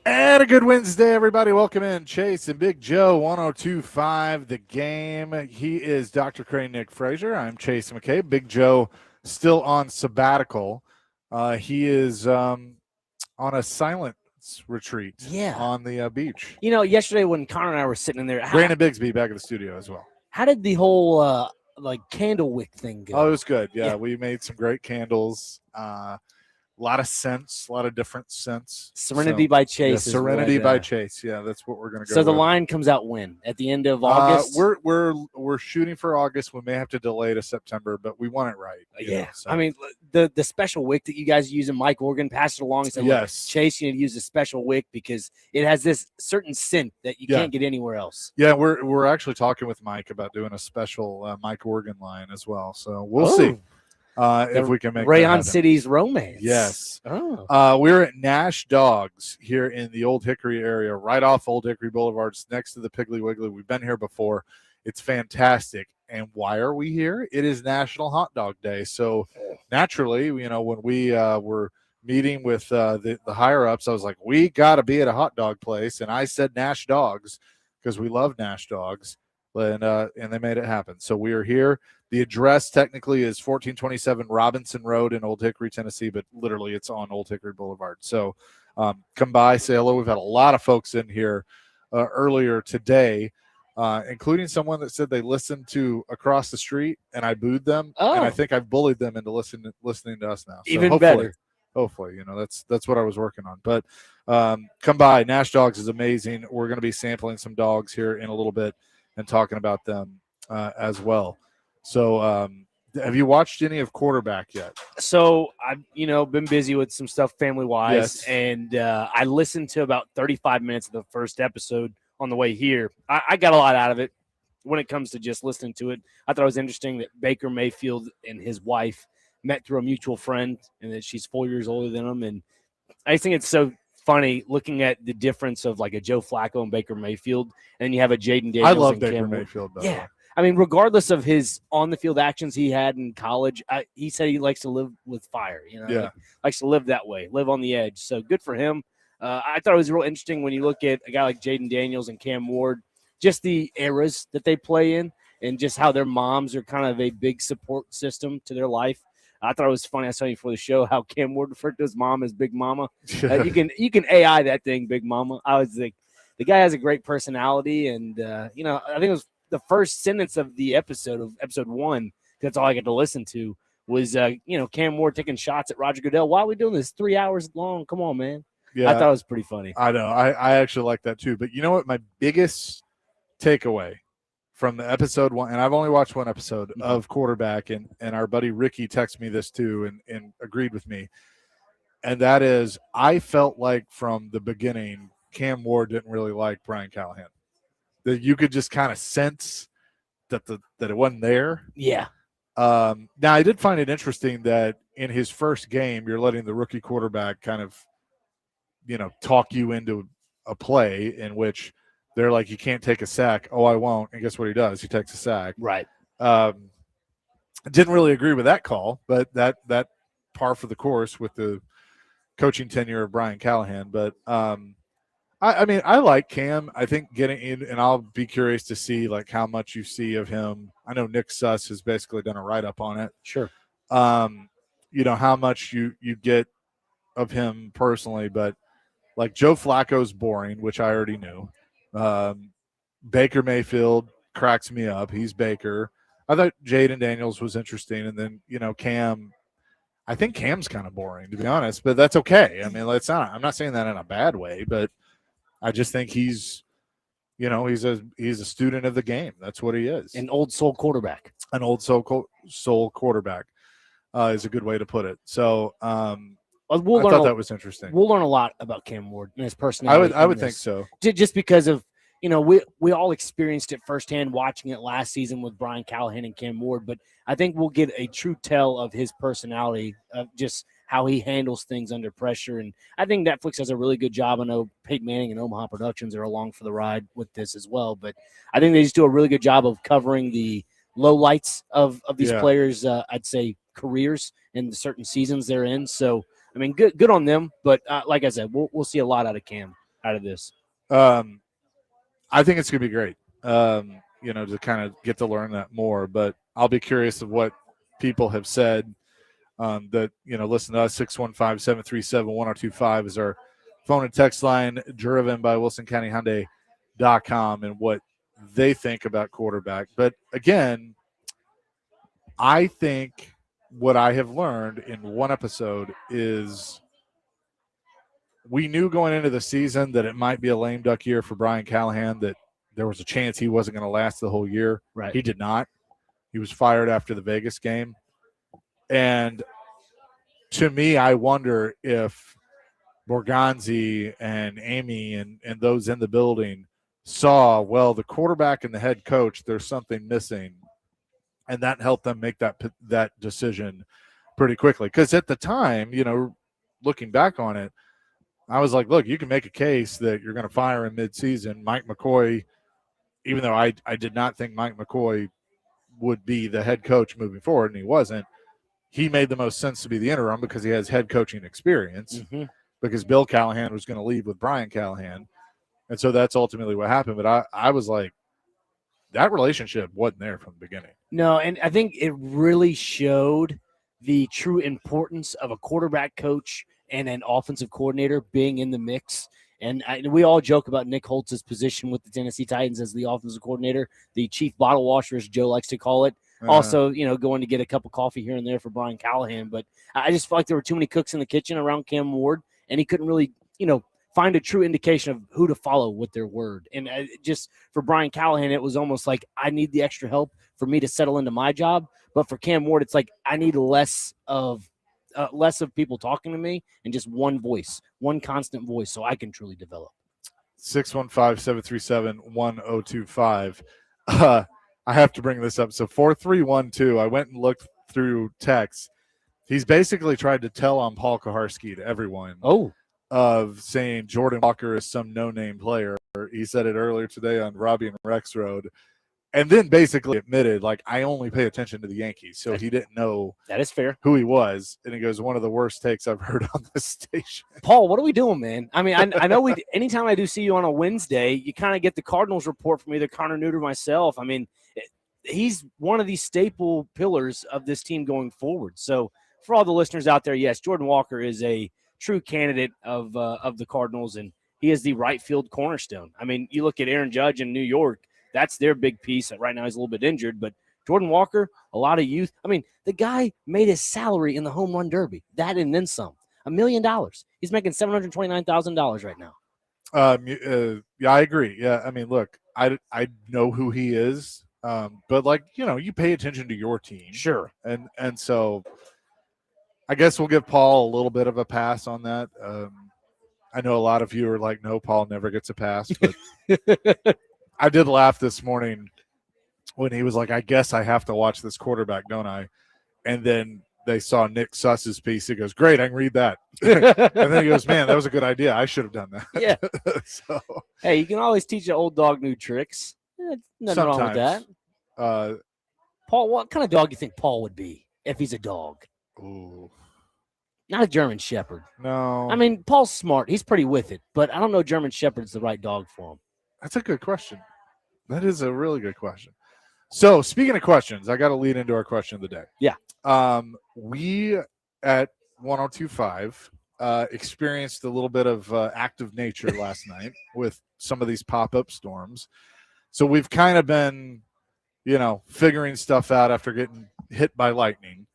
And a good Wednesday, everybody. Welcome in. Chase and Big Joe, 102.5 The Game. He is Dr. Crane Nick Frazier. I'm Chase McKay. Big Joe still on sabbatical. He is on a silent retreat on the beach. You know, yesterday when Connor and I were sitting in there, Brandon Bigsby back at the studio as well. How did the whole candle wick thing go? Oh, it was good. Yeah, we made some great candles. A lot of scents, a lot of different scents. Serenity by Chase. Yeah, Serenity by Chase. Yeah, that's what we're going to go So the with. line comes out when? At the end of August? We're shooting for August. We may have to delay to September, but we want it right. Yeah. So. I mean, the special wick that you guys use, and Mike Organ passed it along and said, yes. Chase, you need to use a special wick because it has this certain scent that you can't get anywhere else. Yeah, we're actually talking with Mike about doing a special Mike Organ line as well. So we'll see. If we can make Rayon City's romance. Yes. Oh. We're at Nash Dogs here in the Old Hickory area, right off Old Hickory Boulevard. It's next to the Piggly Wiggly. We've been here before. It's fantastic. And why are we here? It is National Hot Dog Day. So naturally, you know, when we were meeting with the higher-ups, I was like, we got to be at a hot dog place. And I said Nash Dogs because we love Nash Dogs. And they made it happen. So we are here. The address technically is 1427 Robinson Road in Old Hickory, Tennessee, but literally it's on Old Hickory Boulevard. So come by, say hello. We've had a lot of folks in here earlier today, including someone that said they listened to Across the Street, and I booed them. Oh. And I think I've bullied them into listening to us now. So even better. Hopefully, you know, that's what I was working on. But come by. Nash Dogs is amazing. We're going to be sampling some dogs here in a little bit and talking about them as well. So have you watched any of Quarterback yet? So I've, been busy with some stuff family-wise, yes. And I listened to about 35 minutes of the first episode on the way here. I got a lot out of it when it comes to just listening to it. I thought it was interesting that Baker Mayfield and his wife met through a mutual friend and that she's 4 years older than him. And I just think it's so funny looking at the difference of like a Joe Flacco and Baker Mayfield, and you have a Jaden Daniels. I love and Baker Cam Mayfield, though. Yeah. I mean, regardless of his on-the-field actions he had in college, he said he likes to live with fire. Likes to live that way, live on the edge. So good for him. I thought it was real interesting when you look at a guy like Jaden Daniels and Cam Ward, just the eras that they play in and just how their moms are kind of a big support system to their life. I thought it was funny. I saw you before the show how Cam Ward referred to his mom as Big Mama. You can AI that thing, Big Mama. I was like, the guy has a great personality, and I think it was the first sentence of the episode 1. That's all I got to listen to was Cam Ward taking shots at Roger Goodell. Why are we doing this 3 hours long? Come on, man. Yeah, I thought it was pretty funny. I know. I actually like that too. But you know what? My biggest takeaway from the episode 1, and I've only watched one episode of Quarterback, and our buddy Ricky texted me this too and agreed with me. And that is, I felt like from the beginning, Cam Ward didn't really like Brian Callahan. That you could just kind of sense that it wasn't there. Yeah. Now, I did find it interesting that in his first game, you're letting the rookie quarterback kind of, talk you into a play in which they're like, you can't take a sack. Oh, I won't. And guess what he does? He takes a sack. Right. Didn't really agree with that call, but that par for the course with the coaching tenure of Brian Callahan. But I mean, I like Cam. I think getting in, and I'll be curious to see like how much you see of him. I know Nick Suss has basically done a write-up on it. Sure. How much you get of him personally, but like Joe Flacco's boring, which I already knew. Baker Mayfield cracks me up. He's Baker. I thought Jaden Daniels was interesting, and then Cam. I think Cam's kind of boring, to be honest, but that's okay. I mean, I'm not saying that in a bad way, but I just think he's a student of the game. That's what he is. An old soul quarterback. An old soul quarterback is a good way to put it. So I thought that was interesting. We'll learn a lot about Cam Ward and his personality. I would think so. Just because of, we all experienced it firsthand watching it last season with Brian Callahan and Cam Ward, but I think we'll get a true tell of his personality, of just how he handles things under pressure. And I think Netflix does a really good job. I know Peyton Manning and Omaha Productions are along for the ride with this as well, but I think they just do a really good job of covering the low lights of these players, I'd say, careers and the certain seasons they're in. So, I mean, good on them. But like I said, we'll see a lot out of Cam. out of this? I think it's going to be great, to kind of get to learn that more. But I'll be curious of what people have said that, listen to us. 615-737-1025 is our phone and text line, driven by WilsonCountyHyundai.com, and what they think about quarterback. But again, I think what I have learned in one episode is we knew going into the season that it might be a lame duck year for Brian Callahan, that there was a chance he wasn't going to last the whole year. Right. He did not. He was fired after the Vegas game. And to me, I wonder if Borgonzi and Amy and those in the building saw, well, the quarterback and the head coach, there's something missing. And that helped them make that decision pretty quickly. Because at the time, looking back on it, I was like, look, you can make a case that you're going to fire him midseason. Mike McCoy, even though I did not think Mike McCoy would be the head coach moving forward, and he wasn't, he made the most sense to be the interim because he has head coaching experience, because Bill Callahan was going to leave with Brian Callahan. And so that's ultimately what happened. But I was like, that relationship wasn't there from the beginning. No, and I think it really showed the true importance of a quarterback coach and an offensive coordinator being in the mix. And we all joke about Nick Holtz's position with the Tennessee Titans as the offensive coordinator, the chief bottle washer, as Joe likes to call it. Also, going to get a cup of coffee here and there for Brian Callahan. But I just felt like there were too many cooks in the kitchen around Cam Ward, and he couldn't really, find a true indication of who to follow with their word. And just for Brian Callahan, it was almost like, I need the extra help for me to settle into my job. But for Cam Ward, it's like, I need less of people talking to me and just one voice, one constant voice, so I can truly develop. 615-737-1025. I have to bring this up. So 4312, I went and looked through texts. He's basically tried to tell on Paul Kaharski to everyone. Of saying Jordan Walker is some no-name player. He said it earlier today on Robbie and Rex Road, and then basically admitted, like, I only pay attention to the Yankees, so he didn't know that is fair who he was. And he goes, one of the worst takes I've heard on this station. Paul, what are we doing, man? I mean, I know anytime I do see you on a Wednesday, you kind of get the Cardinals report from either Connor Newt or myself. I mean, he's one of these staple pillars of this team going forward. So for all the listeners out there, yes, Jordan Walker is a true candidate of the Cardinals, and he is the right field cornerstone. I mean, you look at Aaron Judge in New York, that's their big piece. Right now he's a little bit injured, but Jordan Walker, a lot of youth. I mean, the guy made his salary in the home run derby, that and then some, $1 million. He's making $729,000 right now. Yeah, I agree. Yeah, I mean, look, I know who he is, but you pay attention to your team. Sure. And so I guess we'll give Paul a little bit of a pass on that. I know a lot of you are like, no, Paul never gets a pass. But I did laugh this morning when he was like, I guess I have to watch this quarterback, don't I? And then they saw Nick Suss's piece. He goes, great, I can read that. And then he goes, man, that was a good idea. I should have done that. Yeah. So, hey, you can always teach an old dog new tricks. Nothing wrong with that. Paul, what kind of dog do you think Paul would be if he's a dog? Ooh. Not a German Shepherd. No. I mean, Paul's smart. He's pretty with it, but I don't know German Shepherd's the right dog for him. That's a good question. That is a really good question. So, speaking of questions, I got to lead into our question of the day. Yeah. We at 1025 experienced a little bit of active nature last night with some of these pop-up storms. So, we've kind of been, figuring stuff out after getting hit by lightning.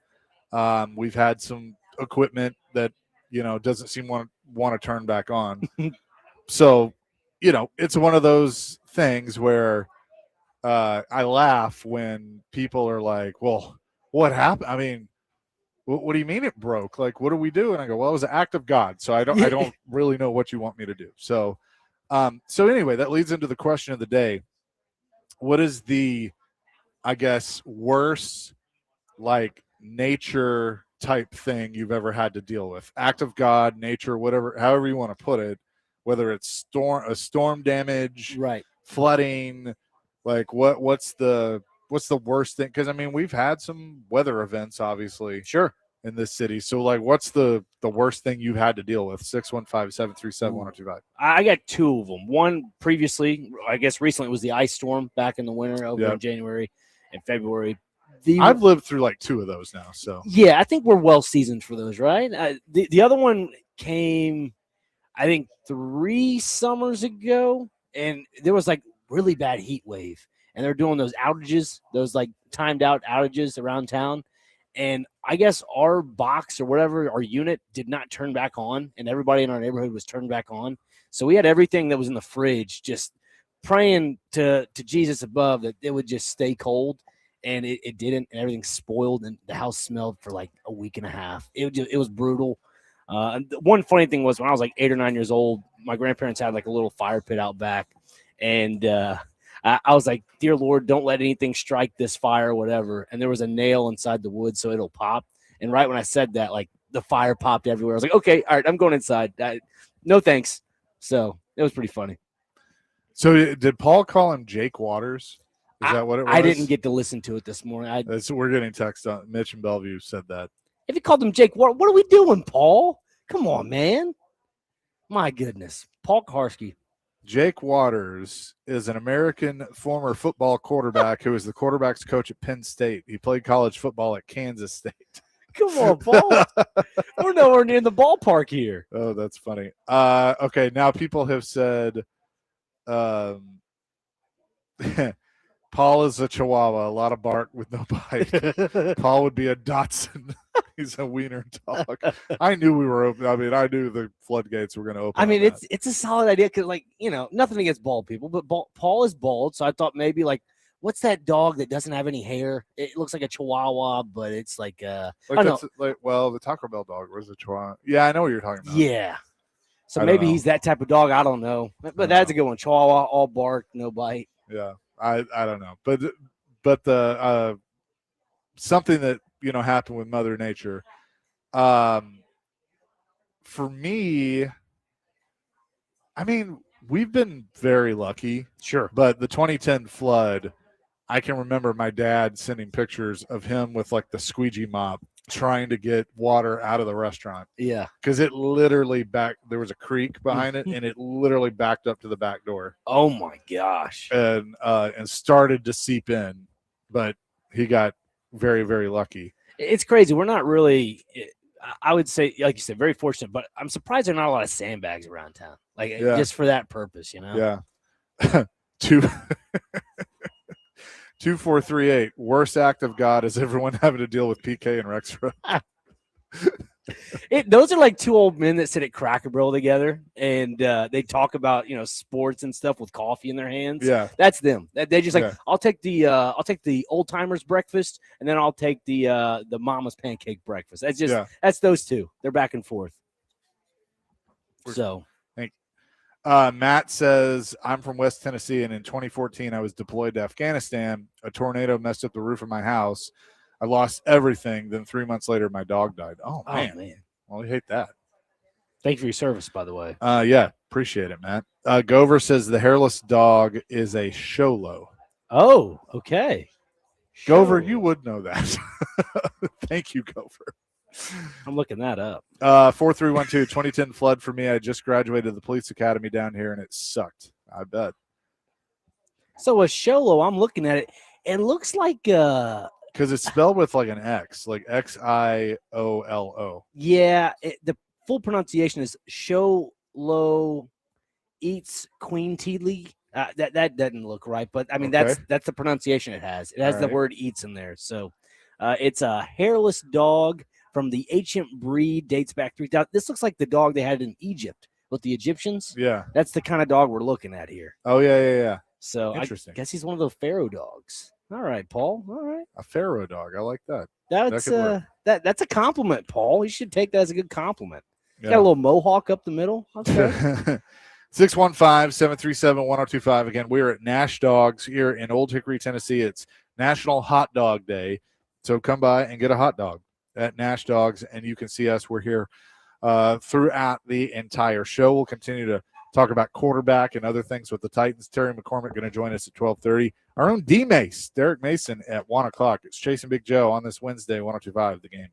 We've had some equipment that, doesn't seem want to turn back on. So, it's one of those things where I laugh when people are like, well, what happened? I mean, what do you mean it broke? Like, what do we do? And I go, well, it was an act of God. So I don't really know what you want me to do. So anyway, that leads into the question of the day. What is the, I guess, worst, nature type thing you've ever had to deal with? Act of God, nature, whatever, however you want to put it, whether it's storm damage, right, flooding, what's the worst thing? Because I mean, we've had some weather events, obviously, sure, in this city. So, like, what's the worst thing you've had to deal with? 615-737-1025. I got two of them. One previously, I guess recently, was the ice storm back in the winter over in January and February. I've lived through like two of those now. So yeah, I think we're well seasoned for those, right? The other one came, I think, 3 summers ago, and there was like really bad heat wave, and they're doing those outages, those like timed out outages around town. And I guess our box or whatever, our unit did not turn back on, and everybody in our neighborhood was turned back on. So we had everything that was in the fridge just praying to Jesus above that it would just stay cold, and it didn't, and everything spoiled, and the house smelled for like a week and a half. It was brutal. One funny thing was when I was like 8 or 9 years old, my grandparents had like a little fire pit out back, and I was like, dear Lord, don't let anything strike this fire or whatever. And there was a nail inside the wood, so it'll pop. And right when I said that, like the fire popped everywhere. I was like, okay, all right, I'm going inside. No thanks. So it was pretty funny. So did Paul call him Jake Waters? Is that what it was? I didn't get to listen to it this morning. We're getting text on Mitch and Bellevue said that. If you called him Jake Waters, what are we doing, Paul? Come on, man. My goodness. Paul Karski. Jake Waters is an American former football quarterback who is the quarterback's coach at Penn State. He played college football at Kansas State. Come on, Paul. We're nowhere near the ballpark here. Oh, that's funny. Okay, now people have said Paul is a Chihuahua, a lot of bark with no bite. Paul would be a Dotson. He's a wiener dog. I knew we were open. I mean, I knew the floodgates were going to open. I mean, it's a solid idea because, like, you know, nothing against bald people, but Paul is bald. So I thought maybe, like, what's that dog that doesn't have any hair? It looks like a Chihuahua, but it's like I don't know. The Taco Bell dog was a Chihuahua. Yeah, I know what you're talking about. Yeah. So maybe he's that type of dog. I don't know. But that's a good one. Chihuahua, all bark, no bite. Yeah. I don't know. But the something that, you know, happened with Mother Nature. For me, I mean, we've been very lucky. Sure. But the 2010 flood, I can remember my dad sending pictures of him with like the squeegee mop trying to get water out of the restaurant. Yeah. Because it literally there was a creek behind it, and it literally backed up to the back door. Oh my gosh. And started to seep in, but he got very, very lucky. It's crazy. We're not really, I would say, like you said, very fortunate, but I'm surprised there are not a lot of sandbags around town. Like, just for that purpose, you know? Yeah. 2438. Worst act of God is everyone having to deal with PK and Rexford. Those are like two old men that sit at Cracker Barrel together, and they talk about, you know, sports and stuff with coffee in their hands. Yeah, that's them. They just like, I'll take the old timers breakfast, and then I'll take the mama's pancake breakfast. That's just that's those two. They're back and forth. So. Matt says, I'm from West Tennessee, and in 2014, I was deployed to Afghanistan. A tornado messed up the roof of my house. I lost everything. Then 3 months later, my dog died. Oh, man. Well, I hate that. Thank you for your service, by the way. Yeah, appreciate it, Matt. Gover says the hairless dog is a Sholo. Oh, okay. Gover, you would know that. Thank you, Gover. I'm looking that up. 4312, 2010 flood for me. I just graduated the police academy down here, and it sucked. I bet. So a Sholo, I'm looking at it. It looks like because it's spelled with like an X, like Xiolo. Yeah, the full pronunciation is Sholo eats Queen Teedley. That doesn't look right, but I mean that's the pronunciation it has. It has the word eats in there. So it's a hairless dog from the ancient breed, dates back 3,000. This looks like the dog they had in Egypt with the Egyptians. Yeah. That's the kind of dog we're looking at here. Oh, yeah. So interesting. I guess he's one of those Pharaoh dogs. All right, Paul. All right. A Pharaoh dog. I like that. That's a compliment, Paul. You should take that as a good compliment. Yeah. Got a little mohawk up the middle. Okay. 615-737-1025. Again, we're at Nash Dogs here in Old Hickory, Tennessee. It's National Hot Dog Day. So come by and get a hot dog at Nash Dogs, and you can see us. We're here throughout the entire show. We'll continue to talk about quarterback and other things with the Titans. Terry McCormick going to join us at 12:30. Our own D-Mace, Derrick Mason, at 1 o'clock. It's Chasing Big Joe on this Wednesday, 102.5 The Game.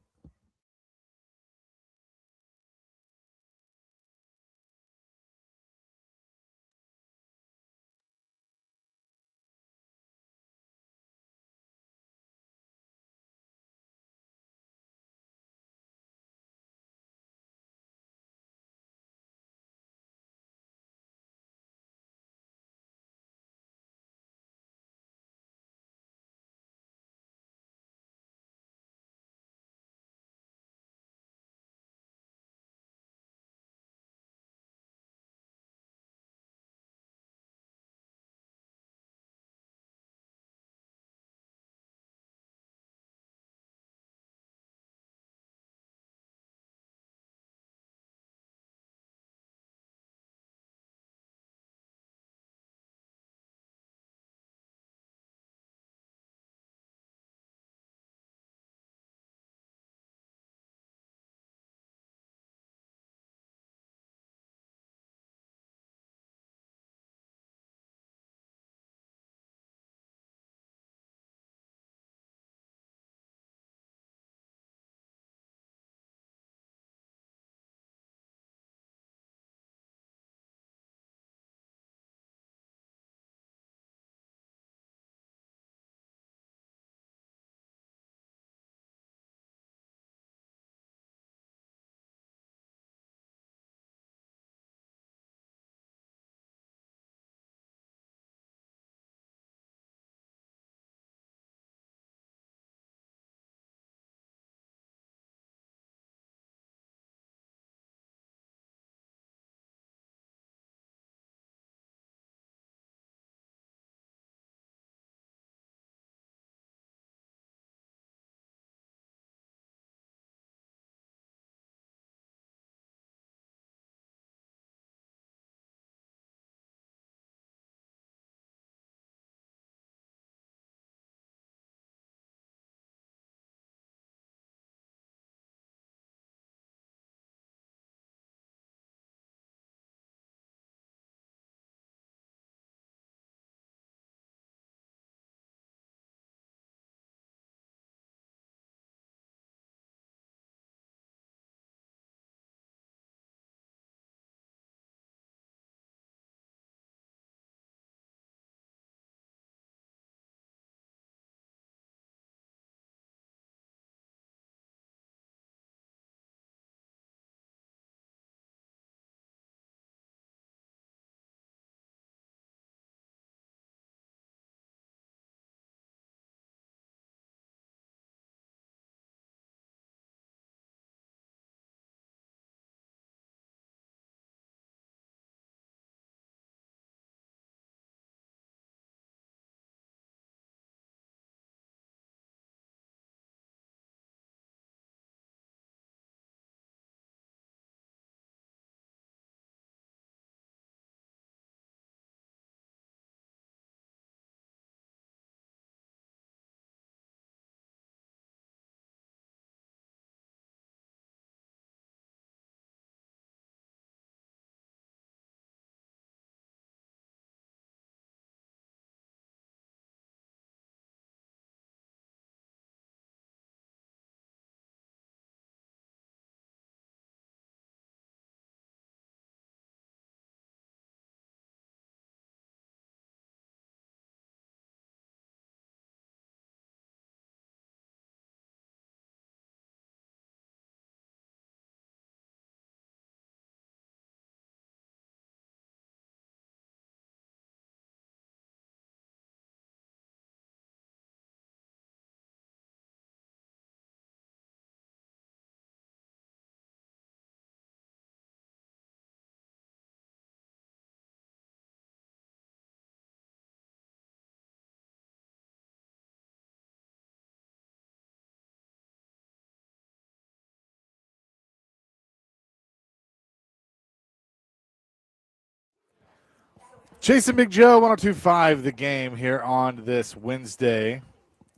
Chasing Big Joe, 102.5 The Game here on this Wednesday.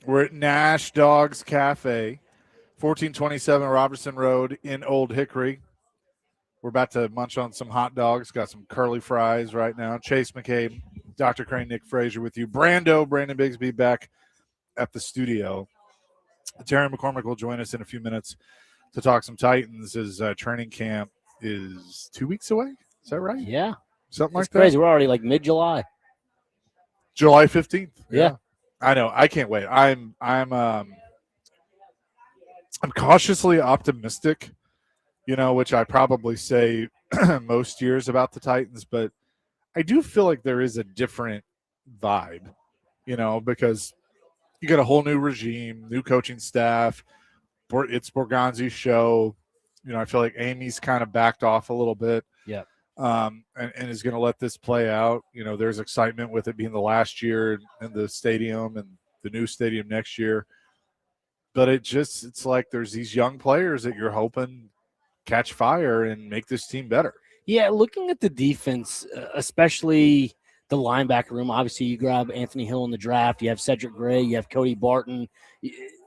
We're at Nash Dogs Cafe, 1427 Robertson Road in Old Hickory. We're about to munch on some hot dogs. Got some curly fries right now. Chase McCabe, Dr. Crane, Nick Frazier with you. Brandon Bigsby back at the studio. Terry McCormick will join us in a few minutes to talk some Titans. His training camp is 2 weeks away. Is that right? Yeah. Something like It's crazy. that? We're already like mid-July. July 15th. Yeah. I know. I can't wait. I'm cautiously optimistic, which I probably say most years about the Titans, but I do feel like there is a different vibe, because you got a whole new regime, new coaching staff. It's Borgonzi's show. I feel like Amy's kind of backed off a little bit. Yeah. And is going to let this play out. There's excitement with it being the last year in the stadium and the new stadium next year. But it's like there's these young players that you're hoping catch fire and make this team better. Yeah, looking at the defense, especially the linebacker room, obviously you grab Anthony Hill in the draft. You have Cedric Gray. You have Cody Barton.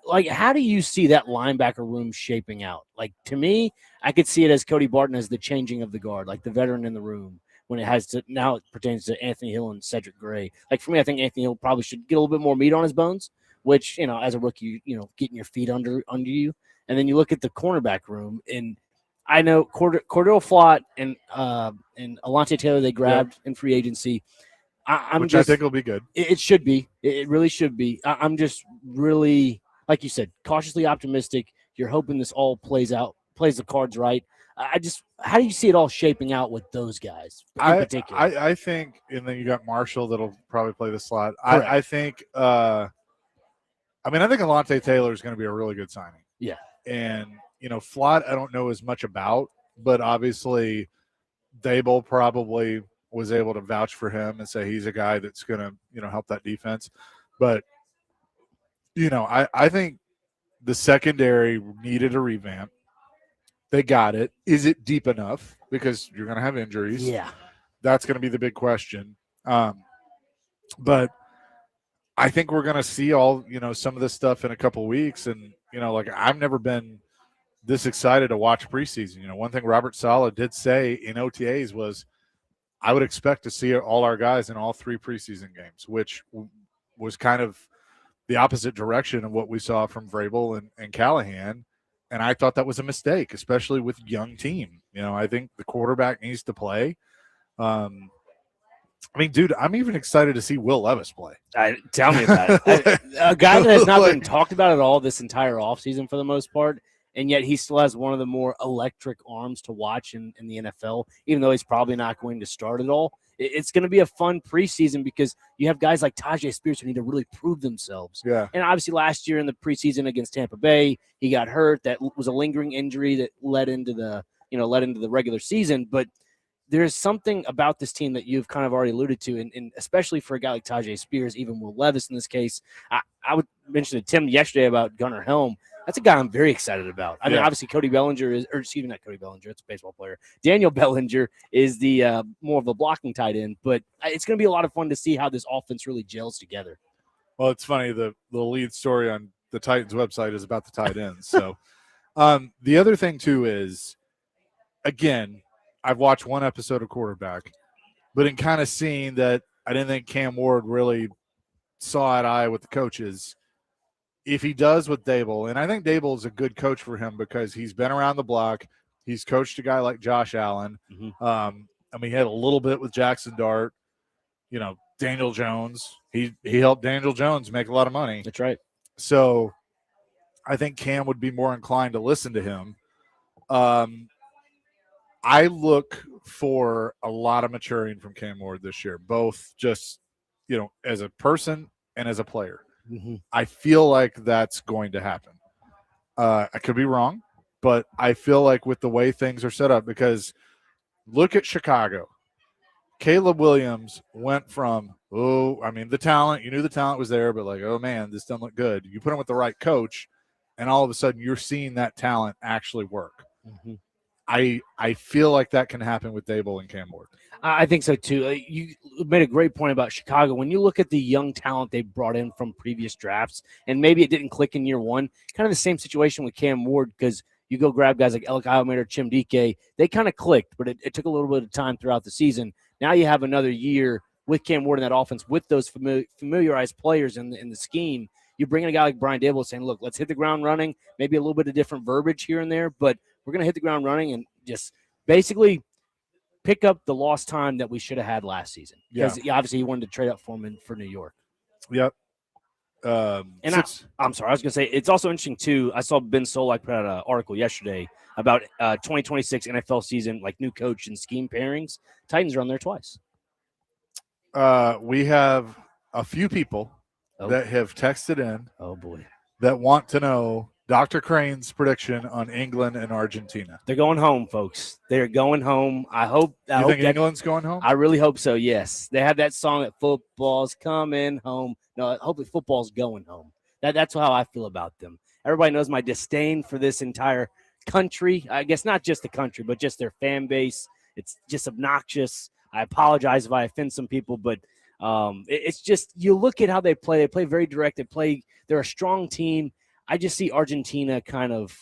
Like, how do you see that linebacker room shaping out? Like, to me, I could see it as Cody Barton as the changing of the guard, like the veteran in the room when now it pertains to Anthony Hill and Cedric Gray. Like, for me, I think Anthony Hill probably should get a little bit more meat on his bones, which, as a rookie, getting your feet under you. And then you look at the cornerback room, and I know Cordell Flott and Alontae Taylor they grabbed in free agency. I think will be good. It should be. It really should be. I'm just really, like you said, cautiously optimistic. You're hoping this all plays the cards right. How do you see it all shaping out with those guys in particular? I think, and then you got Marshall that'll probably play the slot. I think, I think Alontae Taylor is going to be a really good signing. Yeah. And, Flott, I don't know as much about, but obviously Dable probably was able to vouch for him and say he's a guy that's going to, help that defense. But, I think the secondary needed a revamp. They got it. Is it deep enough? Because you're going to have injuries. Yeah. That's going to be the big question. But I think we're going to see all, some of this stuff in a couple of weeks. And, I've never been this excited to watch preseason. One thing Robert Saleh did say in OTAs was, I would expect to see all our guys in all 3 preseason games, which was kind of the opposite direction of what we saw from Vrabel and Callahan. And I thought that was a mistake, especially with young team. I think the quarterback needs to play. Dude, I'm even excited to see Will Levis play. Tell me about it. A guy that has not been talked about at all this entire offseason for the most part, and yet he still has one of the more electric arms to watch in the NFL, even though he's probably not going to start at all. It's going to be a fun preseason because you have guys like Tajay Spears who need to really prove themselves. Yeah. And obviously last year in the preseason against Tampa Bay, he got hurt. That was a lingering injury that led into the regular season. But there's something about this team that you've kind of already alluded to, and especially for a guy like Tajay Spears, even Will Levis in this case. I would mention to Tim yesterday about Gunnar Helm. That's a guy I'm very excited about. I mean, obviously Cody Bellinger not Cody Bellinger, it's a baseball player. Daniel Bellinger is the more of a blocking tight end, but it's going to be a lot of fun to see how this offense really gels together. Well, it's funny. The lead story on the Titans website is about the tight ends. So the other thing too is, again, I've watched one episode of Quarterback, but in kind of seeing that, I didn't think Cam Ward really saw eye to eye with the coaches. If he does with Dable, and I think Dable is a good coach for him because he's been around the block. He's coached a guy like Josh Allen. Mm-hmm. He had a little bit with Jackson Dart. Daniel Jones. He helped Daniel Jones make a lot of money. That's right. So I think Cam would be more inclined to listen to him. I look for a lot of maturing from Cam Ward this year, both just, as a person and as a player. Mm-hmm. I feel like that's going to happen. I could be wrong, but I feel like with the way things are set up, because look at Chicago. Caleb Williams went from, the talent, you knew the talent was there, but oh man, this doesn't look good. You put him with the right coach, and all of a sudden you're seeing that talent actually work. Mm-hmm. I feel like that can happen with Dable and Cam Ward. I think so too. You made a great point about Chicago. When you look at the young talent they brought in from previous drafts, and maybe it didn't click in year one, kind of the same situation with Cam Ward, because you go grab guys like Elk Almeida, Chim Dike, they kind of clicked, but it took a little bit of time throughout the season. Now you have another year with Cam Ward in that offense, with those familiarized players in the scheme. You bring in a guy like Brian Dable saying, look, let's hit the ground running, maybe a little bit of different verbiage here and there, but we're going to hit the ground running and just basically – pick up the lost time that we should have had last season. Because obviously he wanted to trade up for him for New York. Yep. And I'm sorry, I was going to say, it's also interesting, too. I saw Ben Solak put out an article yesterday about 2026 NFL season, like new coach and scheme pairings. Titans are on there twice. We have a few people that have texted in. Oh, boy. That want to know Dr. Crane's prediction on England and Argentina. They're going home, folks. They're going home. I hope England's going home? I really hope so, yes. They have that song that football's coming home. No, hopefully football's going home. That's how I feel about them. Everybody knows my disdain for this entire country. I guess not just the country, but just their fan base. It's just obnoxious. I apologize if I offend some people, but it's just you look at how they play. They play very direct. They're a strong team. I just see Argentina kind of,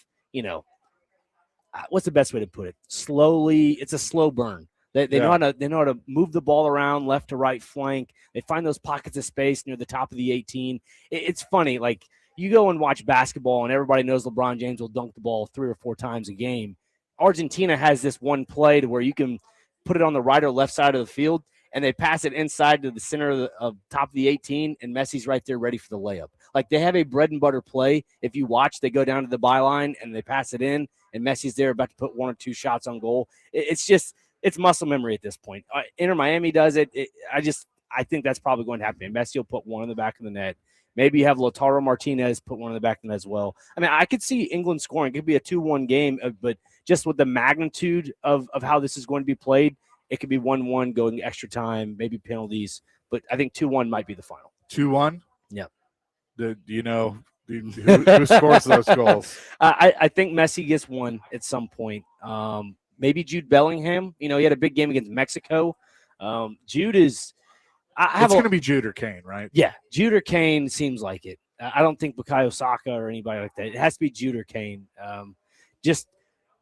what's the best way to put it? Slowly, it's a slow burn. They know how to move the ball around left to right flank. They find those pockets of space near the top of the 18. It's funny, like you go and watch basketball, and everybody knows LeBron James will dunk the ball 3 or 4 times a game. Argentina has this one play to where you can put it on the right or left side of the field, and they pass it inside to the center of top of the 18, and Messi's right there ready for the layup. Like they have a bread and butter play. If you watch, they go down to the byline and they pass it in, and Messi's there about to put 1 or 2 shots on goal. It's muscle memory at this point. Inter Miami does it. I think that's probably going to happen. Messi will put 1 in the back of the net. Maybe you have Lautaro Martinez put 1 in the back of the net as well. I mean, I could see England scoring. It could be a 2-1 game, but just with the magnitude of how this is going to be played, it could be 1-1 going extra time, maybe penalties. But I think 2-1 might be the final. 2-1? Yeah. Do you know who scores those goals? I think Messi gets 1 at some point. Maybe Jude Bellingham. He had a big game against Mexico. Jude is – it's going to be Jude or Kane, right? Yeah, Jude or Kane seems like it. I don't think Bukayo Saka or anybody like that. It has to be Jude or Kane. Just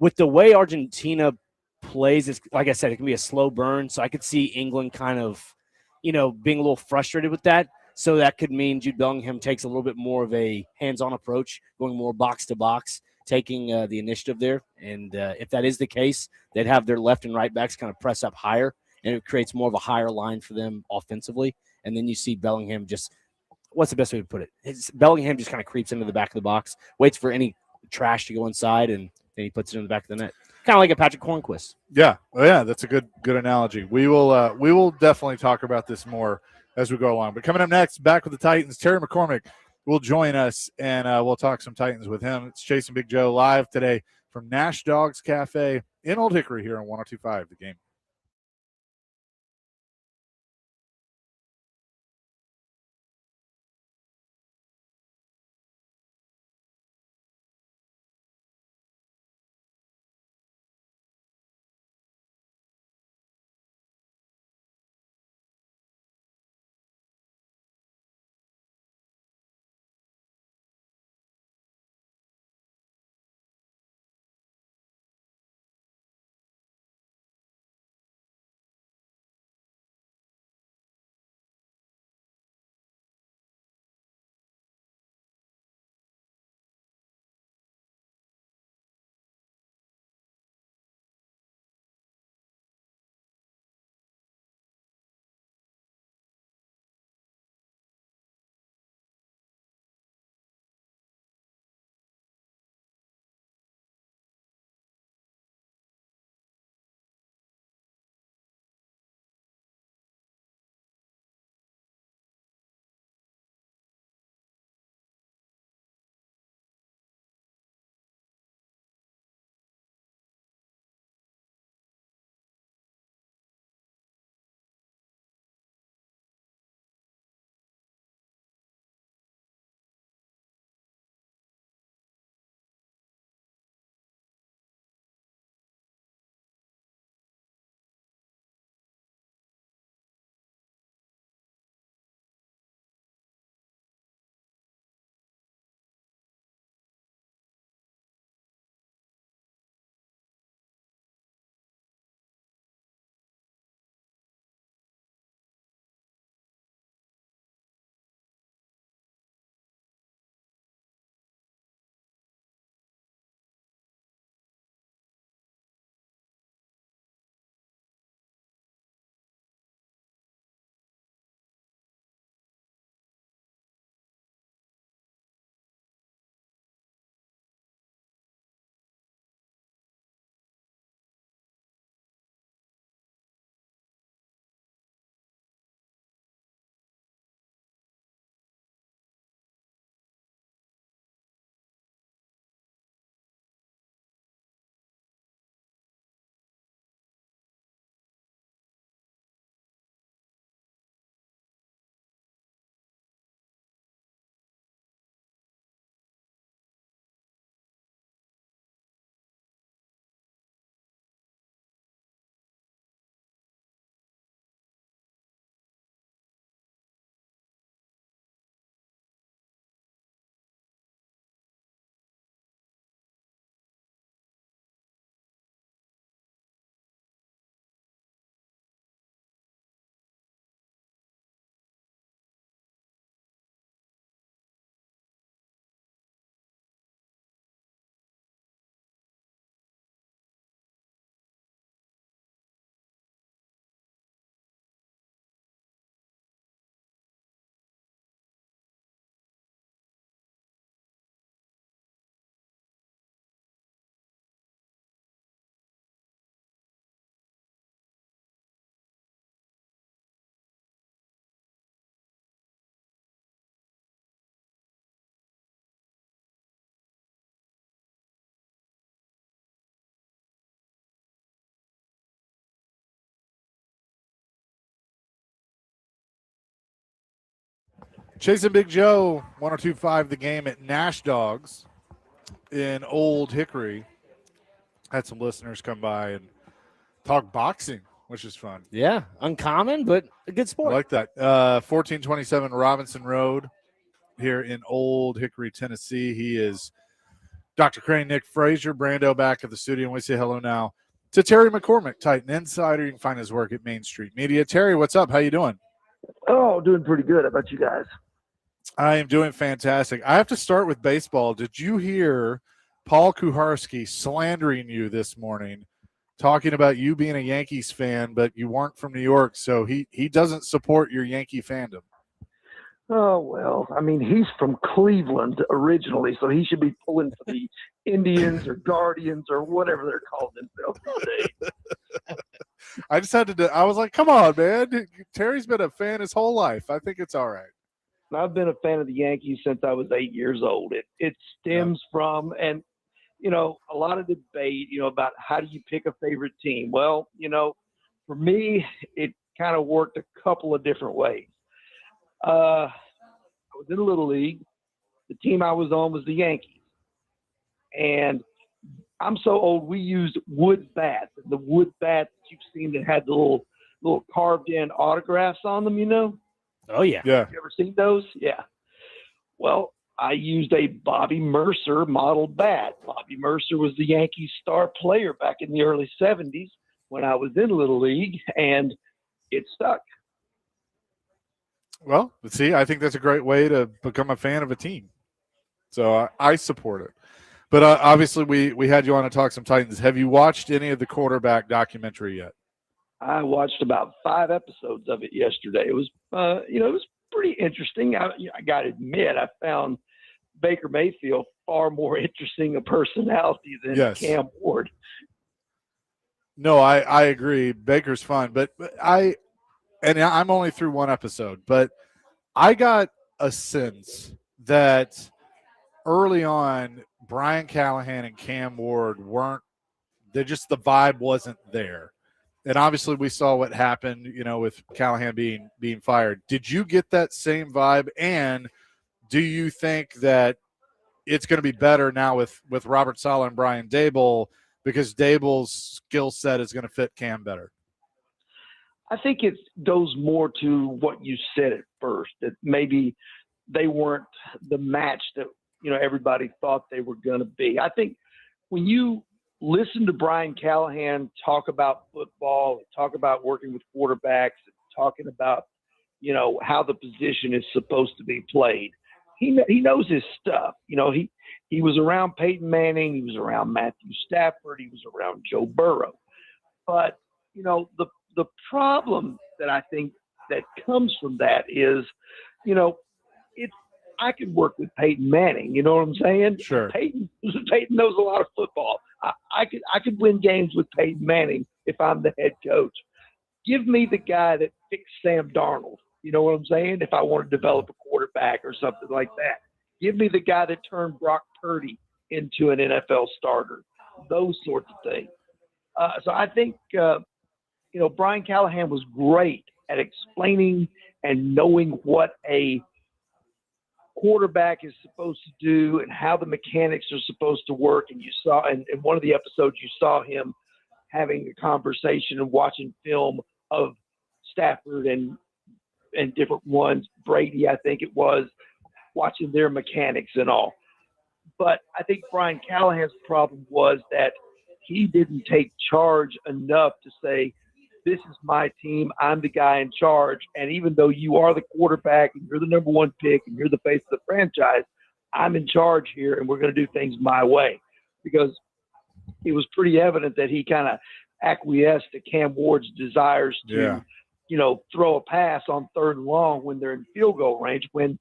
with the way Argentina plays, it's, like I said, it can be a slow burn. So I could see England kind of, being a little frustrated with that. So that could mean Jude Bellingham takes a little bit more of a hands-on approach, going more box to box, taking the initiative there. And if that is the case, they'd have their left and right backs kind of press up higher, and it creates more of a higher line for them offensively. And then you see Bellingham just – what's the best way to put it? Bellingham just kind of creeps into the back of the box, waits for any trash to go inside, and then he puts it in the back of the net. Kind of like a Patrick Hornquist. Yeah. Oh, yeah, that's a good analogy. We will definitely talk about this more as we go along. But coming up next, back with the Titans, Terry McCormick will join us, and we'll talk some Titans with him. It's Chase and Big Joe live today from Nash Dogs Cafe in Old Hickory here on 102.5 The Game. Chasing Big Joe, 102.5 The Game at Nash Dogs in Old Hickory. Had some listeners come by and talk boxing, which is fun. Yeah, uncommon, but a good I sport. like that. 1427 Robinson Road here in Old Hickory, Tennessee. He is Dr. Crane, Nick Frazier, Brando back at the studio, and we say hello now to Terry McCormick, Titan Insider. You can find his work at Main Street Media. Terry, what's up? How you doing? Oh, doing pretty good. How about you guys? I am doing fantastic. I have to start with baseball. Did you hear Paul Kuharski slandering you this morning, talking about you being a Yankees fan, but you weren't from New York, so he doesn't support your Yankee fandom? Oh, well, I mean, he's from Cleveland originally, so he should be pulling for the Indians or Guardians or whatever they're called themselves these days. I just had to I was like, come on, man. Terry's been a fan his whole life. I think it's all right. I've been a fan of the Yankees since I was 8 years old. It stems from, and, a lot of debate, about how do you pick a favorite team? Well, for me, it kind of worked a couple of different ways. I was in a Little League. The team I was on was the Yankees. And I'm so old, we used wood bats. The wood bats that you've seen that had the little carved-in autographs on them, Oh, yeah. Yeah. You ever seen those? Yeah. Well, I used a Bobby Mercer model bat. Bobby Mercer was the Yankees star player back in the early 70s when I was in Little League, and it stuck. Well, see, I think that's a great way to become a fan of a team. So I support it. But obviously, we had you on to talk some Titans. Have you watched any of the quarterback documentary yet? I watched about 5 episodes of it yesterday. It was, it was pretty interesting. I got to admit, I found Baker Mayfield far more interesting a personality than Cam Ward. No, I agree. Baker's fun, but I'm only through one episode, but I got a sense that early on, Brian Callahan and Cam Ward the vibe wasn't there. And obviously we saw what happened, with Callahan being fired. Did you get that same vibe? And do you think that it's going to be better now with Robert Saleh and Brian Dable because Dable's skill set is going to fit Cam better? I think it goes more to what you said at first, that maybe they weren't the match that, everybody thought they were going to be. I think when you listen to Brian Callahan talk about football, talk about working with quarterbacks, talking about, how the position is supposed to be played, he knows his stuff. He was around Peyton Manning, he was around Matthew Stafford, he was around Joe Burrow. But, the problem that I think that comes from that is, I could work with Peyton Manning. You know what I'm saying? Sure. Peyton knows a lot of football. I could win games with Peyton Manning if I'm the head coach. Give me the guy that fixed Sam Darnold. You know what I'm saying? If I want to develop a quarterback or something like that. Give me the guy that turned Brock Purdy into an NFL starter. Those sorts of things. So I think, Brian Callahan was great at explaining and knowing what a quarterback is supposed to do and how the mechanics are supposed to work. And you saw in one of the episodes, you saw him having a conversation and watching film of Stafford and different ones, Brady, I think it was, watching their mechanics and all. But I think Brian Callahan's problem was that he didn't take charge enough to say, this is my team, I'm the guy in charge, and even though you are the quarterback and you're the number one pick and you're the face of the franchise, I'm in charge here and we're going to do things my way. Because it was pretty evident that he kind of acquiesced to Cam Ward's desires to, throw a pass on 3rd and long when they're in field goal range. When,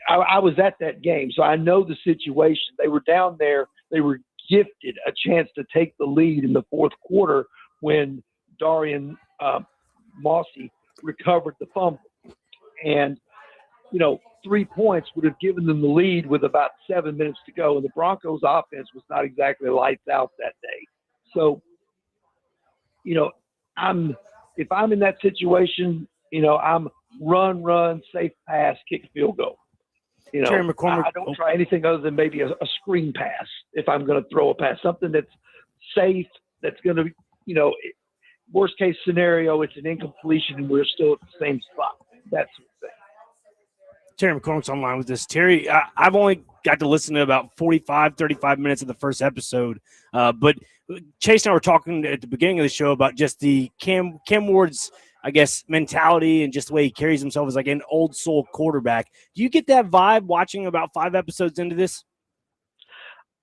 I was at that game, so I know the situation. They were down there. They were gifted a chance to take the lead in the 4th quarter when Darian Mossy recovered the fumble. And, 3 points would have given them the lead with about 7 minutes to go. And the Broncos offense was not exactly lights out that day. So, if I'm in that situation I'm run, safe pass, kick field goal. Terry McCormick. I don't try anything other than maybe a screen pass if I'm going to throw a pass, something that's safe, that's going to, worst case scenario, it's an incompletion and we're still at the same spot. That sort of thing. Terry McCormick's online with this. Terry, I've only got to listen to about 35 minutes of the first episode, but Chase and I were talking at the beginning of the show about just the Cam Ward's, I guess, mentality and just the way he carries himself as like an old soul quarterback. Do you get that vibe watching about 5 episodes into this?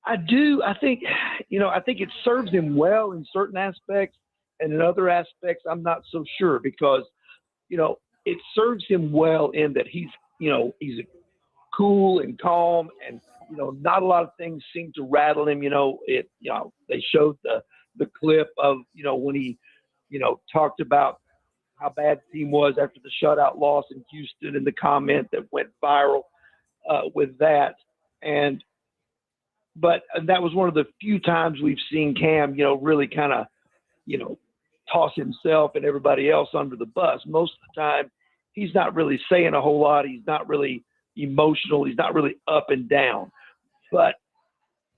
I do. I think it serves him well in certain aspects, and in other aspects, I'm not so sure because, it serves him well in that he's cool and calm and, not a lot of things seem to rattle him. They showed the clip of, when he, talked about how bad the team was after the shutout loss in Houston and the comment that went viral with that. But that was one of the few times we've seen Cam, really kind of, toss himself and everybody else under the bus. Most of the time, he's not really saying a whole lot. He's not really emotional. He's not really up and down. But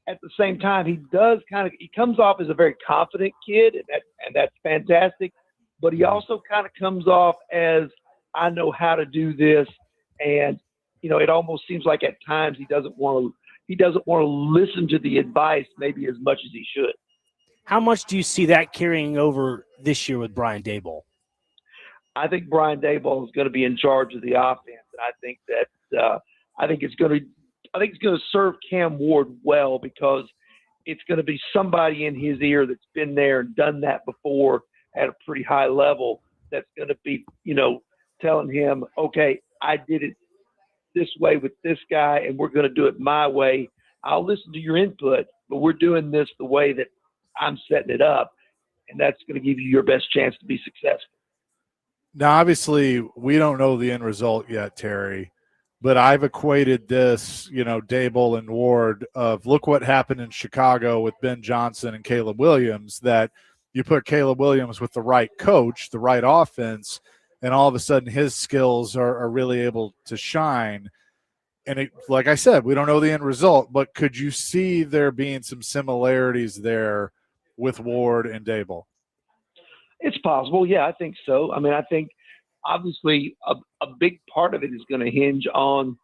at the same time, he comes off as a very confident kid, and that's fantastic. But he also kind of comes off as, I know how to do this. And, it almost seems like at times he doesn't want to listen to the advice maybe as much as he should. How much do you see that carrying over this year with Brian Daboll? I think Brian Daboll is going to be in charge of the offense, and I think that it's going to serve Cam Ward well because it's going to be somebody in his ear that's been there and done that before at a pretty high level. That's going to be, telling him, okay, I did it this way with this guy, and we're going to do it my way. I'll listen to your input, but we're doing this the way that I'm setting it up, and that's going to give you your best chance to be successful. Now, obviously, we don't know the end result yet, Terry, but I've equated this, Daboll and Ward of look what happened in Chicago with Ben Johnson and Caleb Williams, that you put Caleb Williams with the right coach, the right offense, and all of a sudden his skills are really able to shine. And like I said, we don't know the end result, but could you see there being some similarities there with Ward and Daboll? It's possible. Yeah, I think so. I mean, I think obviously a big part of it is going to hinge on,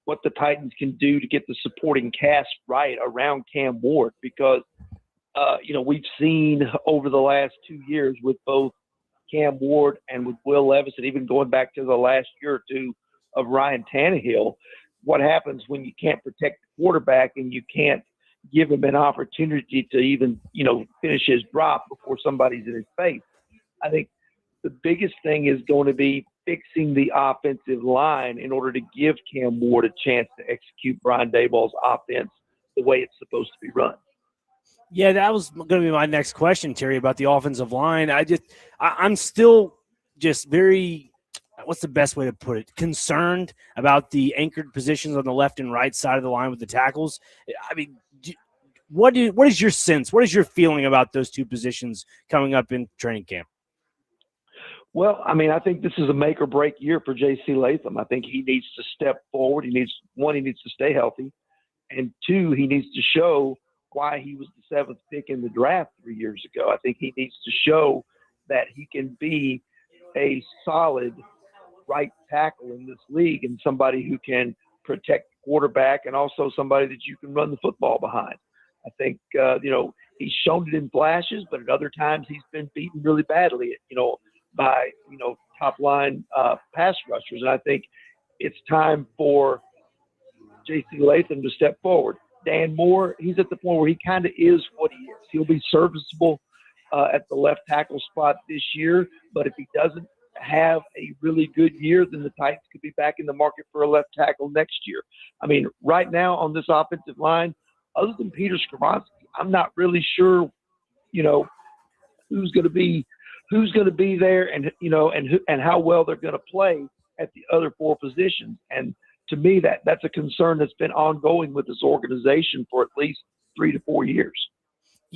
what the Titans can do to get the supporting cast right around Cam Ward because, we've seen over the last 2 years with both Cam Ward and with Will Levis, and even going back to the last year or two of Ryan Tannehill, what happens when you can't protect the quarterback and you can't give him an opportunity to even, finish his drop before somebody's in his face. I think the biggest thing is going to be fixing the offensive line in order to give Cam Ward a chance to execute Brian Daboll's offense the way it's supposed to be run. Yeah, that was going to be my next question, Terry, about the offensive line. I'm still just very, what's the best way to put it, concerned about the anchored positions on the left and right side of the line with the tackles. I mean, what is your sense? What is your feeling about those two positions coming up in training camp? Well, I mean, I think this is a make or break year for J.C. Latham. I think he needs to step forward. He needs to stay healthy. And 2, he needs to show why he was the 7th pick in the draft 3 years ago. I think he needs to show that he can be a solid right tackle in this league and somebody who can protect the quarterback and also somebody that you can run the football behind. I think, he's shown it in flashes, but at other times he's been beaten really badly, by, top line pass rushers. And I think it's time for J.C. Latham to step forward. Dan Moore, he's at the point where he kind of is what he is. He'll be serviceable at the left tackle spot this year, but if he doesn't have a really good year, then the Titans could be back in the market for a left tackle next year. I mean, right now on this offensive line, other than Peter Skoronski, I'm not really sure, who's going to be there and how well they're going to play at the other 4 positions. And to me, that's a concern that's been ongoing with this organization for at least 3 to 4 years.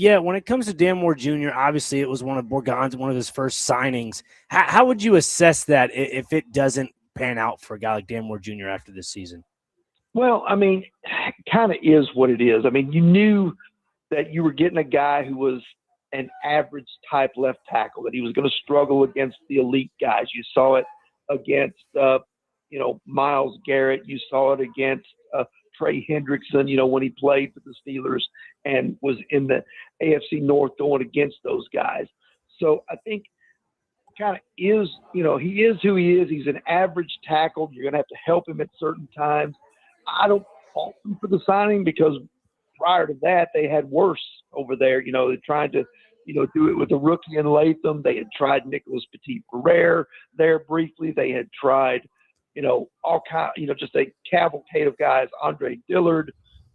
Yeah, when it comes to Dan Moore Jr., obviously it was one of his first signings. How would you assess that if it doesn't pan out for a guy like Dan Moore Jr. after this season? Well, I mean, kind of is what it is. I mean, you knew that you were getting a guy who was an average type left tackle, that he was going to struggle against the elite guys. You saw it against, Myles Garrett. You saw it against Trey Hendrickson, when he played for the Steelers and was in the AFC North going against those guys. So I think kind of is, he is who he is. He's an average tackle. You're going to have to help him at certain times. I don't fault them for the signing because prior to that, they had worse over there. They tried to, do it with a rookie in Latham. They had tried Nicholas Petit-Ferrer there briefly. They had tried, all kind, just a cavalcade of guys, Andre Dillard,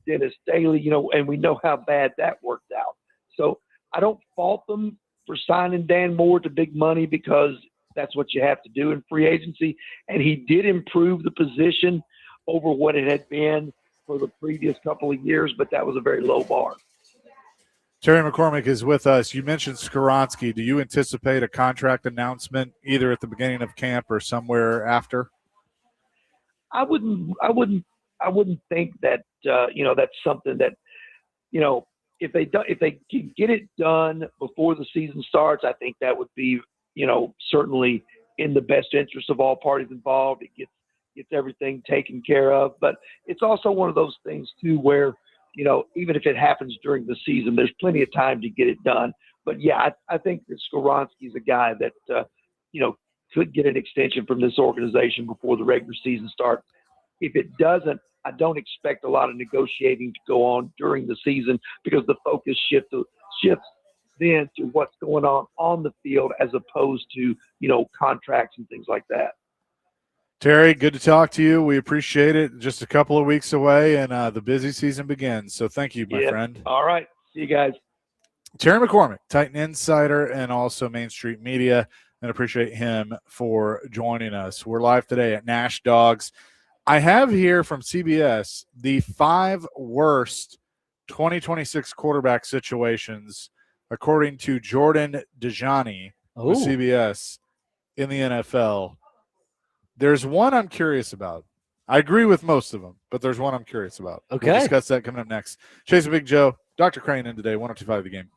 Dennis Daly, and we know how bad that worked out. So I don't fault them for signing Dan Moore to big money because that's what you have to do in free agency. And he did improve the position over what it had been for the previous couple of years, but that was a very low bar. Terry McCormick is with us. You mentioned Skoronski. Do you anticipate a contract announcement either at the beginning of camp or somewhere after? I wouldn't think that that's something that if they can get it done before the season starts, I think that would be certainly in the best interest of all parties involved. It gets everything taken care of, but it's also one of those things too where even if it happens during the season, there's plenty of time to get it done. But yeah, I think that Skoronski is a guy that could get an extension from this organization before the regular season starts. If it doesn't, I don't expect a lot of negotiating to go on during the season because the focus shifts then to what's going on the field as opposed to contracts and things like that. Terry, good to talk to you. We appreciate it. Just a couple of weeks away, and the busy season begins. So thank you, my friend. All right. See you guys. Terry McCormick, Titan Insider and also Main Street Media, and appreciate him for joining us. We're live today at Nash Dogs. I have here from CBS the 5 worst 2026 quarterback situations, according to Jordan Dejani with CBS in the NFL. There's one I'm curious about. I agree with most of them, but there's one I'm curious about. Okay. We'll discuss that coming up next. Chase and Big Joe, Dr. Crane in today, 102.5 The Game.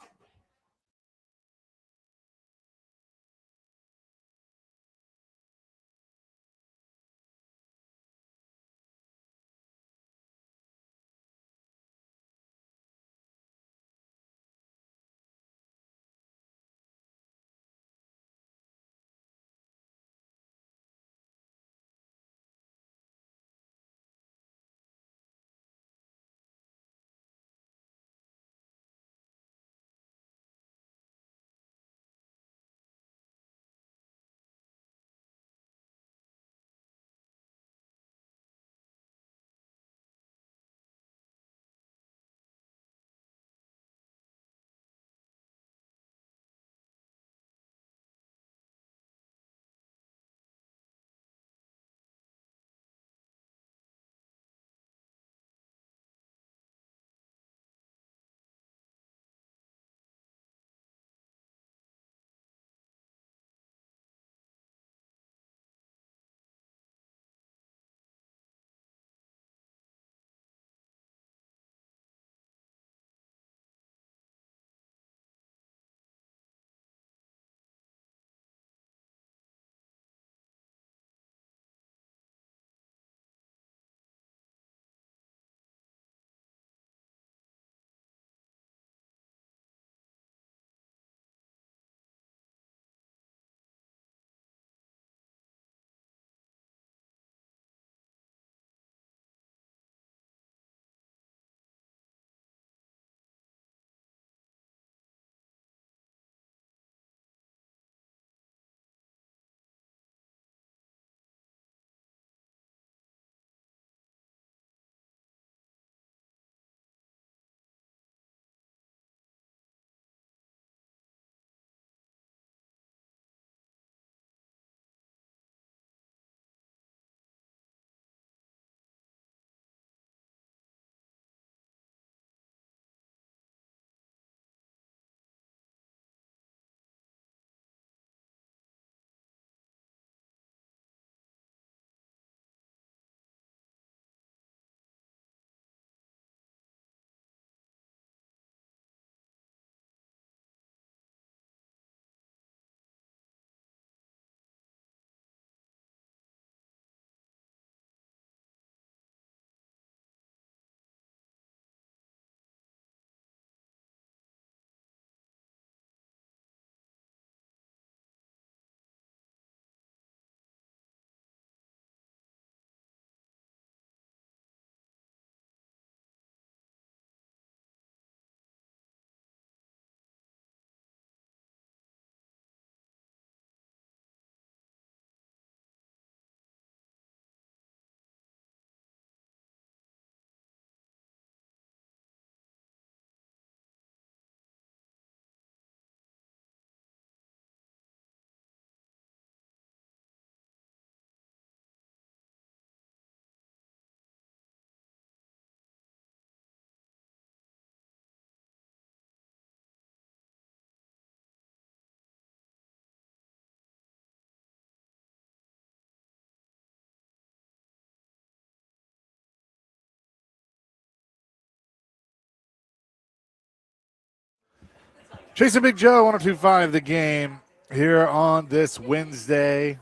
Chasing Big Joe, 102.5 The Game, here on this Wednesday,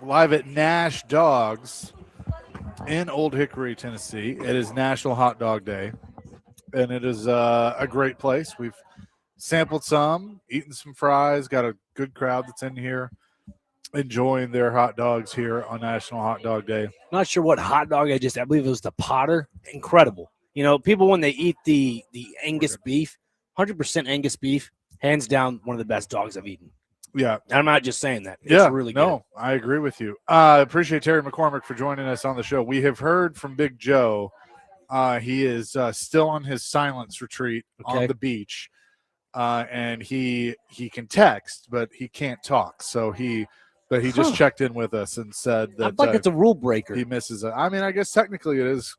live at Nash Dogs in Old Hickory, Tennessee. It is National Hot Dog Day, and it is a great place. We've sampled some, eaten some fries, got a good crowd that's in here enjoying their hot dogs here on National Hot Dog Day. Not sure what hot dog I believe it was the Potter. Incredible. You know, people when they eat the Angus beef, 100% Angus beef, hands down one of the best dogs I've eaten. Yeah. And I'm not just saying that. It's really good. No, I agree with you. Appreciate Terry McCormick for joining us on the show. We have heard from Big Joe. He is still on his silence retreat on the beach. And he can text, but he can't talk. So he just checked in with us and said that it's a rule breaker. He misses it. I mean, I guess technically it is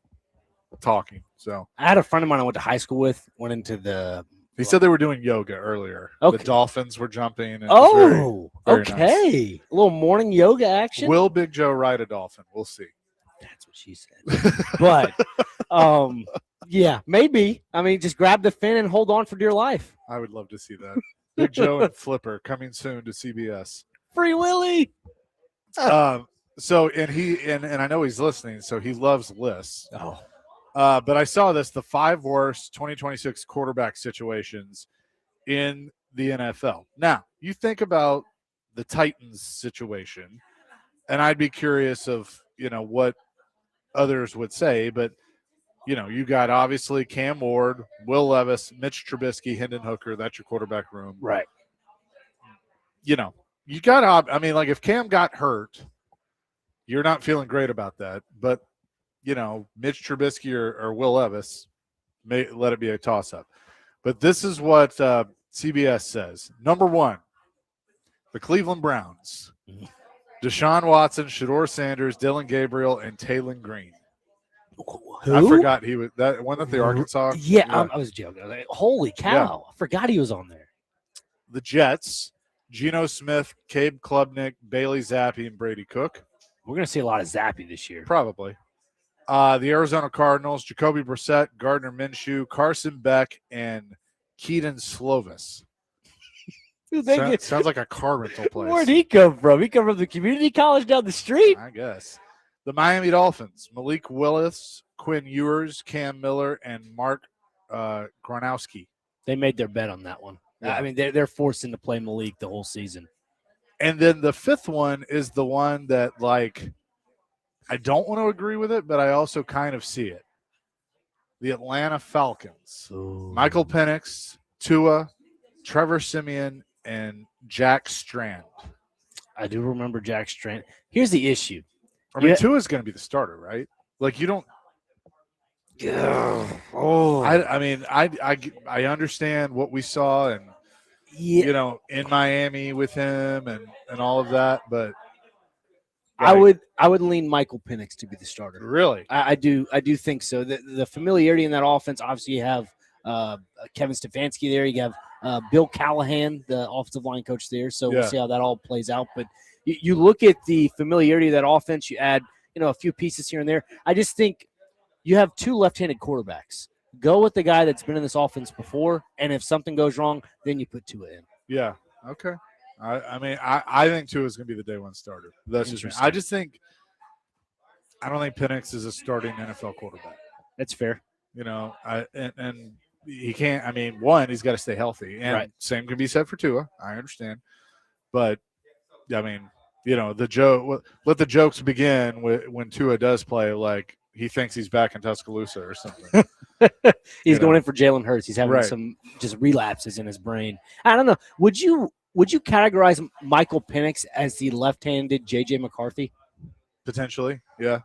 talking. So I had a friend of mine I went to high school with, went into the he said they were doing yoga earlier. Okay. The dolphins were jumping. And very okay. Nice. A little morning yoga action. Will Big Joe ride a dolphin? We'll see. That's what she said. But yeah, maybe. I mean, just grab the fin and hold on for dear life. I would love to see that. Big Joe and Flipper coming soon to CBS. Free Willy. So and I know he's listening, so he loves lists. Oh. But I saw this, the 5 worst 2026 quarterback situations in the NFL. Now, you think about the Titans situation, and I'd be curious of, what others would say, but, you got obviously Cam Ward, Will Levis, Mitch Trubisky, Hendon Hooker. That's your quarterback room. Right. You got, if Cam got hurt, you're not feeling great about that, but Mitch Trubisky or Will Levis, may let it be a toss-up. But this is what CBS says. Number 1, the Cleveland Browns. Deshaun Watson, Shedeur Sanders, Dylan Gabriel, and Taylon Green. Who? I forgot he was that one at the Arkansas. Yeah. I was joking. Holy cow. Yeah. I forgot he was on there. The Jets, Geno Smith, Cabe Klubnik, Bailey Zappi, and Brady Cook. We're going to see a lot of Zappi this year. Probably. The Arizona Cardinals, Jacoby Brissett, Gardner Minshew, Carson Beck, and Keaton Slovis. Dude, sounds like a car rental place. Where'd he come from? He come from the community college down the street? I guess. The Miami Dolphins, Malik Willis, Quinn Ewers, Cam Miller, and Mark Gronowski. They made their bet on that one. Yeah. I mean, they're forcing to play Malik the whole season. And then the 5th one is the one that, I don't want to agree with it, but I also kind of see it. The Atlanta Falcons. Ooh. Michael Penix, Tua, Trevor Siemian, and Jack Strand. I do remember Jack Strand. Here's the issue. I mean, Tua's going to be the starter, right? You don't. Oh. I understand what we saw and, in Miami with him and all of that, but. Right. I would lean Michael Penix to be the starter. Really? I do think so. The familiarity in that offense, obviously you have Kevin Stefanski there. You have Bill Callahan, the offensive line coach there. So we'll see how that all plays out. But you look at the familiarity of that offense, you add, a few pieces here and there. I just think you have 2 left-handed quarterbacks. Go with the guy that's been in this offense before, and if something goes wrong, then you put Tua in. Yeah, okay. I think Tua is going to be the day 1 starter. That's just me. I don't think Penix is a starting NFL quarterback. That's fair. And he can't. I mean, 1, he's got to stay healthy, and same can be said for Tua. I understand, but I mean, let the jokes begin when Tua does play. He thinks he's back in Tuscaloosa or something. He's going in for Jalen Hurts. He's having some just relapses in his brain. I don't know. Would you categorize Michael Penix as the left-handed J.J. McCarthy? Potentially, yeah.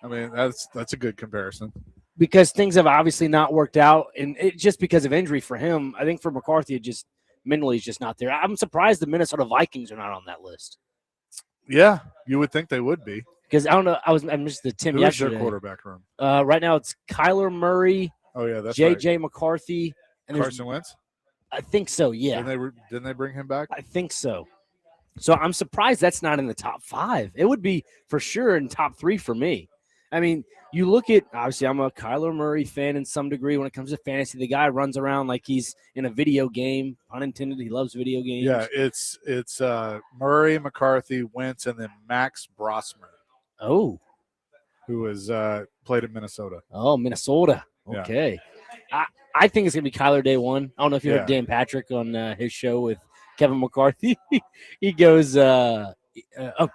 I mean, that's a good comparison. Because things have obviously not worked out, and just because of injury for him. I think for McCarthy, it just mentally is just not there. I'm surprised the Minnesota Vikings are not on that list. Yeah, you would think they would be. Because I don't know, I missed the Tim yesterday. Who's their quarterback room? Right now it's Kyler Murray. Oh yeah, that's J.J. right. McCarthy, and Carson Wentz. I think so. Yeah. Didn't they bring him back? I think so. So I'm surprised that's not in the top 5. It would be for sure in top 3 for me. I mean, you look at, obviously, I'm a Kyler Murray fan in some degree when it comes to fantasy. The guy runs around like he's in a video game, pun intended. He loves video games. Yeah, it's Murray, McCarthy, Wentz, and then Max Brosmer, Oh, who has played at Minnesota. oh, Minnesota. Yeah. Okay. I think it's going to be Kyler day one. I don't know if you heard Yeah. Dan Patrick on his show with Kevin McCarthy. He goes, oh,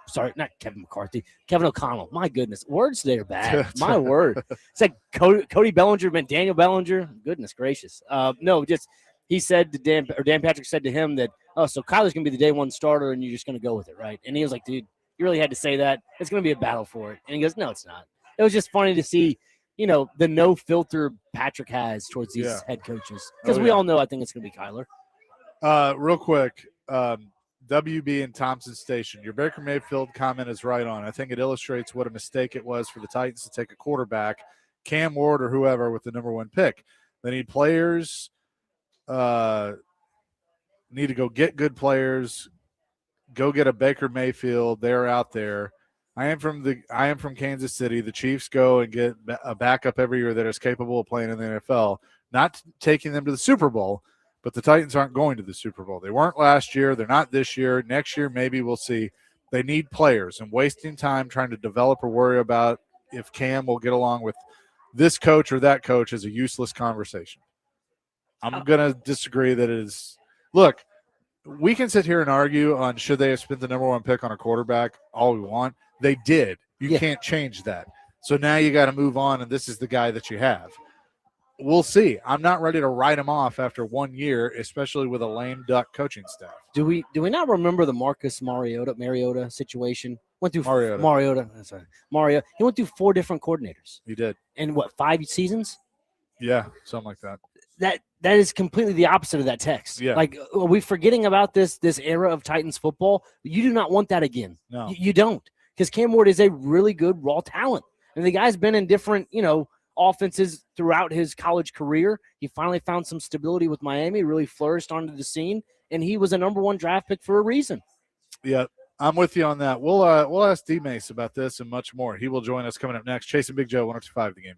sorry, not Kevin McCarthy, Kevin O'Connell. My goodness, words today are bad. My word. It's like Cody Bellinger meant Daniel Bellinger. Goodness gracious. No, just he said to Dan Patrick said to him that, oh, so Kyler's going to be the day one starter and you're just going to go with it, right? And he was like, dude, you really had to say that. It's going to be a battle for it. And he goes, no, it's not. It was just funny to see, you know, the no filter Patrick has towards these head coaches. Because we all know I think it's going to be Kyler. Real quick, WB and Thompson Station. Your Baker Mayfield comment is right on. I think it illustrates what a mistake it was for the Titans to take a quarterback, Cam Ward or whoever, with the number one pick. They need players, need to go get good players, go get a Baker Mayfield. They're out there. I am from Kansas City. The Chiefs go and get a backup every year that is capable of playing in the NFL, not taking them to the Super Bowl. But the Titans aren't going to the Super Bowl. They weren't last year. They're not this year. Next year, maybe we'll see. They need players, and wasting time trying to develop or worry about if Cam will get along with this coach or that coach is a useless conversation. I'm going to disagree that it is. Look, we can sit here and argue on should they have spent the number one pick on a quarterback all we want. They did. You can't change that. So now you got to move on, and this is the guy that you have. We'll see. I'm not ready to write him off after 1 year, especially with a lame duck coaching staff. Do we not remember the Marcus Mariota situation? Went through Mariota. Mario. He went through 4 different coordinators. He did. In what, 5 seasons? Yeah, something like that. That is completely the opposite of that text. Yeah. Like, are we forgetting about this era of Titans football? You do not want that again. No. You don't. Because Cam Ward is a really good raw talent. And the guy's been in different, offenses throughout his college career. He finally found some stability with Miami, really flourished onto the scene, and he was a number 1 draft pick for a reason. Yeah, I'm with you on that. We'll ask D Mace about this and much more. He will join us coming up next. Chasing Big Joe, 102.5 The Game.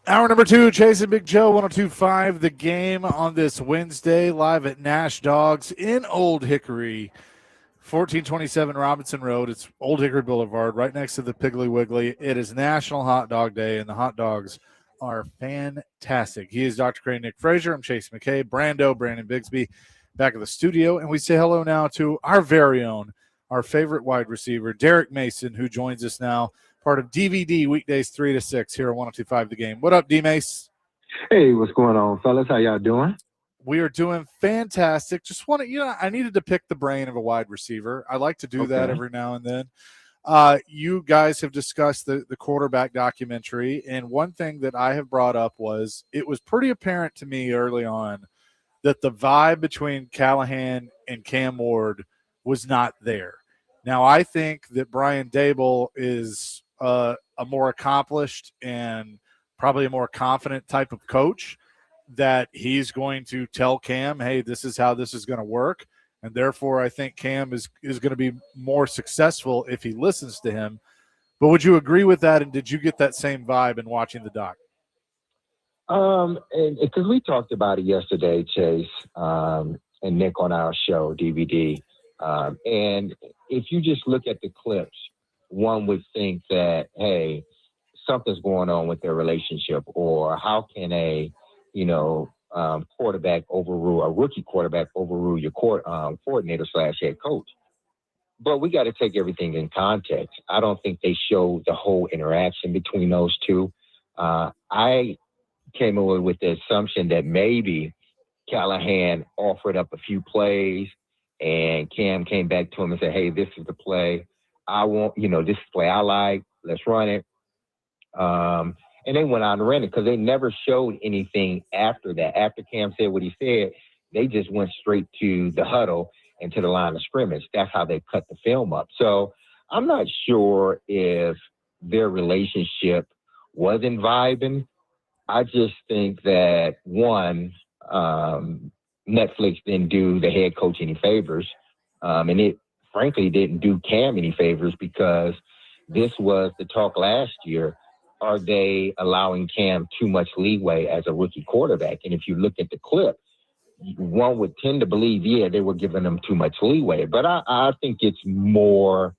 Hour number 2, Chasing Big Joe, 102.5 The Game on this Wednesday, live at Nash Dogs in Old Hickory, 1427 Robinson Road. It's Old Hickory Boulevard, right next to the Piggly Wiggly. It is National Hot Dog Day, and the hot dogs are fantastic. He is Dr. Cray, Nick Frazier. I'm Chase McKay, Brandon Bigsby, back at the studio. And we say hello now to our very own, our favorite wide receiver, Derrick Mason, who joins us now, part of DVD weekdays 3 to 6 here on 102.5 The Game. What up, D-Mace? Hey, what's going on, fellas? How y'all doing? We are doing fantastic. Just want to, I needed to pick the brain of a wide receiver. I like to do that every now and then. You guys have discussed the quarterback documentary, and one thing that I have brought up was it was pretty apparent to me early on that the vibe between Callahan and Cam Ward was not there. Now, I think that Brian Daboll is a more accomplished and probably a more confident type of coach, that he's going to tell Cam, hey, this is how this is going to work. And therefore, I think Cam is going to be more successful if he listens to him. But would you agree with that? And did you get that same vibe in watching the doc? And because we talked about it yesterday, Chase, and Nick on our show, DVD. And if you just look at the clips, one would think that, hey, something's going on with their relationship, or how can a quarterback overrule, a rookie quarterback overrule your coordinator / head coach. But we got to take everything in context. I don't think they showed the whole interaction between those two. I came away with the assumption that maybe Callahan offered up a few plays and Cam came back to him and said, hey, this is the play I want, this is the play I like. Let's run it. And they went on and ran it because they never showed anything after that. After Cam said what he said, they just went straight to the huddle and to the line of scrimmage. That's how they cut the film up. So I'm not sure if their relationship wasn't vibing. I just think that, one, Netflix didn't do the head coach any favors. And it, frankly, didn't do Cam any favors, because this was the talk last year. Are they allowing Cam too much leeway as a rookie quarterback? And if you look at the clip, one would tend to believe, yeah, they were giving him too much leeway. But I think it's more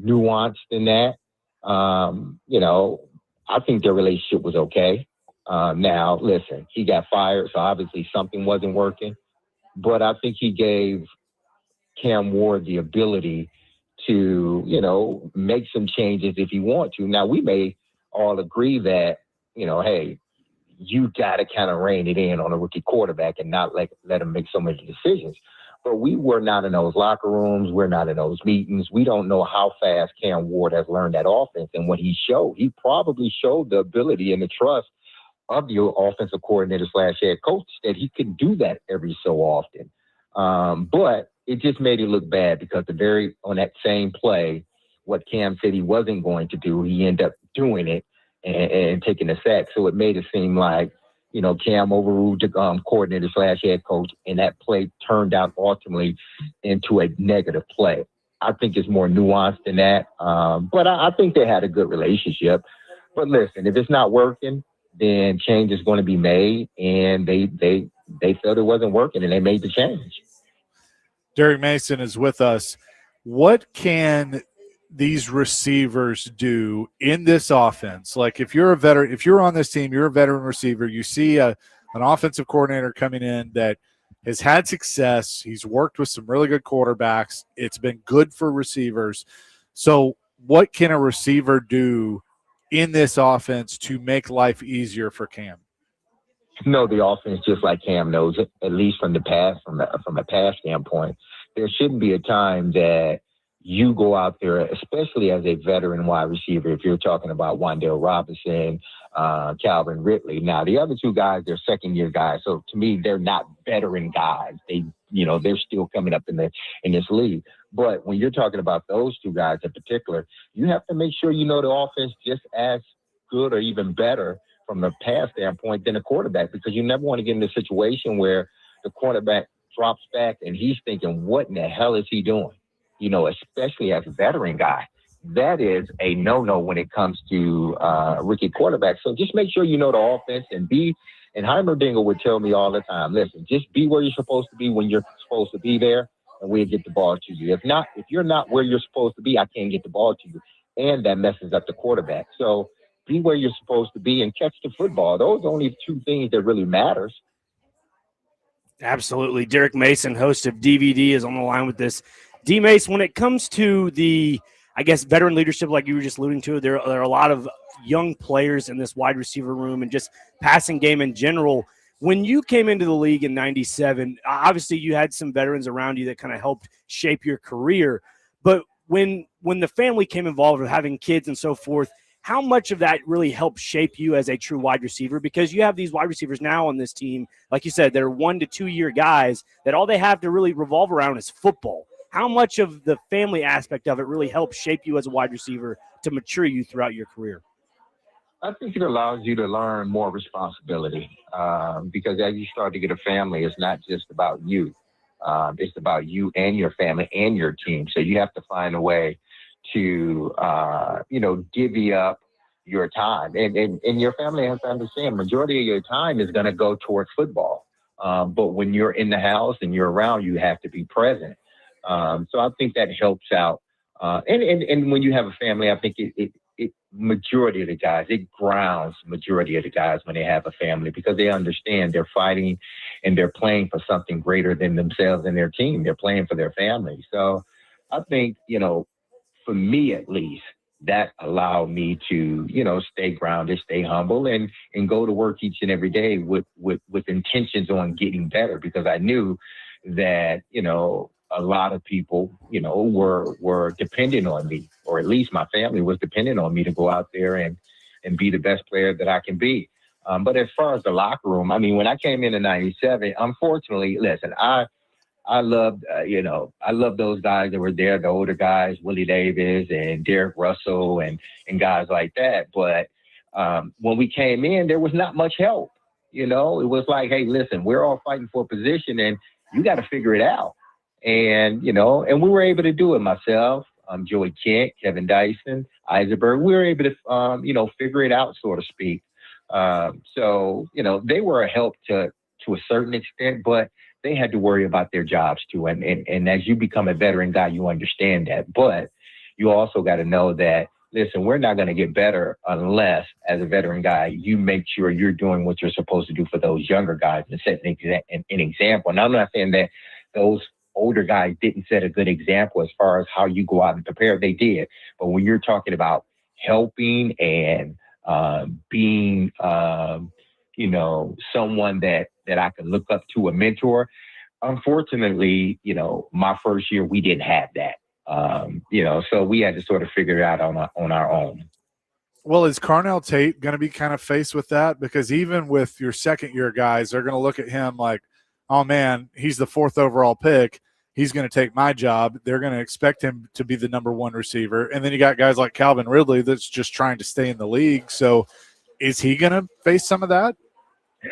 nuanced than that. I think their relationship was okay. Now, listen, he got fired, so obviously something wasn't working. But I think he gave Cam Ward the ability to, make some changes if he wanted to. Now, we may all agree that, hey, you got to kind of rein it in on a rookie quarterback and not let him make so many decisions. But we were not in those locker rooms. We're not in those meetings. We don't know how fast Cam Ward has learned that offense. And what he showed, he probably showed the ability and the trust of the offensive coordinator / head coach that he could do that every so often. But it just made it look bad, because on that same play, what Cam said he wasn't going to do, he ended up doing it and taking a sack. So it made it seem like, Cam overruled the coordinator / head coach, and that play turned out ultimately into a negative play. I think it's more nuanced than that. But I think they had a good relationship. But listen, if it's not working, then change is going to be made, and they felt it wasn't working, and they made the change. Derrick Mason is with us. What can these receivers do in this offense? Like, if you're a veteran, if you're on this team, you're a veteran receiver, you see an offensive coordinator coming in that has had success. He's worked with some really good quarterbacks. It's been good for receivers. So what can a receiver do in this offense to make life easier for Cam? No, the offense, just like Cam knows it, at least from the past, from a pass standpoint. There shouldn't be a time that you go out there, especially as a veteran wide receiver, if you're talking about Wan'Dale Robinson, Calvin Ridley. Now, the other two guys, they're second-year guys. So, to me, they're not veteran guys. They're still coming up in this league. But when you're talking about those two guys in particular, you have to make sure you know the offense just as good or even better from a pass standpoint than a quarterback, because you never want to get in a situation where the quarterback drops back and he's thinking, what in the hell is he doing? Especially as a veteran guy. that is a no-no when it comes to rookie quarterbacks. So just make sure you know the offense and Heimerdinger would tell me all the time, listen, just be where you're supposed to be when you're supposed to be there, and we'll get the ball to you. If you're not where you're supposed to be, I can't get the ball to you. And that messes up the quarterback. So be where you're supposed to be and catch the football. Those are only two things that really matters. Absolutely. Derrick Mason, host of DVD, is on the line with this. D-Mace, when it comes to the, I guess, veteran leadership, like you were just alluding to, there are a lot of young players in this wide receiver room and just passing game in general. When you came into the league in 97, obviously you had some veterans around you that kind of helped shape your career. But when the family came involved with having kids and so forth, how much of that really helped shape you as a true wide receiver? Because you have these wide receivers now on this team, like you said, they're 1 to 2 year guys that all they have to really revolve around is football. How much of the family aspect of it really helps shape you as a wide receiver to mature you throughout your career? I think it allows you to learn more responsibility because as you start to get a family, it's not just about you. It's about you and your family and your team. So you have to find a way to, divvy up your time. And your family has to understand majority of your time is going to go towards football. But when you're in the house and you're around, you have to be present. So I think that helps out. And when you have a family, I think it majority of the guys, it grounds majority of the guys when they have a family because they understand they're fighting and they're playing for something greater than themselves and their team. They're playing for their family. So I think, for me at least, that allowed me to, stay grounded, stay humble and go to work each and every day with intentions on getting better because I knew that, a lot of people, were dependent on me, or at least my family was dependent on me to go out there and be the best player that I can be. But as far as the locker room, I mean, when I came in 97, unfortunately, listen, I loved, I loved those guys that were there, the older guys, Willie Davis and Derrick Russell and guys like that. But when we came in, there was not much help. It was like, hey, listen, we're all fighting for a position and you got to figure it out. And, and we were able to do it myself, Joey Kent, Kevin Dyson, Eisenberg. We were able to, figure it out, so to speak. So, they were a help to a certain extent, but they had to worry about their jobs too. And as you become a veteran guy, you understand that. But you also got to know that, listen, we're not going to get better unless, as a veteran guy, you make sure you're doing what you're supposed to do for those younger guys and set an example. And I'm not saying that those older guys didn't set a good example as far as how you go out and prepare. They did. But when you're talking about helping and being, someone that I can look up to, a mentor, unfortunately, my first year, we didn't have that. So we had to sort of figure it out on our own. Well, is Carnell Tate going to be kind of faced with that? Because even with your second year guys, they're going to look at him like, oh man, he's the 4th overall pick. He's going to take my job. They're going to expect him to be the number 1 receiver. And then you got guys like Calvin Ridley that's just trying to stay in the league. So is he going to face some of that?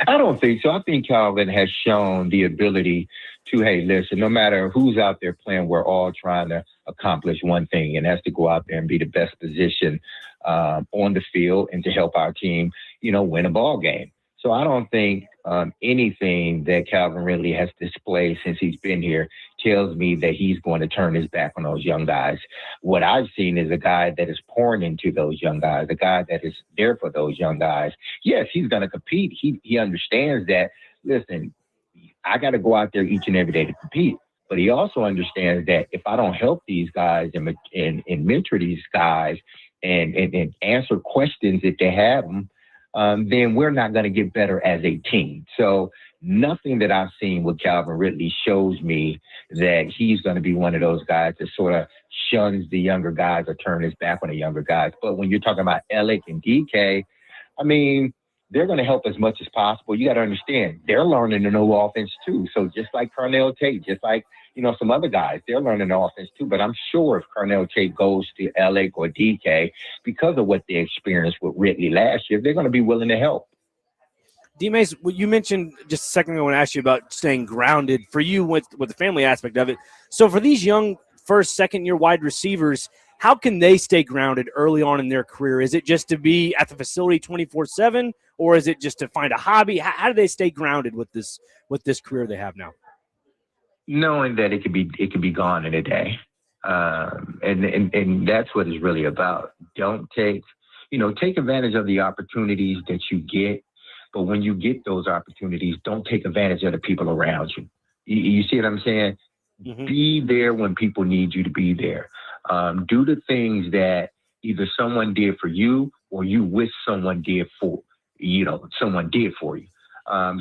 I don't think so. I think Calvin has shown the ability to, hey, listen, no matter who's out there playing, we're all trying to accomplish one thing, and that's to go out there and be the best position on the field and to help our team, win a ball game. So I don't think anything that Calvin Ridley has displayed since he's been here tells me that he's going to turn his back on those young guys. What I've seen is a guy that is pouring into those young guys, a guy that is there for those young guys. Yes, he's going to compete. He understands that, listen, I got to go out there each and every day to compete. But he also understands that if I don't help these guys and mentor these guys and answer questions if they have them, then we're not going to get better as a team. So nothing that I've seen with Calvin Ridley shows me that he's going to be one of those guys that sort of shuns the younger guys or turn his back on the younger guys. But when you're talking about Alec and DK, I mean, they're going to help as much as possible. You got to understand, they're learning the new offense too. So just like Carnell Tate, just like, some other guys, they're learning the offense too. But I'm sure if Carnell Tate goes to Alec or DK, because of what they experienced with Ridley last year, they're going to be willing to help. D-Mace, you mentioned just a second ago, I want to ask you about staying grounded for you with the family aspect of it. So for these young first, second year wide receivers, how can they stay grounded early on in their career? Is it just to be at the facility 24/7, or is it just to find a hobby? How do they stay grounded with this career they have now? Knowing that it could be gone in a day, and that's what it's really about. Don't take advantage of the opportunities that you get, but when you get those opportunities, don't take advantage of the people around you. You see what I'm saying? Mm-hmm. Be there when people need you to be there. Do the things that either someone did for you or you wish someone did for you.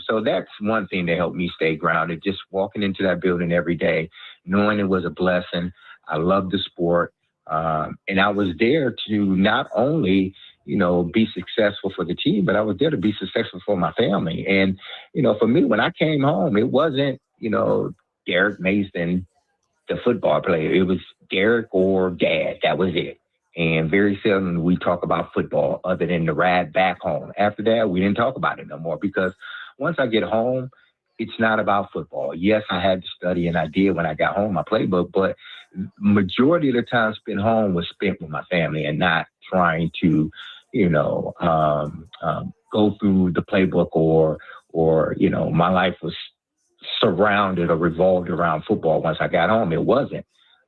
So that's one thing that helped me stay grounded. Just walking into that building every day, knowing it was a blessing. I loved the sport, and I was there to not only be successful for the team, but I was there to be successful for my family. And for me, when I came home, it wasn't Derrick Mason, the football player. It was Derrick or Dad. That was it. And very seldom we talk about football other than the ride back home. After that, we didn't talk about it no more because once I get home, it's not about football. Yes, I had to study, and I did when I got home, my playbook, but majority of the time spent home was spent with my family and not trying to, go through the playbook or my life was surrounded or revolved around football. Once I got home, it wasn't.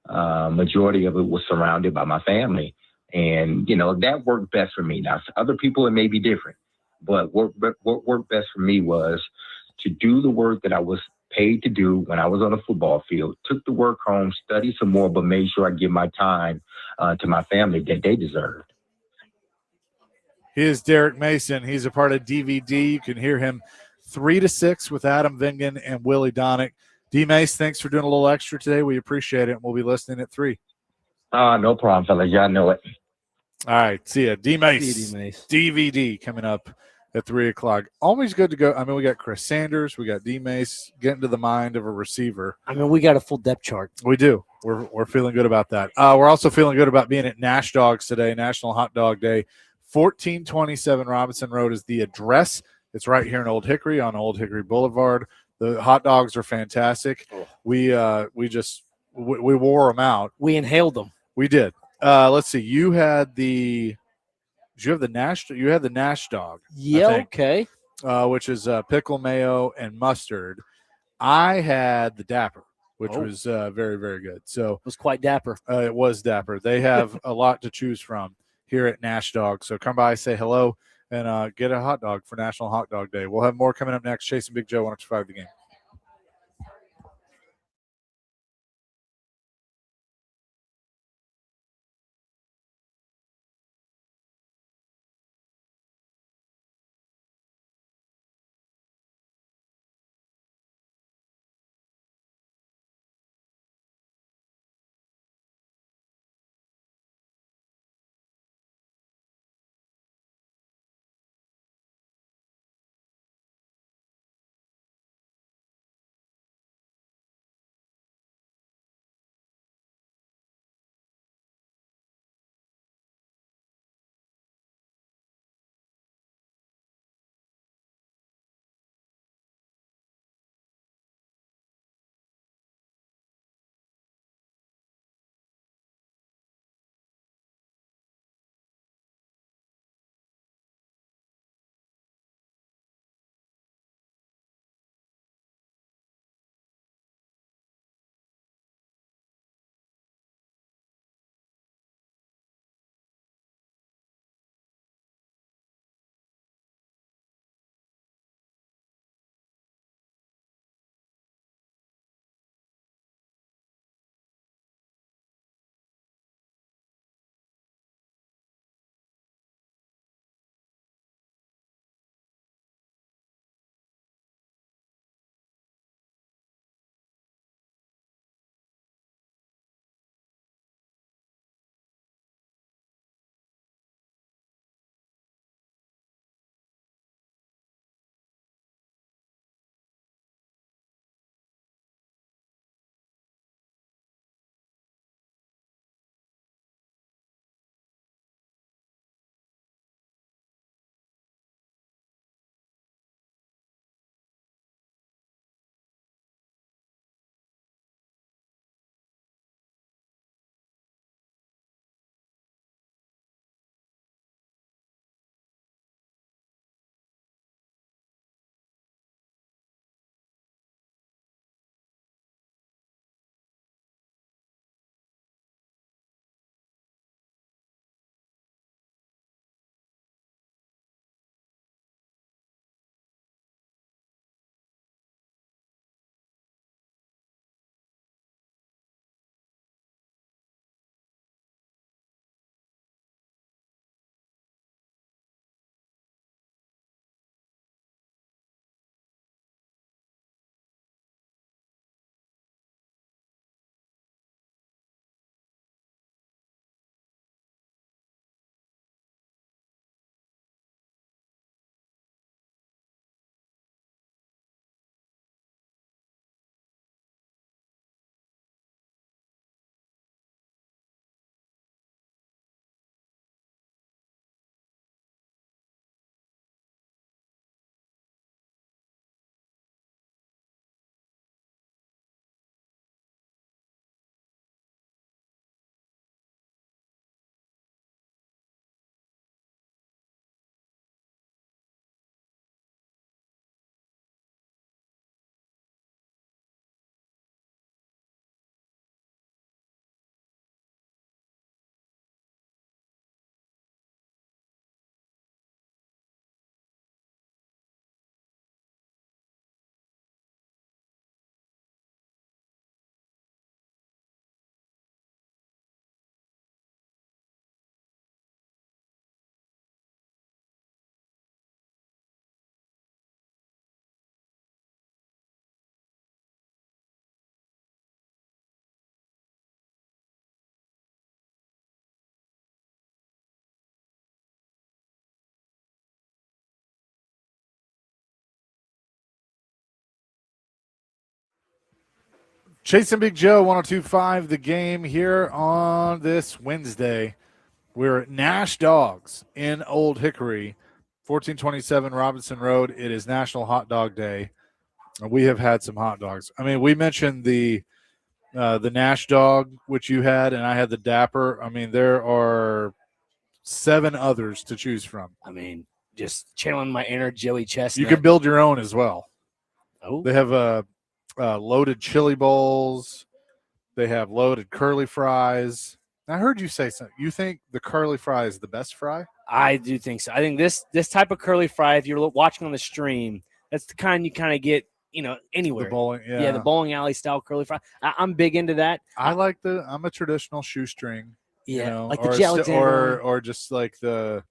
Majority of it was surrounded by my family. And, that worked best for me. Now, for other people, it may be different. But what worked best for me was to do the work that I was paid to do when I was on the football field, took the work home, studied some more, but made sure I give my time to my family that they deserved. He is Derrick Mason. He's a part of DVD. You can hear him 3 to 6 with Adam Vingan and Willie Donick. D Mace, thanks for doing a little extra today. We appreciate it. We'll be listening at 3. No problem, fellas. Y'all know it. All right. See ya. D Mace. D Mace. DVD coming up at 3 o'clock. Always good to go. I mean, we got Chris Sanders. We got D Mace getting to the mind of a receiver. I mean, we got a full depth chart. We do. We're feeling good about that. We're also feeling good about being at Nash Dogs today, National Hot Dog Day. 1427 Robinson Road is the address. It's right here in Old Hickory on Old Hickory Boulevard. The hot dogs are fantastic. We wore them out. We inhaled them. We did. Let's see. You had the Nash. You had the Nash dog. Yeah. Okay. Which is pickle, mayo, and mustard. I had the Dapper, which was very, very good. So it was quite dapper. It was dapper. They have a lot to choose from here at Nash Dogs. So come by, say hello, and get a hot dog for National Hot Dog Day. We'll have more coming up next. Chasing Big Joe, 105 The Game. Chase and Big Joe, 102.5 The Game here on this Wednesday. We're at Nash Dogs in Old Hickory, 1427 Robinson Road. It is National Hot Dog Day. We have had some hot dogs. I mean, we mentioned the Nash Dog, which you had, and I had the Dapper. I mean, there are 7 others to choose from. I mean, just channeling my inner Joey Chestnut. You can build your own as well. Oh, They have loaded chili bowls. They have loaded curly fries. I heard you say something. You think the curly fry is the best fry? I do think so. I think this type of curly fry, if you're watching on the stream, that's the kind you kind of get, anywhere. The bowling, the bowling alley style curly fry. I'm big into that. I'm a traditional shoestring. Like or the Alexander, or just like I don't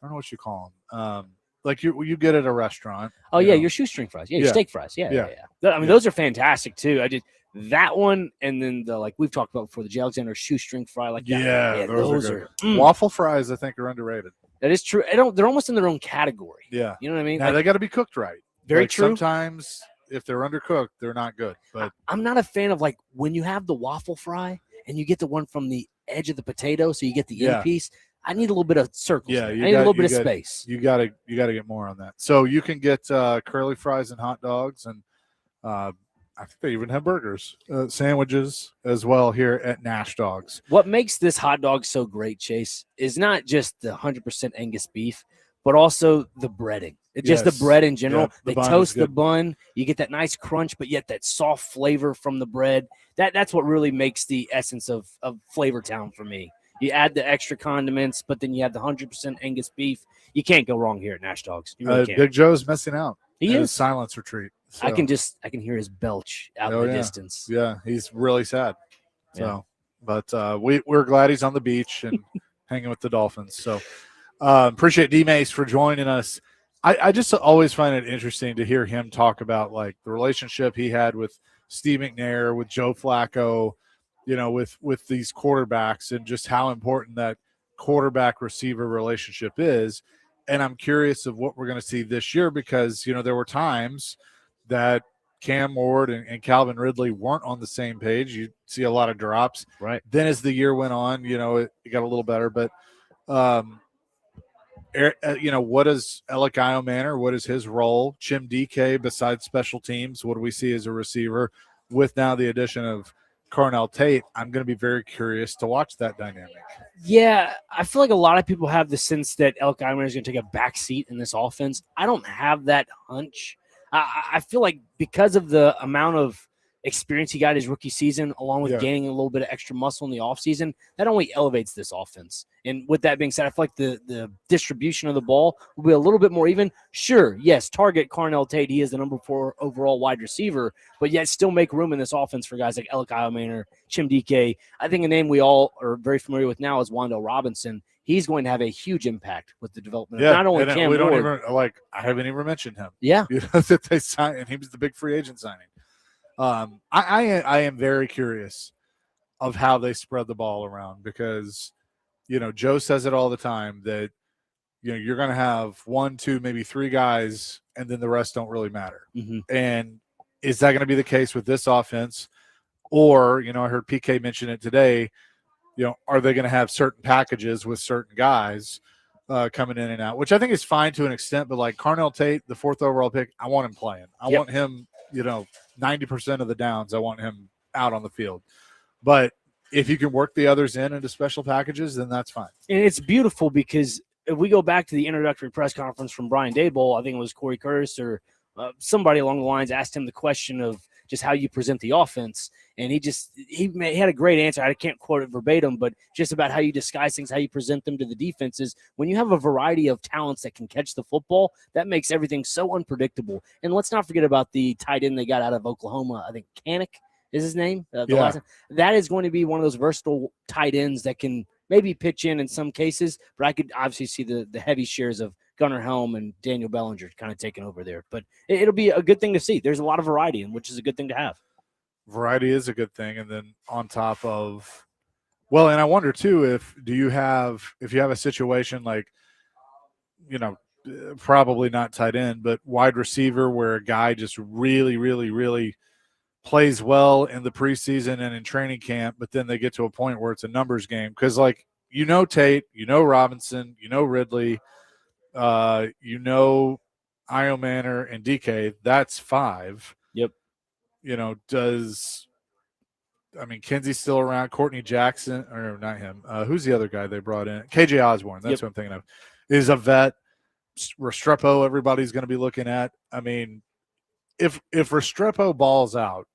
know what you call them. Like you get at a restaurant. Oh yeah, your shoestring fries. Yeah, your steak fries. Yeah. I mean, those are fantastic too. I did that one, and then the we've talked about before, the J. Alexander shoestring fry. Like that. Yeah, those are good. Waffle fries, I think, are underrated. That is true. They're almost in their own category. Yeah, you know what I mean. Now they got to be cooked right. Very true. Sometimes if they're undercooked, they're not good. But I'm not a fan of when you have the waffle fry and you get the one from the edge of the potato, so you get the end piece. I need a little bit of circles. Yeah, I need a little bit of space. You gotta get more on that. So you can get curly fries and hot dogs, and I think they even have burgers, sandwiches as well here at Nash Dogs. What makes this hot dog so great, Chase, is not just the 100% Angus beef, but also the breading. It's just the bread in general. They toast the bun. You get that nice crunch, but yet that soft flavor from the bread. That's what really makes the essence of Flavor Town for me. You add the extra condiments, but then you have the 100% Angus beef. You can't go wrong here at Nash Dogs. You really can't. Big Joe's missing out. He is. Silence retreat. So. I can hear his belch out in the distance. Yeah, he's really sad. So, but we're glad he's on the beach and hanging with the Dolphins. So appreciate D-Mace for joining us. I just always find it interesting to hear him talk about the relationship he had with Steve McNair, with Joe Flacco, with these quarterbacks, and just how important that quarterback receiver relationship is. And I'm curious of what we're going to see this year, because there were times that Cam Ward and Calvin Ridley weren't on the same page. You see a lot of drops. Right. Then as the year went on, it got a little better. But what is Alec Iomanner? What is his role? Chim DK, besides special teams, what do we see as a receiver? With now the addition of Carnell Tate, I'm going to be very curious to watch that dynamic. Yeah, I feel like a lot of people have the sense that Alec Iomanner is going to take a back seat in this offense. I don't have that hunch. I feel like because of the amount of experience he got his rookie season, along with gaining a little bit of extra muscle in the offseason, that only elevates this offense. And with that being said, I feel like the distribution of the ball will be a little bit more even. Sure, yes, target Carnell Tate. He is the number 4 overall wide receiver, but yet still make room in this offense for guys like Alec Iomanner, Chim DK. I think a name we all are very familiar with now is Wan'Dale Robinson. He's going to have a huge impact with the development of not only Cam Ward. I haven't even mentioned him. Yeah. That they signed, and he was the big free agent signing. I am very curious of how they spread the ball around, because Joe says it all the time that you're going to have 1, 2, maybe 3 guys, and then the rest don't really matter. Mm-hmm. And is that going to be the case with this offense? Or I heard PK mention it today. Are they going to have certain packages with certain guys coming in and out, which I think is fine to an extent. But like Carnell Tate, the 4th overall pick, I want him playing. I want him, 90% of the downs, I want him out on the field. But if you can work the others into special packages, then that's fine. And it's beautiful, because if we go back to the introductory press conference from Brian Daboll, I think it was Corey Curtis or somebody along the lines asked him the question of just how you present the offense. And he had a great answer. I can't quote it verbatim, but just about how you disguise things, how you present them to the defenses. When you have a variety of talents that can catch the football, that makes everything so unpredictable. And let's not forget about the tight end they got out of Oklahoma. I think Kanik is his name. Last time. That is going to be one of those versatile tight ends that can maybe pitch in some cases, but I could obviously see the heavy shares of Gunnar Helm and Daniel Bellinger kind of taking over there. But it'll be a good thing to see. There's a lot of variety, which is a good thing to have. Variety is a good thing. And then on top of, and I wonder too, if you have a situation like, probably not tight end, but wide receiver, where a guy just really, really, really plays well in the preseason and in training camp, but then they get to a point where it's a numbers game. Because, like, Tate, Robinson, Ridley, Io Manor and DK. That's 5. Yep. Kinsey's still around. Courtney Jackson, or not him. Who's the other guy they brought in? KJ Osborne. That's what I'm thinking of. Is a vet. Restrepo, everybody's going to be looking at. I mean, if Restrepo balls out,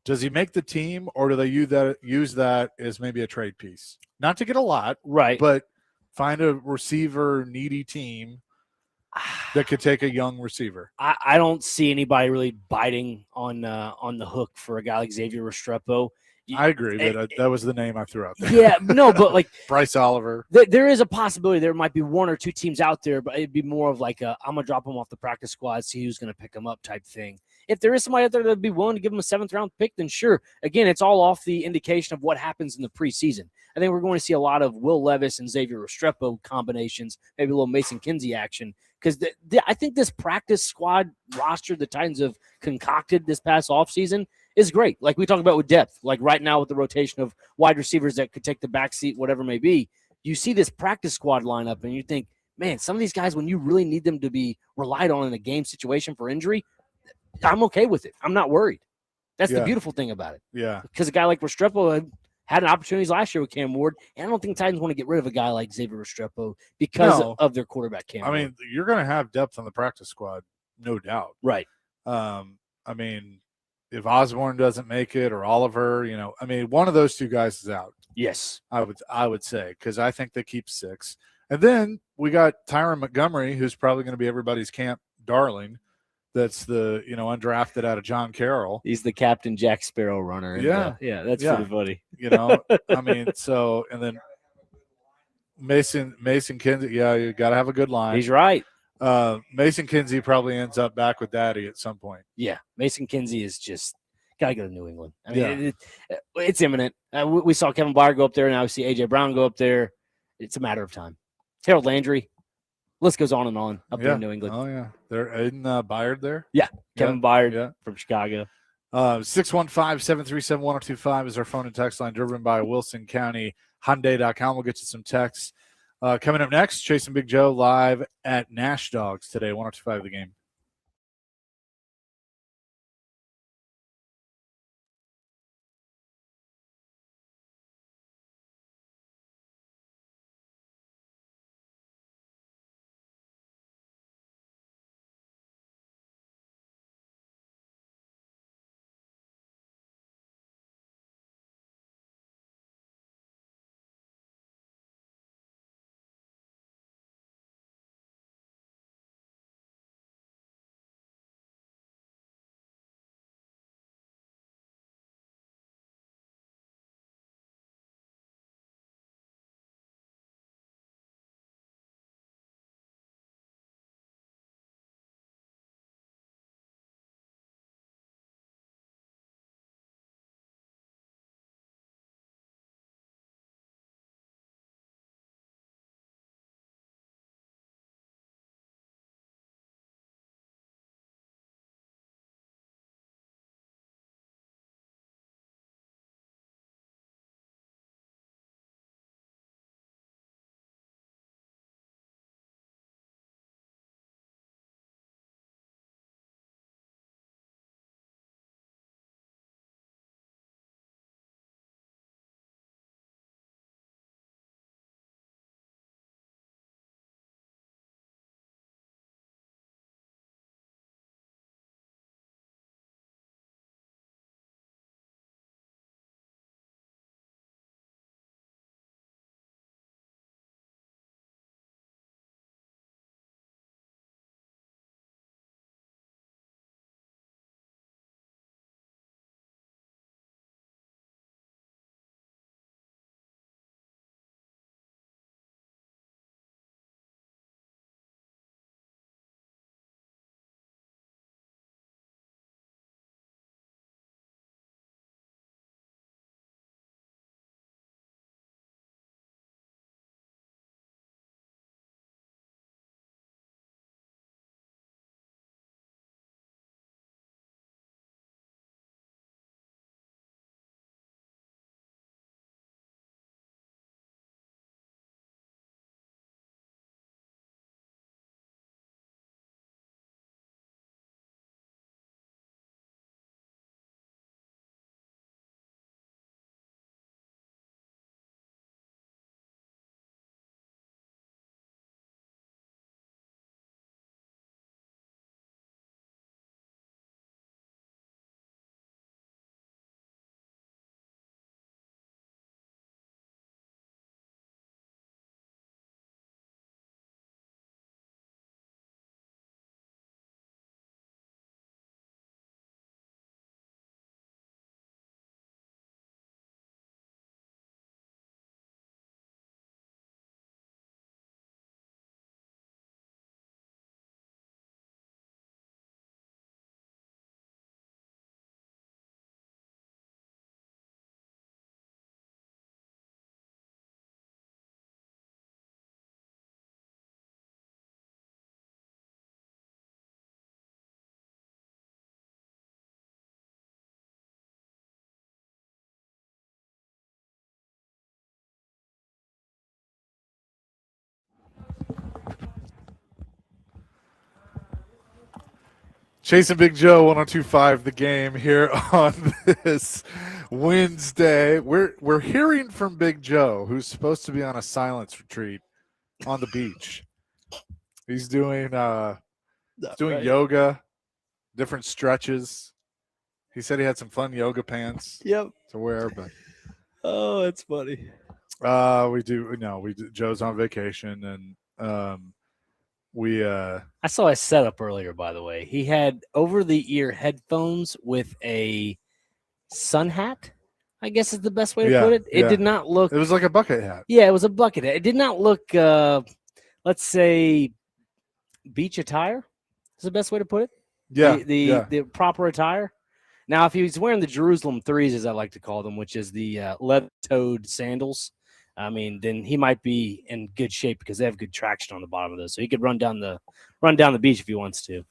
does he make the team, or do they use that as maybe a trade piece? Not to get a lot, right? But find a receiver needy team that could take a young receiver. I don't see anybody really biting on the hook for a guy like Xavier Restrepo. I agree, but that was the name I threw out there. Yeah, no, but like Bryce Oliver. There is a possibility there might be 1 or 2 teams out there, but it'd be more of like I'm going to drop him off the practice squad, see who's going to pick him up type thing. If there is somebody out there that would be willing to give him a 7th-round pick, then sure. Again, it's all off the indication of what happens in the preseason. I think we're going to see a lot of Will Levis and Xavier Restrepo combinations, maybe a little Mason Kinsey action, because I think this practice squad roster the Titans have concocted this past offseason is great. Like we talked about with depth, like right now with the rotation of wide receivers that could take the back seat, whatever it may be, you see this practice squad lineup and you think, man, some of these guys, when you really need them to be relied on in a game situation for injury, I'm okay with it. I'm not worried. That's the beautiful thing about it. Yeah. Because a guy like Restrepo had an opportunity last year with Cam Ward, and I don't think the Titans want to get rid of a guy like Xavier Restrepo because of their quarterback Cam Ward. You're going to have depth on the practice squad, no doubt. Right. If Osborne doesn't make it or Oliver, one of those 2 guys is out. Yes. I would say, because I think they keep 6. And then we got Tyron Montgomery, who's probably going to be everybody's camp darling. That's the, undrafted out of John Carroll. He's the Captain Jack Sparrow runner. And, that's pretty funny. And then Mason Kinsey, you got to have a good line. He's right. Mason Kinsey probably ends up back with Daddy at some point. Yeah, Mason Kinsey is just got to go to New England. I mean, it's imminent. We saw Kevin Byard go up there, and now we see A.J. Brown go up there. It's a matter of time. Harold Landry. List goes on and on up there in New England. Oh, yeah. They're in Byard there? Yeah, Kevin Byard from Chicago. 615-737-1025 is our phone and text line, driven by Wilson County Hyundai.com. We'll get you some texts. Coming up next, Chase and Big Joe live at Nash Dogs today, 102.5 The Game. Chasing Big Joe 1025 the game here on this Wednesday. We're hearing from Big Joe, who's supposed to be on a silence retreat on the beach. He's doing yoga, different stretches. He said he had some fun yoga pants to wear, but that's funny. we do Joe's on vacation, and I saw his setup earlier, by the way. He had over-the-ear headphones with a sun hat, I guess is the best way to put it. It did not look... It was like a bucket hat. Yeah, it was a bucket hat. It did not look, let's say, beach attire is the best way to put it. Yeah. The proper attire. Now, if he was wearing the Jerusalem 3s, as I like to call them, which is the leather-toed sandals, I mean, then he might be in good shape because they have good traction on the bottom of those. So he could run down the beach if he wants to.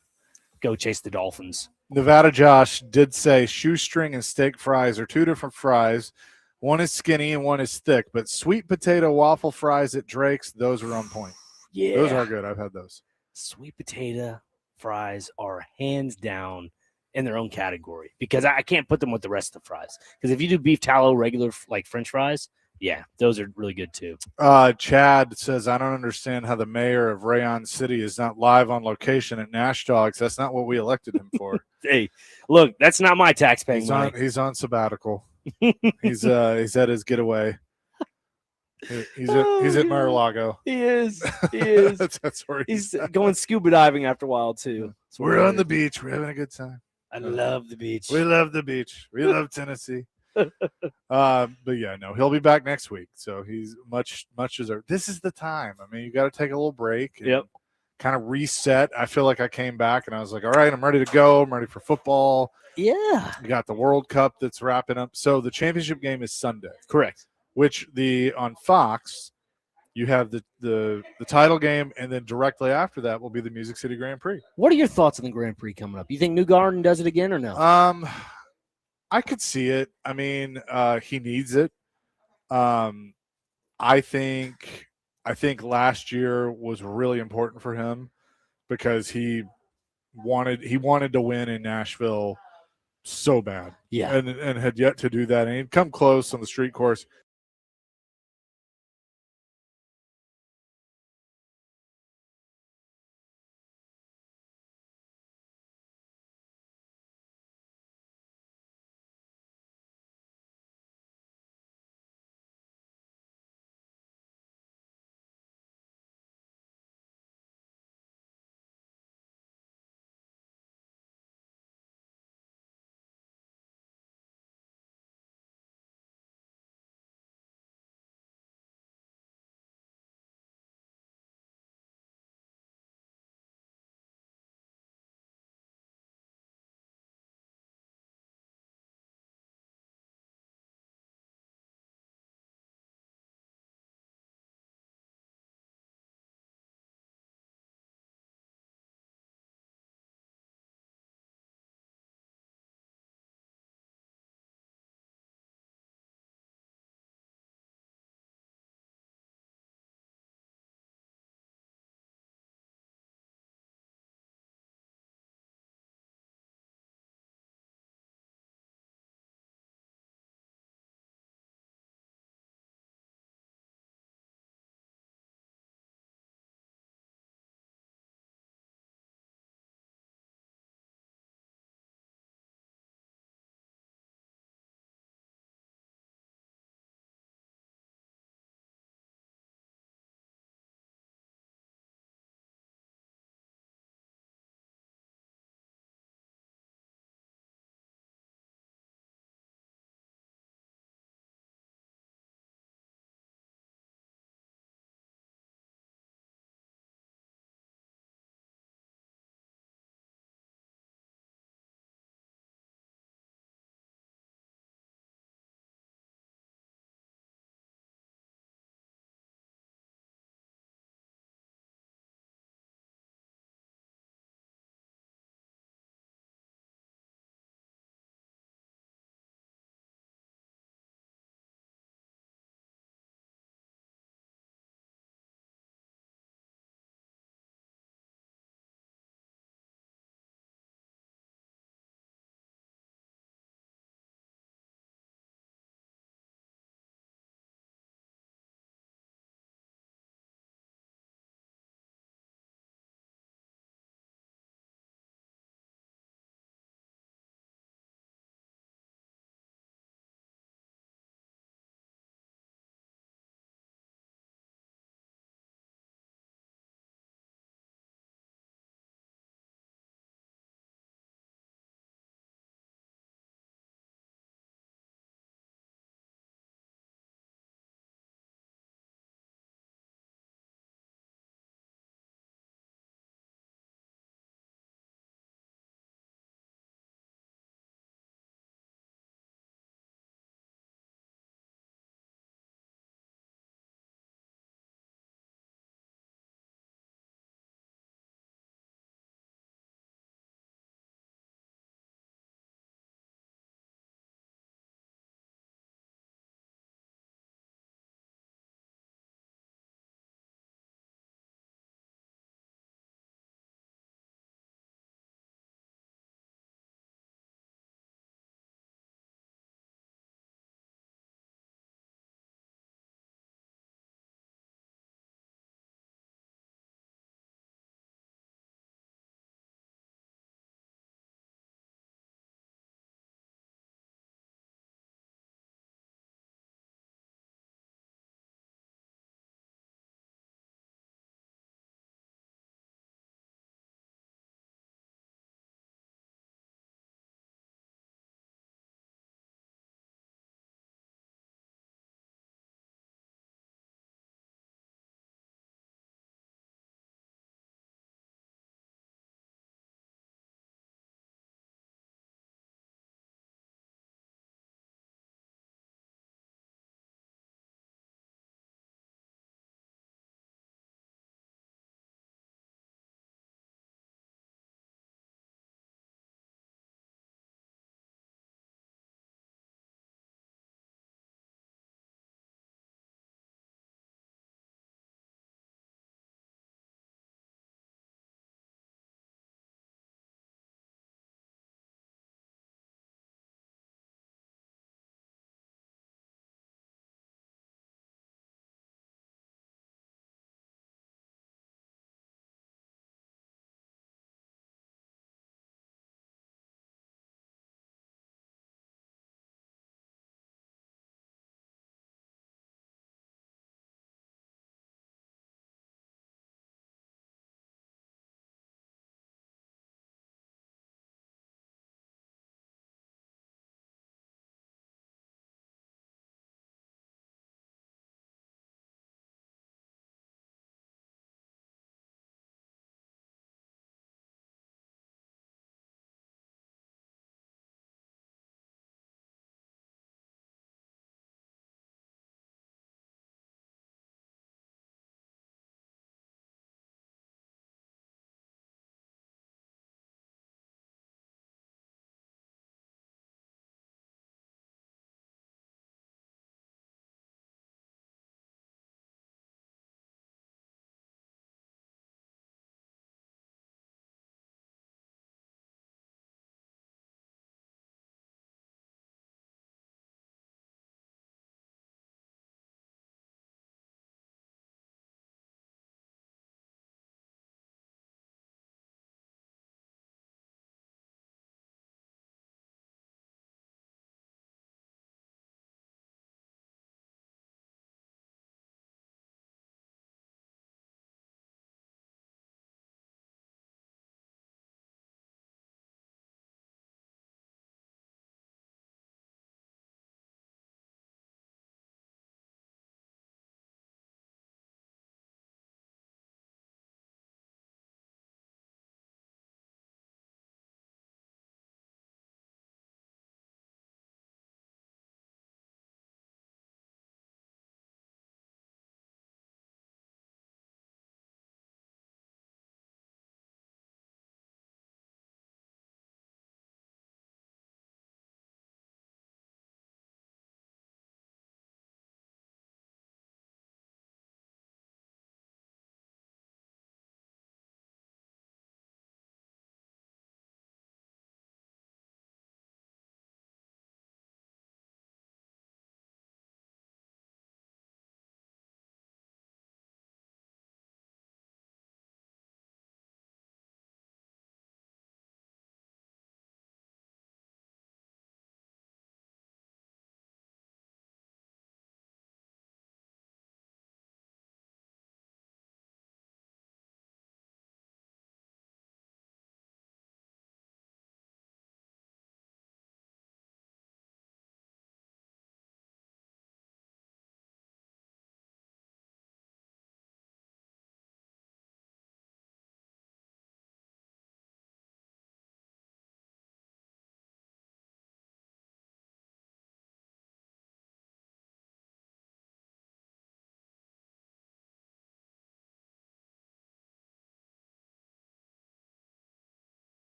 Go chase the dolphins. Nevada Josh did say shoestring and steak fries are two different fries. One is skinny and one is thick, but sweet potato waffle fries at Drake's, those are on point. Yeah. Those are good. I've had those. Sweet potato fries are hands down in their own category because I can't put them with the rest of the fries. Because if you do beef tallow, regular like French fries, yeah, those are really good too. Chad says, I don't understand how the mayor of Rayon City is not live on location at Nash Dogs. That's not what we elected him for. Hey, look, that's not my taxpaying money. He's on sabbatical. He's at his getaway. He's at Mar-a-Lago. He is. That's where he's going scuba diving after a while too. We're on the beach. We're having a good time. I love the beach. We love the beach. We love Tennessee. But yeah, no, he'll be back next week. So he's much deserved. This is the time. I mean, you got to take a little break and kind of reset. I feel like I came back and I was like, all right, I'm ready to go. I'm ready for football. Yeah. We got the World Cup that's wrapping up. So the championship game is Sunday. Correct. Which on Fox, you have the title game, and then directly after that will be the Music City Grand Prix. What are your thoughts on the Grand Prix coming up? You think New Garden does it again or no? I could see it. I mean, he needs it. I think last year was really important for him because he wanted to win in Nashville so bad. Yeah. And had yet to do that. And he'd come close on the street course.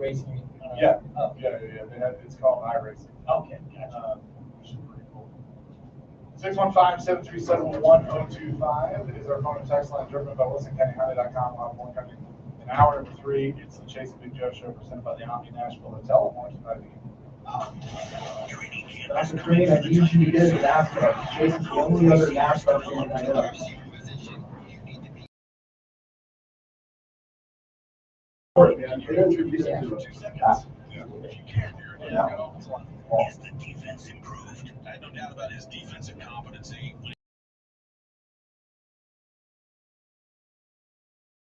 racing? Yeah. Oh. Yeah. It's called iRacing. Okay, gotcha. Which is pretty cool. 615-737-1025 is our phone and text line, driven by WilsonCountyHyundai.com. We'll have more coming in hour number 3. It's the Chase and Big Joe Show presented by the Omni Nashville Hotel. More tonight. Dr. Green, I need you to get the NASCAR. Jason's the only other NASCAR fan I know. Is the defense improved? I have no doubt about his defensive competency.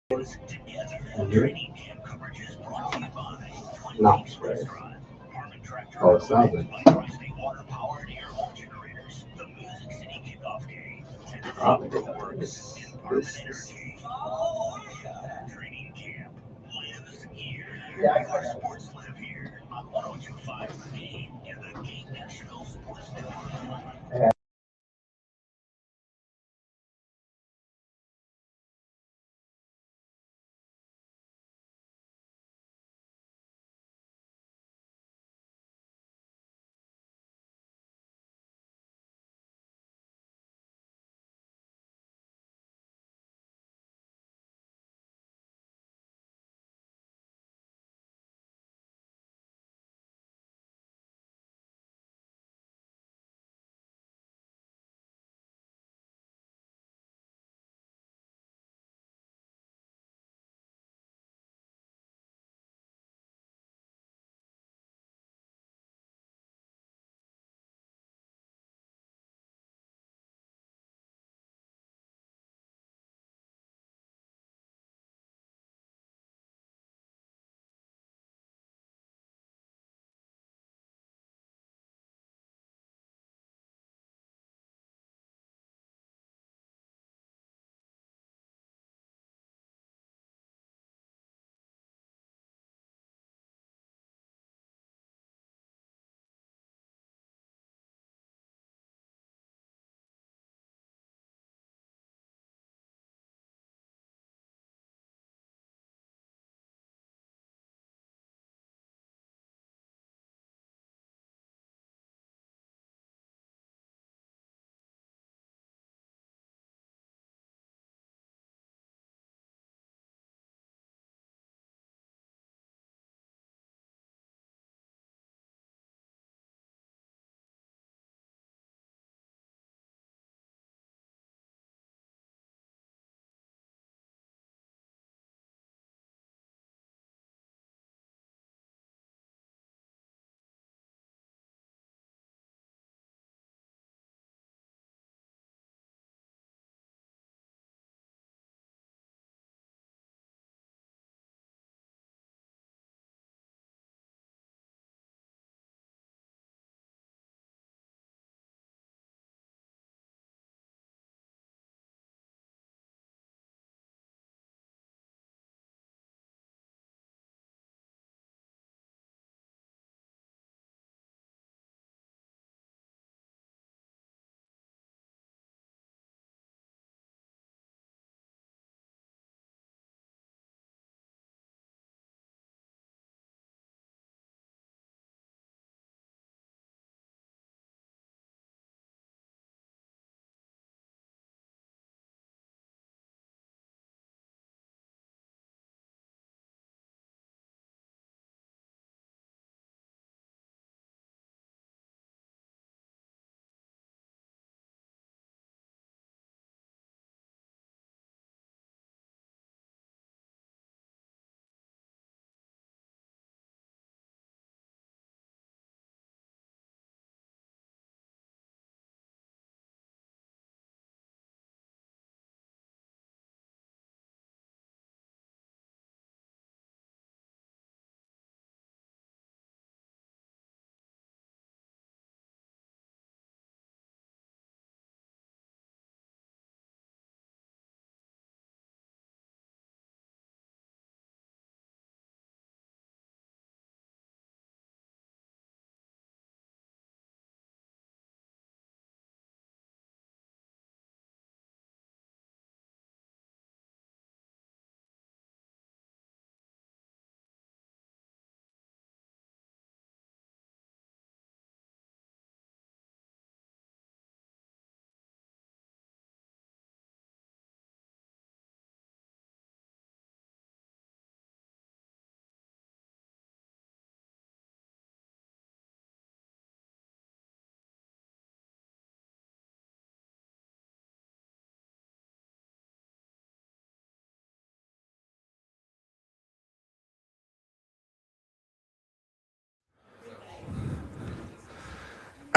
Together, training camp coverage is brought to you by Twin Peaks Restaurant, Harmon Tractor, Tri-State Water Powered Air Hole Generators, the Music City Kickoff Game, Tennessee Works, and Harmon Energy. Training camp lives here. Our sports live here on 102.5 The Game and the Game National Sports Network.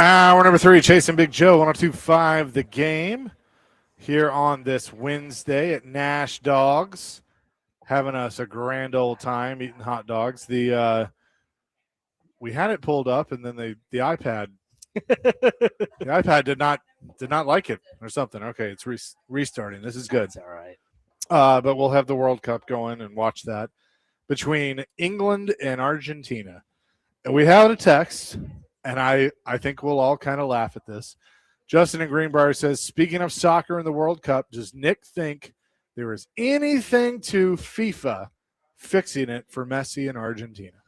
Hour number 3, Chasing Big Joe, 102.5 The Game, here on this Wednesday at Nash Dogs, having us a grand old time eating hot dogs. We had it pulled up, and then the iPad did not like it or something. Okay, it's restarting. This is good. That's all right. But we'll have the World Cup going and watch that between England and Argentina. And we have a text, and I think we'll all kind of laugh at this. Justin in Greenbrier says, speaking of soccer in the World Cup, does Nick think there is anything to FIFA fixing it for Messi and Argentina?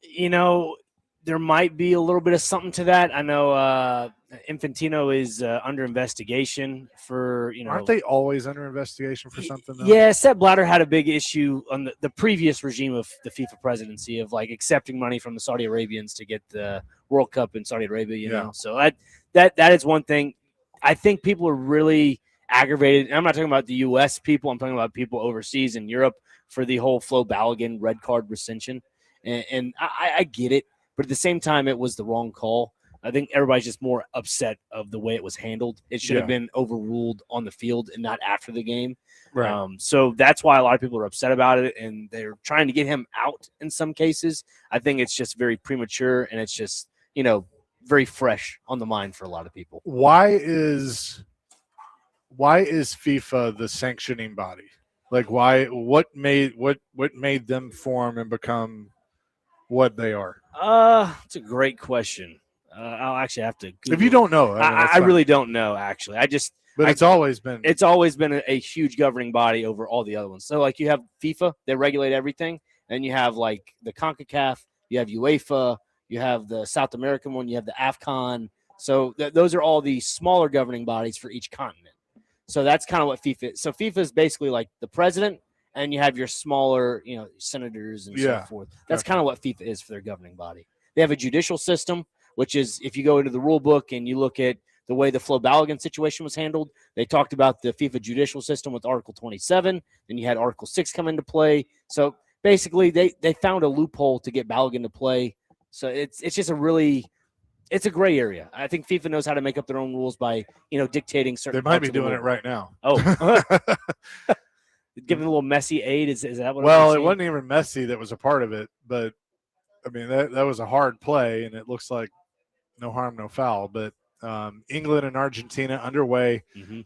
You know, there might be a little bit of something to that. I know Infantino is under investigation for, Aren't they always under investigation for something, though? Yeah, Sepp Blatter had a big issue on the previous regime of the FIFA presidency of, like, accepting money from the Saudi Arabians to get the World Cup in Saudi Arabia, you know. So that is one thing. I think people are really aggravated. And I'm not talking about the U.S. people. I'm talking about people overseas in Europe for the whole Flo Balogun red card rescission. And I get it. But at the same time, it was the wrong call. I think everybody's just more upset of the way it was handled. It should have been overruled on the field and not after the game. Right. So that's why a lot of people are upset about it, and they're trying to get him out in some cases. I think it's just very premature, and it's just, very fresh on the mind for a lot of people. Why is FIFA the sanctioning body? Like, what made them form and become what they are? It's a great question. I'll actually have to Google. If you don't know, I really don't know, actually. But it's always been a huge governing body over all the other ones. So, like, you have FIFA, they regulate everything, and you have, like, the CONCACAF, you have UEFA, you have the South American one, you have the AFCON. So those are all the smaller governing bodies for each continent. So that's kind of what FIFA is. So FIFA is basically like the president, and you have your smaller, senators and so forth. That's kind of what FIFA is for their governing body. They have a judicial system, which is, if you go into the rule book and you look at the way the Flo Balogun situation was handled, they talked about the FIFA judicial system with Article 27. Then you had Article 6 come into play. So basically, they found a loophole to get Balogun to play. So it's just it's a gray area. I think FIFA knows how to make up their own rules by, dictating certain. They might be doing it right now. Oh, giving a little Messi aid. Is that what? Well, it wasn't even Messi that was a part of it, but I mean that was a hard play, and it looks like no harm, no foul. But England and Argentina underway.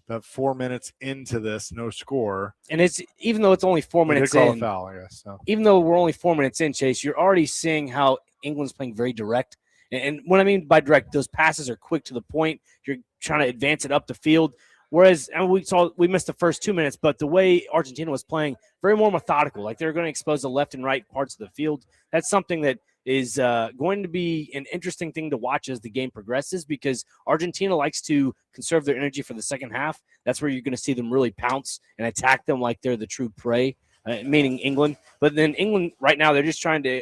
About 4 minutes into this, no score. And it's, even though it's only 4 minutes in, a foul, I guess. So. Even though we're only 4 minutes in, Chase, you're already seeing how England's playing very direct. And what I mean by direct, those passes are quick to the point. You're trying to advance it up the field. Whereas, and we missed the first 2 minutes, but the way Argentina was playing, very more methodical. Like, they're going to expose the left and right parts of the field. That's something that is going to be an interesting thing to watch as the game progresses, because Argentina likes to conserve their energy for the second half. That's where you're going to see them really pounce and attack them like they're the true prey, meaning England. But then England right now, they're just trying to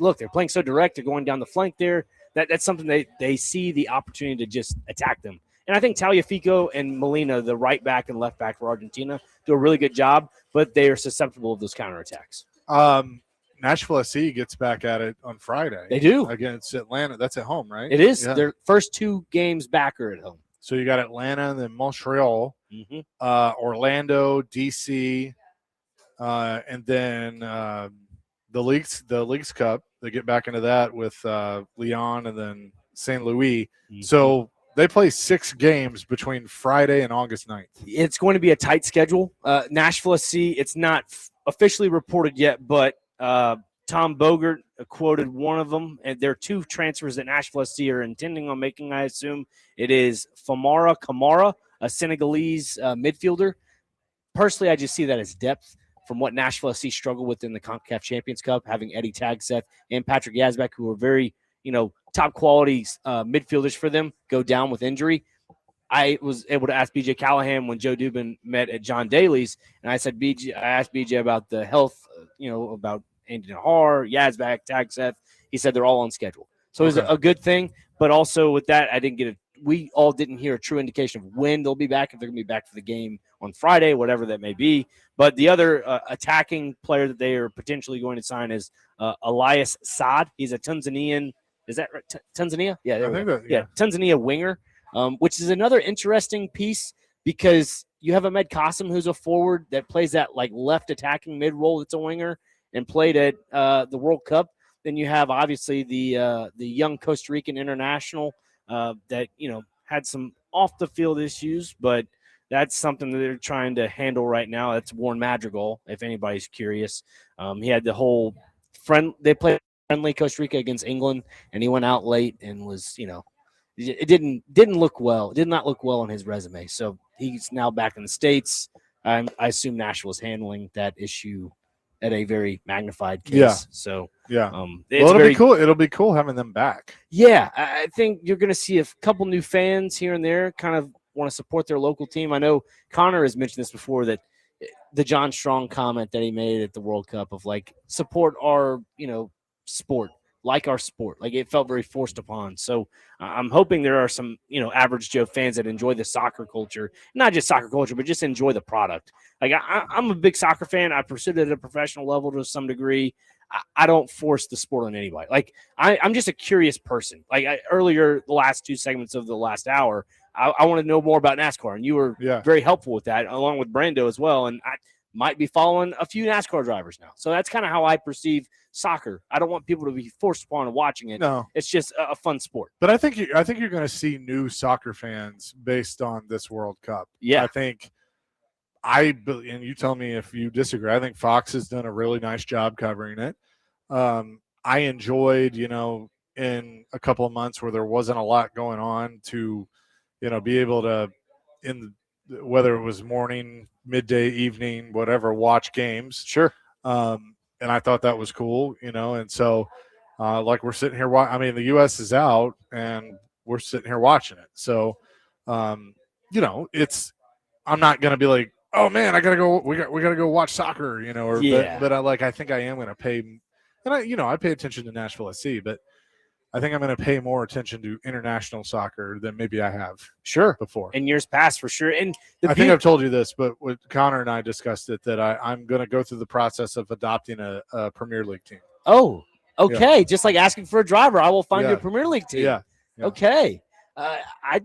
look. They're playing so direct. They're going down the flank there. That's something they see the opportunity to just attack them. And I think Tagliafico and Molina, the right back and left back for Argentina, do a really good job, but they are susceptible of those counterattacks. Nashville SC gets back at it on Friday. They do. Against Atlanta. That's at home, right? It is. Yeah. Their first 2 games back are at home. So you got Atlanta and then Montreal, Orlando, DC, and then the Leagues Cup. They get back into that with Lyon and then St. Louis. So they play 6 games between Friday and August 9th. It's going to be a tight schedule. Nashville SC, it's not officially reported yet, but Tom Bogert quoted one of them, and there are 2 transfers that Nashville SC are intending on making, I assume. It is Famara Kamara, a Senegalese midfielder. Personally, I just see that as depth from what Nashville SC struggled with in the CONCACAF Champions Cup, having Eddie Tagseth and Patrick Yazbek, who were very, top quality midfielders for them, go down with injury. I was able to ask BJ Callahan when Joe Dubin met at John Daly's, and I said, I asked BJ about the health, about Andy Nahar, Yazbek, Tagseth. He said they're all on schedule. So it was a good thing, but also with that, we all didn't hear a true indication of when they'll be back, if they're going to be back for the game on Friday, whatever that may be. But the other attacking player that they are potentially going to sign is Elias Saad. He's a Tanzanian Is that right? Tanzania? Yeah, there I we think go. that, yeah. Tanzania winger, which is another interesting piece because you have Ahmed Qasim, who's a forward that plays that like left attacking mid role. That's a winger and played at the World Cup. Then you have obviously the young Costa Rican international that had some off the field issues, but that's something that they're trying to handle right now. That's Warren Madrigal, if anybody's curious. He had the whole they played friendly Costa Rica against England, and he went out late and was, it didn't look well. It did not look well on his resume. So he's now back in the States. I assume Nashville's handling that issue at a very magnified case. Yeah. So it'll be cool. It'll be cool having them back. Yeah, I think you're going to see a couple new fans here and there kind of want to support their local team. I know Connor has mentioned this before, that the John Strong comment that he made at the World Cup of like support our sport, like our sport, like it felt very forced upon. So I'm hoping there are some average Joe fans that enjoy the soccer culture, not just soccer culture, but just enjoy the product. Like I'm a big soccer fan. I pursued it at a professional level to some degree. I don't force the sport on anybody. Like I'm just a curious person. Like earlier, the last 2 segments of the last hour, I want to know more about NASCAR, and you were very helpful with that, along with Brando as well. And I might be following a few NASCAR drivers now. So that's kind of how I perceive soccer. I don't want people to be forced upon watching it. No, it's just a fun sport. But I think you're going to see new soccer fans based on this World Cup. Yeah, I think and you tell me if you disagree. I think Fox has done a really nice job covering it. I enjoyed, in a couple of months where there wasn't a lot going on to, be able to, whether it was morning, midday, evening, whatever, watch games. Sure. And I thought that was cool, and so like we're sitting here, the U.S. is out and we're sitting here watching it. So, I'm not going to be like, oh man, I got to go, we got to go watch soccer, but I think I am going to pay, and I pay attention to Nashville SC, but I think I'm going to pay more attention to international soccer than maybe I have before. In years past, for sure. And I think I've told you this, but with Connor and I discussed it, that I'm going to go through the process of adopting a Premier League team. Oh, okay. Yeah. Just like asking for a driver, I will find you a Premier League team. Yeah. Okay. I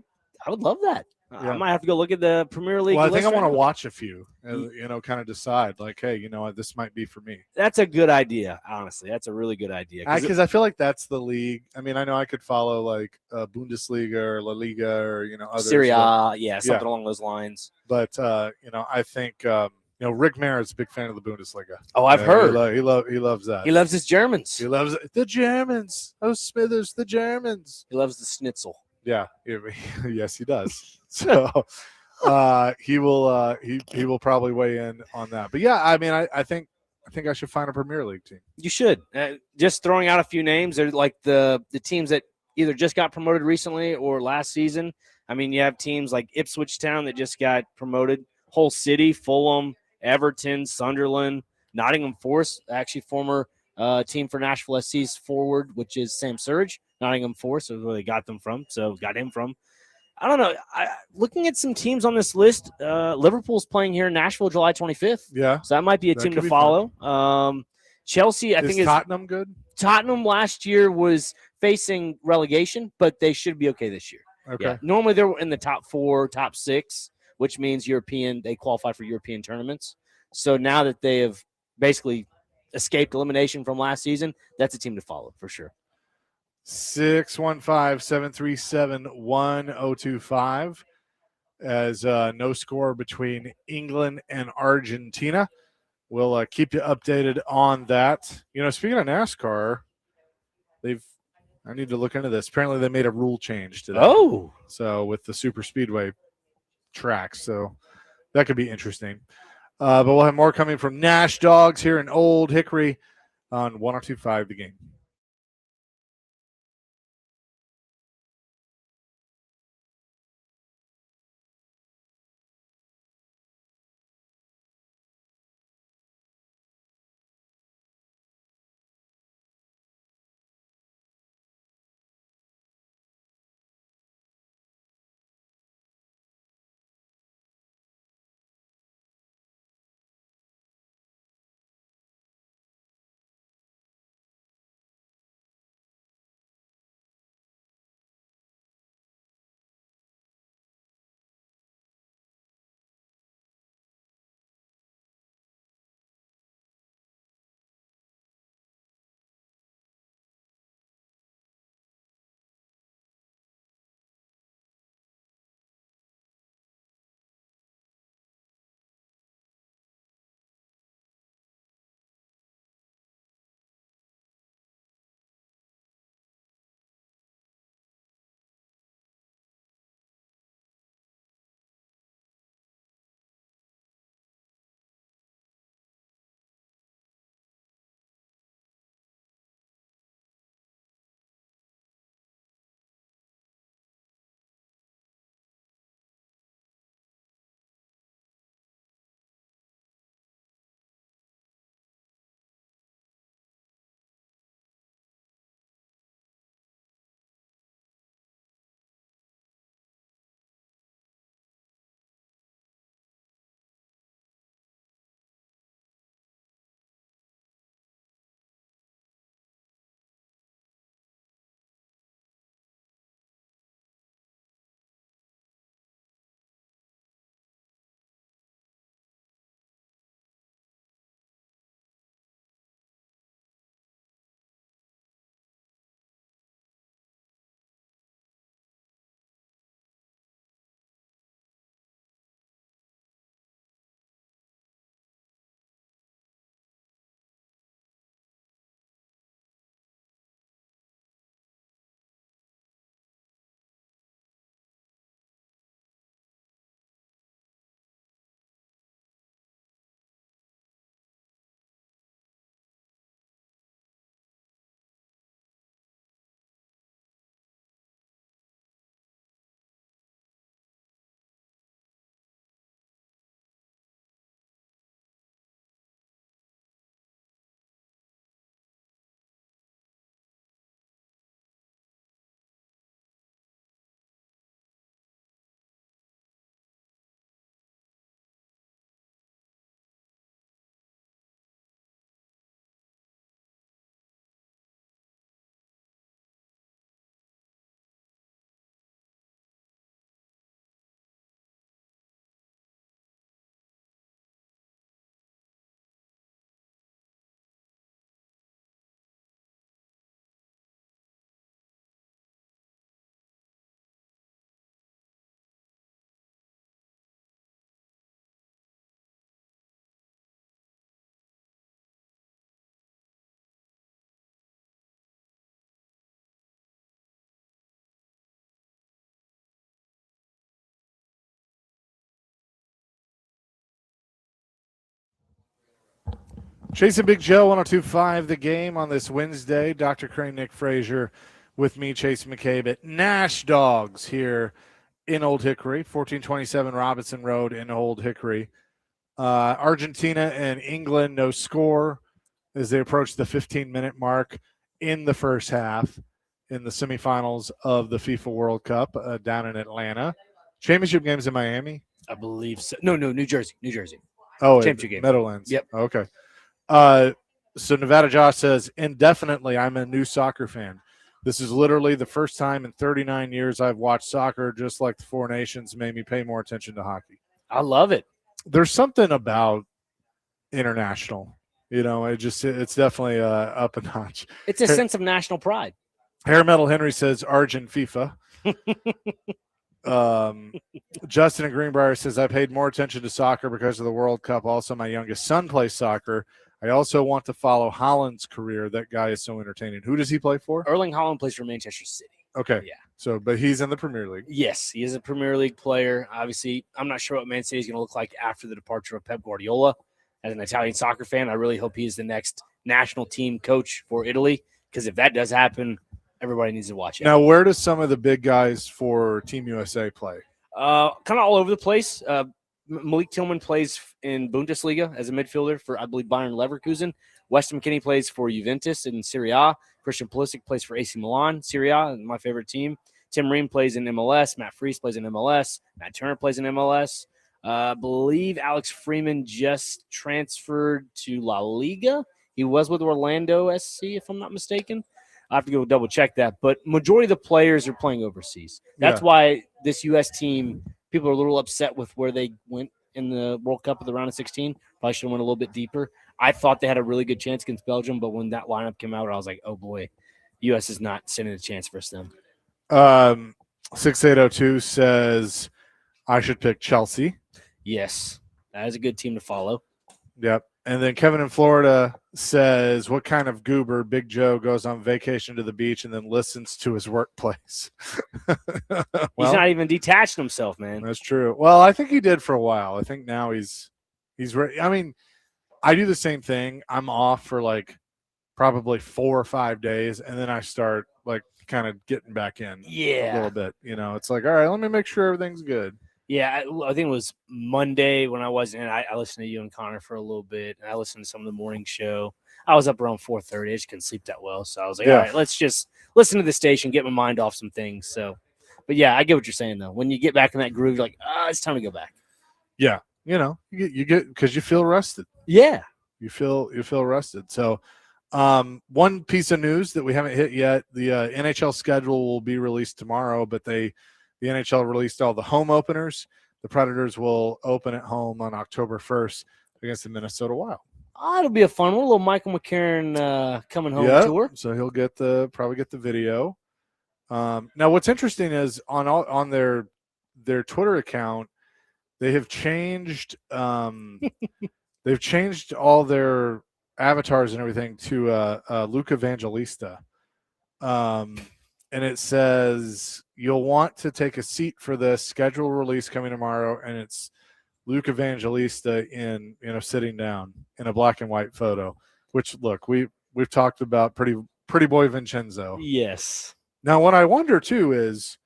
would love that. I might have to go look at the Premier League. Well, I think I want to watch a few, kind of decide like, hey, this might be for me. That's a good idea. Honestly, that's a really good idea. Because I feel like that's the league. I mean, I know I could follow like Bundesliga or La Liga or, others. Serie A, something along those lines. But, I think, Rick Merritt's a big fan of the Bundesliga. Oh, I've heard. He loves that. He loves his Germans. He loves the Germans. Oh, Smithers, the Germans. He loves the schnitzel. Yeah. Yes, he does. So he will probably weigh in on that. But yeah, I think I should find a Premier League team. You should. Just throwing out a few names. They're like the teams that either just got promoted recently or last season. I mean, you have teams like Ipswich Town that just got promoted, Hull City, Fulham, Everton, Sunderland, Nottingham Forest, actually former team for Nashville SC's forward, which is Sam Surridge. Nottingham Forest is where they got him from. I don't know. Looking at some teams on this list, Liverpool's playing here in Nashville July 25th. Yeah. So that might be a team to follow. Chelsea, I think, is Tottenham good? Tottenham last year was facing relegation, but they should be okay this year. Okay. Yeah. Normally they're in the top 4, top 6, which means they qualify for European tournaments. So now that they have basically escaped elimination from last season, that's a team to follow for sure. 615-737-1025 as no score between England and Argentina. We'll keep you updated on that. Speaking of NASCAR, I need to look into this. Apparently they made a rule change today. Oh. So with the super speedway tracks. So that could be interesting. But we'll have more coming from Nash Dogs here in Old Hickory on 102.5 The Game. Chasing Big Joe, 102.5 The Game on this Wednesday. Dr. Crane, Nick Frazier with me, Chase McCabe at Nash Dogs here in Old Hickory, 1427 Robinson Road in Old Hickory. Argentina and England, no score as they approach the 15-minute mark in the first half in the semifinals of the FIFA World Cup down in Atlanta. Championship games in Miami? I believe so. No, New Jersey. Oh, Championship game. Meadowlands. Yep. Okay. So Nevada Josh says, indefinitely, I'm a new soccer fan. This is literally the first time in 39 years I've watched soccer, just like the Four Nations made me pay more attention to hockey. I love it. There's something about international, it's definitely up a notch. It's a sense of national pride. Hair Metal Henry says Argent FIFA. Justin in Greenbrier says, I paid more attention to soccer because of the World Cup. Also, my youngest son plays soccer. I also want to follow Haaland's career. That guy is so entertaining. Who does he play for? Erling Haaland plays for Manchester City. Okay. Yeah. So, but he's in the Premier League. Yes, he is a Premier League player. Obviously, I'm not sure what Man City is going to look like after the departure of Pep Guardiola. As an Italian soccer fan, I really hope he is the next national team coach for Italy, because if that does happen, everybody needs to watch it. Now, where do some of the big guys for Team USA play? Kind of all over the place. Malik Tillman plays in Bundesliga as a midfielder for, I believe, Bayern Leverkusen. Weston McKennie plays for Juventus in Serie A. Christian Pulisic plays for AC Milan, Serie A, my favorite team. Tim Ream plays in MLS. Matt Freese plays in MLS. Matt Turner plays in MLS. I believe Alex Freeman just transferred to La Liga. He was with Orlando SC, if I'm not mistaken. I have to go double check that. But majority of the players are playing overseas. That's why this U.S. team, people are a little upset with where they went in the World Cup of the round of 16. Probably should have went a little bit deeper. I thought they had a really good chance against Belgium, but when that lineup came out, I was like, oh, boy, U.S. is not sending a chance for them. 6802 says, I should pick Chelsea. Yes, that is a good team to follow. Yep. And then Kevin in Florida says, what kind of goober Big Joe goes on vacation to the beach and then listens to his workplace? He's not even detached himself, man. That's true. Well, I think he did for a while. I think now he's ready. I mean, I do the same thing. I'm off for like probably 4 or 5 days, and then I start like kind of getting back in a little bit. It's like, all right, let me make sure everything's good. Yeah, I think it was Monday when I wasn't in. I listened to you and Connor for a little bit, and I listened to some of the morning show. I was up around 4:30. I just couldn't sleep that well. So I was like, all right, let's just listen to the station, get my mind off some things. So, but yeah, I get what you're saying, though. When you get back in that groove, you're like, it's time to go back. Yeah. You get because you feel rested. Yeah. You feel rested. So one piece of news that we haven't hit yet, the NHL schedule will be released tomorrow, but the NHL released all the home openers. The Predators will open at home on October 1st against the Minnesota Wild. Oh, it'll be a fun one. A little Michael McCarron coming home tour. So he'll probably get the video. Now, what's interesting is on their Twitter account, they have changed. They've changed all their avatars and everything to Luke Evangelista. And it says, you'll want to take a seat for the scheduled release coming tomorrow, and it's Luke Evangelista sitting down in a black and white photo, which, look, we've talked about pretty boy Vincenzo. Yes. Now, what I wonder, too, is,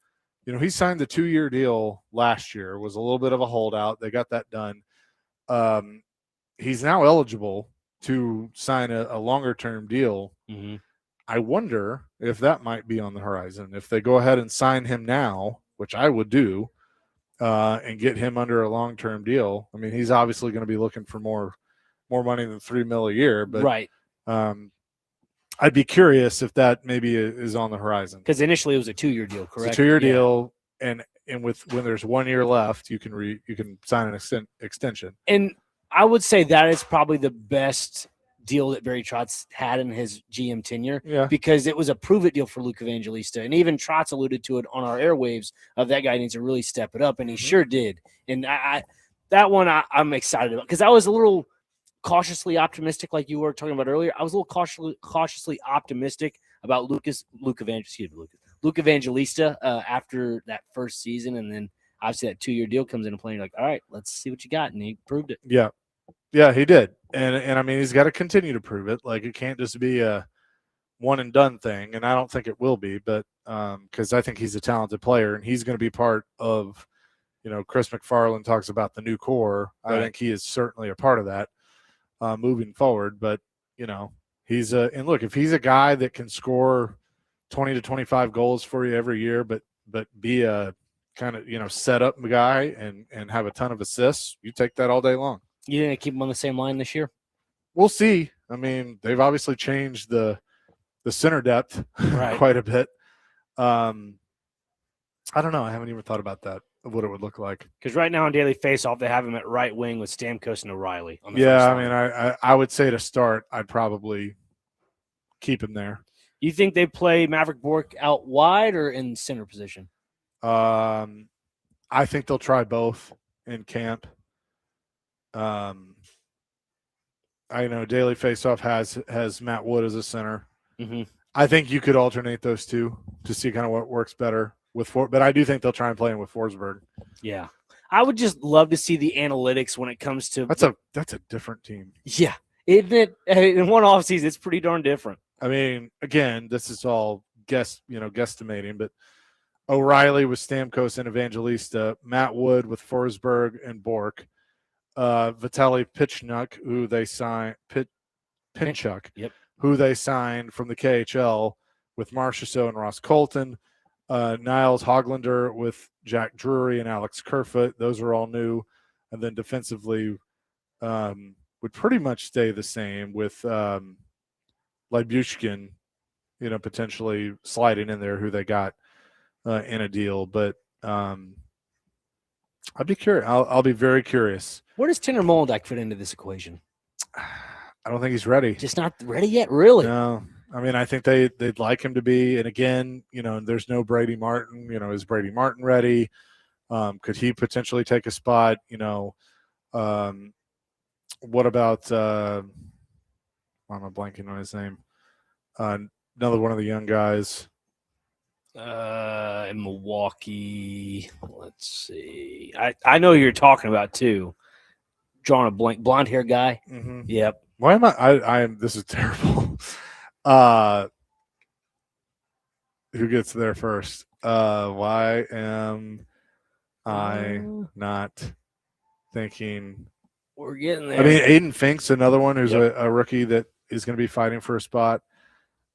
he signed the 2-year deal last year. It was a little bit of a holdout. They got that done. He's now eligible to sign a longer-term deal. Mm-hmm. I wonder if that might be on the horizon. If they go ahead and sign him now, which I would do, and get him under a long-term deal. I mean, he's obviously going to be looking for more money than $3 million a year. But right. I'd be curious if that maybe is on the horizon. Because initially it was a 2-year deal, correct? It's a 2-year deal, and when there's 1 year left, you can sign an extension. And I would say that is probably the best deal that Barry Trotz had in his GM tenure, because it was a prove-it deal for Luke Evangelista. And even Trotz alluded to it on our airwaves of that guy needs to really step it up, and he sure did. And I'm excited about, because I was a little cautiously optimistic, like you were talking about earlier. I was a little cautiously optimistic about Luke Evangelista after that first season, and then obviously that 2-year deal comes into play. And you're like, all right, let's see what you got, and he proved it. Yeah, he did. And I mean, he's got to continue to prove it. Like, it can't just be a one and done thing, and I don't think it will be. But because I think he's a talented player, and he's going to be part of, Chris McFarland talks about the new core. Right. I think he is certainly a part of that moving forward. But he's and look, if he's a guy that can score 20 to 25 goals for you every year, but be a kind of set up guy and have a ton of assists, you take that all day long. You didn't keep him on the same line this year? We'll see. I mean, they've obviously changed the center depth Right. quite a bit. I don't know. I haven't even thought about that, of what it would look like. Because right now on Daily Faceoff, they have him at right wing with Stamkos and O'Reilly. On the Yeah, first I line. mean, I would say to start, I'd probably keep him there. You think they play Maverick Bork out wide or in center position? I think they'll try both in camp. I know Daily Faceoff has Matt Wood as a center. Mm-hmm. I think you could alternate those two to see kind of what works better but I do think they'll try and play him with Forsberg. Yeah. I would just love to see the analytics when it comes to That's a different team. Yeah. Isn't it? In one offseason, it's pretty darn different. I mean, again, this is all guesstimating, but O'Reilly with Stamkos and Evangelista, Matt Wood with Forsberg and Bork, Vitaly Pitchuk, who they signed, Pinchuk, Yep. who they signed from the KHL with Marchessault and Ross Colton, Niles Hoglander with Jack Drury and Alex Kerfoot. Those are all new. And then defensively would pretty much stay the same with Lybushkin, potentially sliding in there, who they got in a deal. But I'd be curious. I'll be very curious. Where does Tanner Molendijk fit into this equation? I don't think he's ready. Just not ready yet, really? No. I mean, I think they'd like him to be. And again, there's no Brady Martin. Is Brady Martin ready? Could he potentially take a spot? What about why am I blanking on his name? Another one of the young guys. In Milwaukee. Let's see. I know who you're talking about too. Drawing a blank, blonde hair guy. Mm-hmm. Yep. Why am I am this is terrible. Who gets there first? Why am I not thinking? We're getting there. I mean, Aiden Fink's another one who's Yep. a rookie that is going to be fighting for a spot.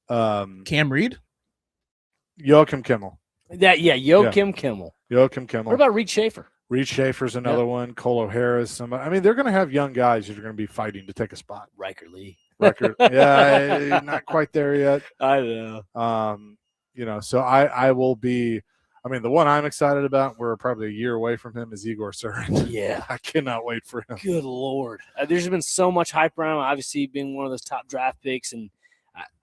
Cam Reed? Joachim Kimmel. Joachim Kimmel. Joachim Kimmel. What about Reed Schaefer? Reed Schaefer's another one. Cole O'Hara's somebody. I mean, they're going to have young guys that are going to be fighting to take a spot. Riker Lee. Yeah, not quite there yet. I know. So I will be. I mean, the one I'm excited about, we're probably a year away from him, is Igor Surin. Yeah. I cannot wait for him. Good Lord. There's been so much hype around him, obviously being one of those top draft picks, and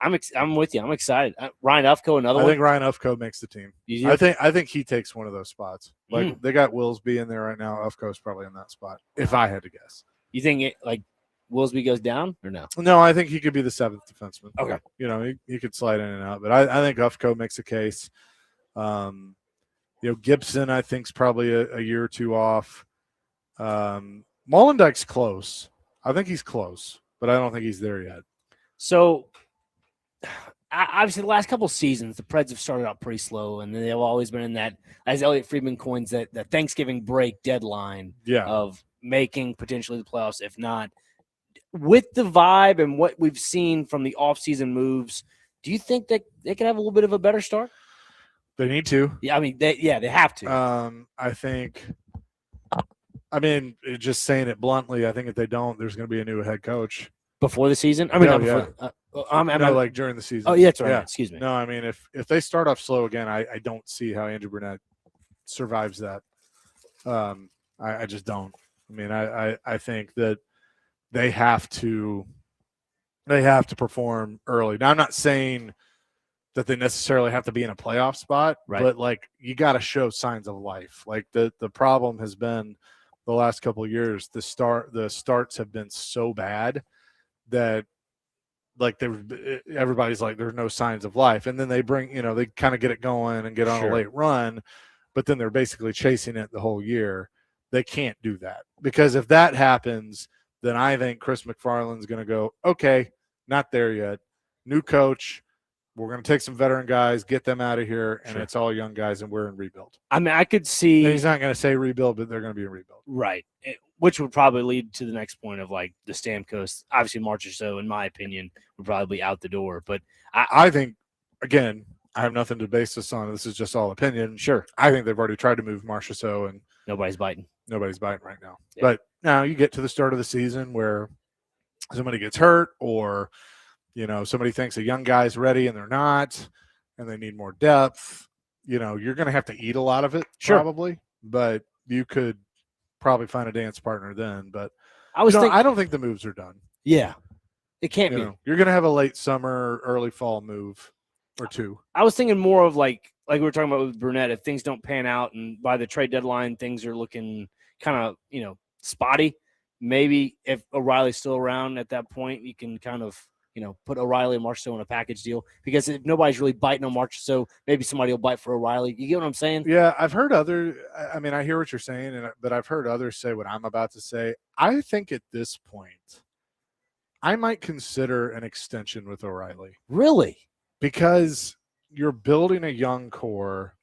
I'm with you. I'm excited. Ryan Ufko, another one. I think Ryan Ufko makes the team. You do? I think he takes one of those spots. Like they got Willsby in there right now. Ufko's probably in that spot, if I had to guess. You think Willsby goes down or no? No, I think he could be the seventh defenseman. Okay. He could slide in and out, but I think Ufko makes a case. Gibson, I think, is probably a year or two off. Molendijk's close. I think he's close, but I don't think he's there yet. So, obviously, the last couple of seasons, the Preds have started out pretty slow, and they've always been in that, as Elliot Friedman coins, that Thanksgiving break deadline of making potentially the playoffs, if not. With the vibe and what we've seen from the offseason moves, do you think that they could have a little bit of a better start? They need to. Yeah, I mean, they have to. I think. I mean, just saying it bluntly, I think if they don't, there's going to be a new head coach Before the season? I mean, No, not before. like during the season. Oh, yeah, that's right. Yeah. Excuse me. No, I mean, if they start off slow again, I don't see how Andrew Burnett survives that. I just don't. I mean, I think that they have to perform early. Now, I'm not saying that they necessarily have to be in a playoff spot, right, but like you got to show signs of life. Like the problem has been the last couple of years, the starts have been so bad that like everybody's like there's no signs of life, and then they bring they kind of get it going and get on a late run, but then they're basically chasing it the whole year. They can't do that, because if that happens, then I think Chris McFarland's going to go, okay, not there yet. New coach. We're going to take some veteran guys, get them out of here, and it's all young guys, and we're in rebuild. I mean, I could see. And he's not going to say rebuild, but they're going to be in rebuild. Right. Which would probably lead to the next point of like the Stamkos. Obviously, Marchessault, in my opinion, would probably be out the door. But I think, again, I have nothing to base this on. This is just all opinion. Sure. I think they've already tried to move Marchessault, and nobody's biting. Nobody's biting right now. Yeah. But now you get to the start of the season where somebody gets hurt, or somebody thinks a young guy's ready and they're not, and they need more depth. You're going to have to eat a lot of it, probably. But you could probably find a dance partner then. But I don't think the moves are done. Yeah, it can't be. You're going to have a late summer, early fall move or two. I was thinking more of like we were talking about with Burnett. If things don't pan out and by the trade deadline things are looking kind of spotty, maybe if O'Reilly's still around at that point, you can kind of put O'Reilly and Marchessault in a package deal, because if nobody's really biting on Marchessault, maybe somebody will bite for O'Reilly. You get what I'm saying? Yeah, I've heard I hear what you're saying, but I've heard others say what I'm about to say. I think at this point, I might consider an extension with O'Reilly. Really? Because you're building a young core,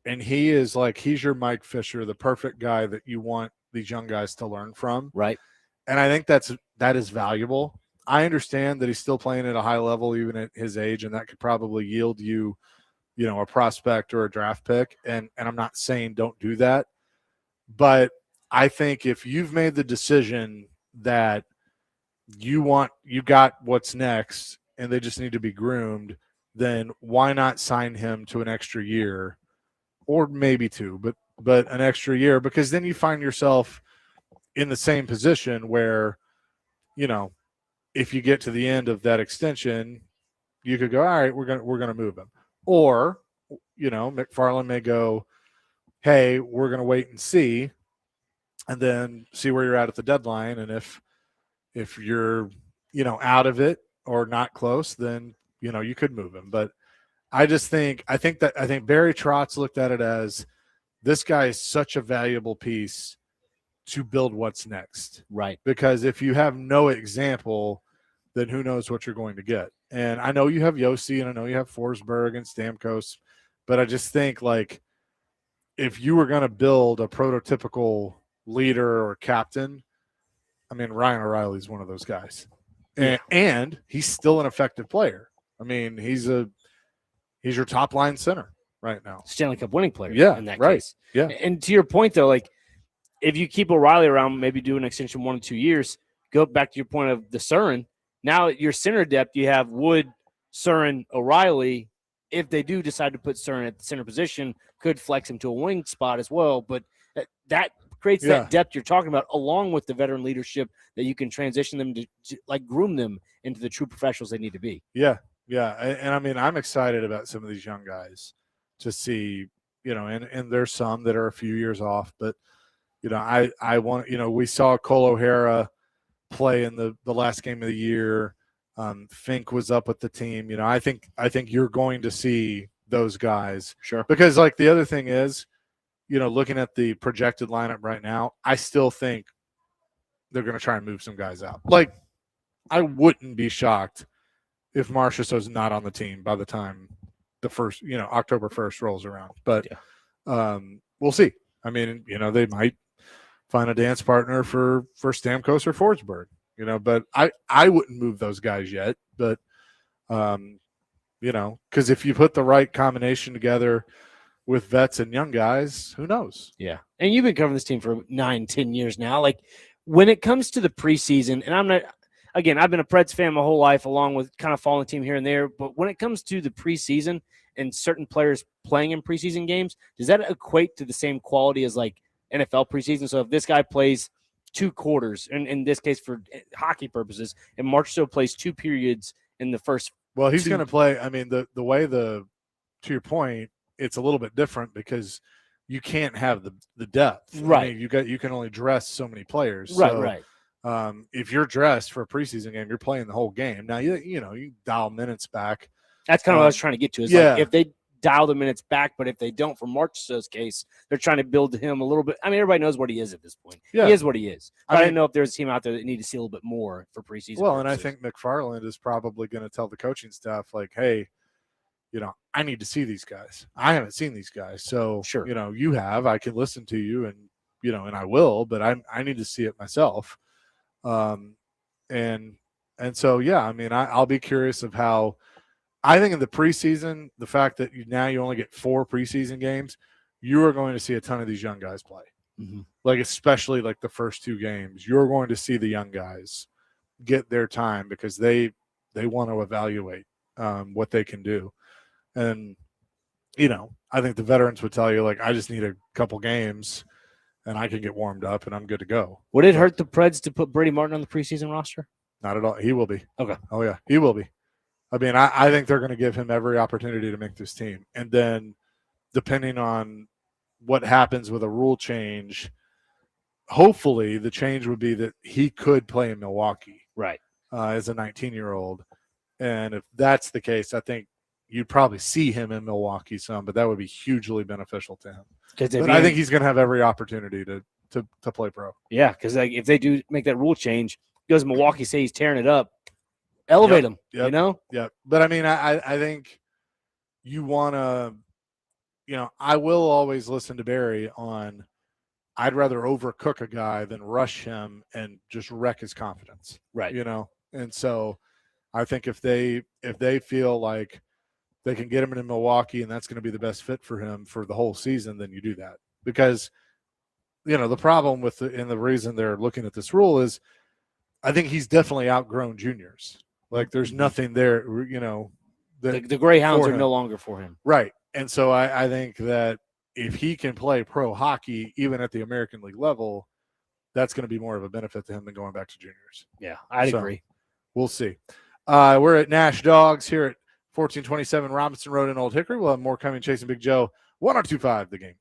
and he's your Mike Fisher, the perfect guy that you want these young guys to learn from. Right. And I think that is valuable. I understand that he's still playing at a high level, even at his age, and that could probably yield you, a prospect or a draft pick. And I'm not saying don't do that, but I think if you've made the decision that you got what's next and they just need to be groomed, then why not sign him to an extra year, or maybe two, but an extra year, because then you find yourself in the same position where, if you get to the end of that extension, you could go, all right, we're gonna move him. Or, McFarland may go, hey, we're gonna wait and see, and then see where you're at the deadline. And if you're, out of it or not close, then you could move him. But I think Barry Trotz looked at it as, this guy is such a valuable piece to build what's next. Right. Because if you have no example, then who knows what you're going to get. And I know you have Yossi, and I know you have Forsberg and Stamkos, but I just think, if you were going to build a prototypical leader or captain, Ryan O'Reilly's one of those guys. And he's still an effective player. He's your top line center right now. Stanley Cup winning player. Yeah, in that right. case. Yeah. And to your point, though, if you keep O'Reilly around, maybe do an extension 1 to 2 years, go back to your point of the Surin. Now your center depth, you have Wood, Surin, O'Reilly. If they do decide to put Surin at the center position, could flex him to a wing spot as well. But that creates that depth you're talking about, along with the veteran leadership that you can transition them to groom them into the true professionals they need to be. Yeah. Yeah. And I'm excited about some of these young guys to see, and there's some that are a few years off, but I want, we saw Cole O'Hara play in the last game of the year. Fink was up with the team. I think you're going to see those guys. Sure. Because the other thing is, looking at the projected lineup right now, I still think they're going to try and move some guys out. I wouldn't be shocked if Marchessault's not on the team by the time the first, October 1st rolls around. But we'll see. They might find a dance partner for Stamkos or Forsberg, but I wouldn't move those guys yet. But, because if you put the right combination together with vets and young guys, who knows? Yeah. And you've been covering this team for 9-10 years now. When it comes to the preseason, and I've been a Preds fan my whole life, along with kind of following the team here and there. But when it comes to the preseason and certain players playing in preseason games, does that equate to the same quality as NFL preseason? So if this guy plays 2 quarters, and in this case for hockey purposes, and Marchessault plays 2 periods in the first. Well, he's going to play. The way to your point, it's a little bit different because you can't have the depth. Right. You can only dress so many players. Right. So, right. If you're dressed for a preseason game, you're playing the whole game. Now you dial minutes back. That's kind of what I was trying to get to. Is if they dial the minutes back. But if they don't, for Marchessault's case, they're trying to build him a little bit. I mean, everybody knows what he is at this point. Yeah. He is what he is. But I mean, didn't know if there's a team out there that need to see a little bit more for preseason. Well, and I purposes. think McFarland is probably going to tell the coaching staff, like, hey, I need to see these guys. I haven't seen these guys. So, sure. You have. I can listen to you and, and I will, but I need to see it myself. And so, yeah, I mean, I'll be curious of how I think in the preseason, the fact that now you only get 4 preseason games, you are going to see a ton of these young guys play. Mm-hmm. Like, especially like the first 2 games, you're going to see the young guys get their time because they want to evaluate what they can do. And, I think the veterans would tell you, like, I just need a couple games and I can get warmed up and I'm good to go. Would it hurt the Preds to put Brady Martin on the preseason roster? Not at all. He will be. Okay. Oh, yeah. He will be. I mean, I think they're going to give him every opportunity to make this team. And then depending on what happens with a rule change, hopefully the change would be that he could play in Milwaukee. Right. As a 19-year-old. And if that's the case, I think you'd probably see him in Milwaukee some, but that would be hugely beneficial to him. But I think he's going to have every opportunity to play pro. Yeah, because if they do make that rule change, goes to Milwaukee, say he's tearing it up, elevate him, Yeah. But, I mean, I think you want to, I will always listen to Barry on I'd rather overcook a guy than rush him and just wreck his confidence. Right. And so I think if they feel like they can get him in Milwaukee and that's going to be the best fit for him for the whole season, then you do that. Because, the problem with and the reason they're looking at this rule is I think he's definitely outgrown juniors. Like there's nothing there, the Greyhounds are no longer for him. Right. And so I think that if he can play pro hockey, even at the American League level, that's going to be more of a benefit to him than going back to juniors. Yeah, I'd agree. We'll see. We're at Nash Dogs here at 1427 Robinson Road in Old Hickory. We'll have more coming. Chasing Big Joe, 102.5 The Game.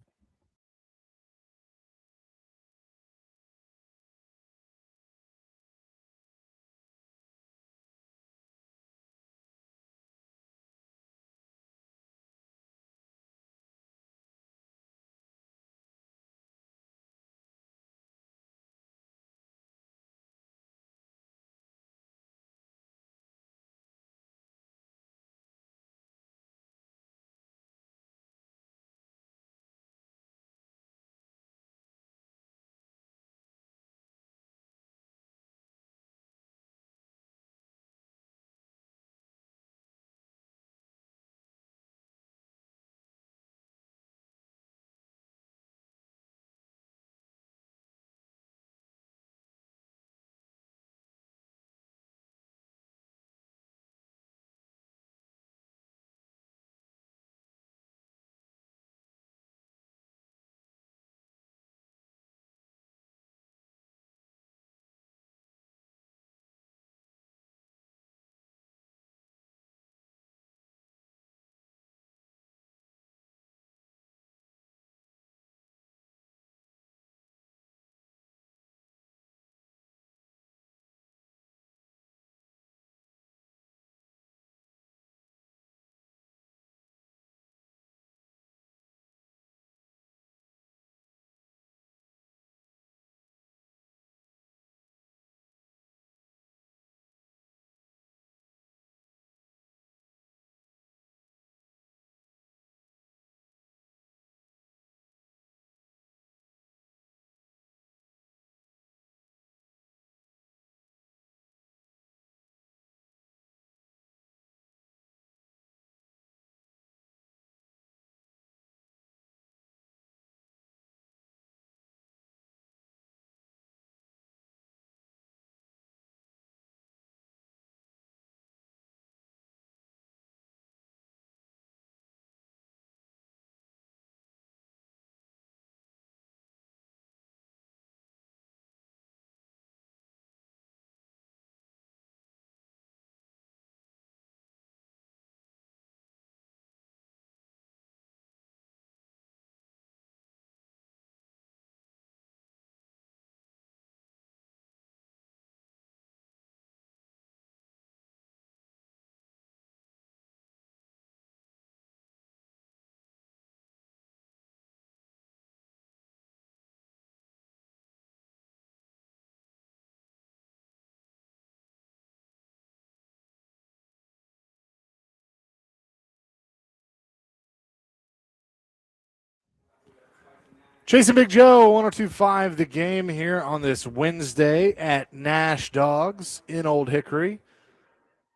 Chasing Big Joe, 102.5 The Game here on this Wednesday at Nash Dogs in Old Hickory.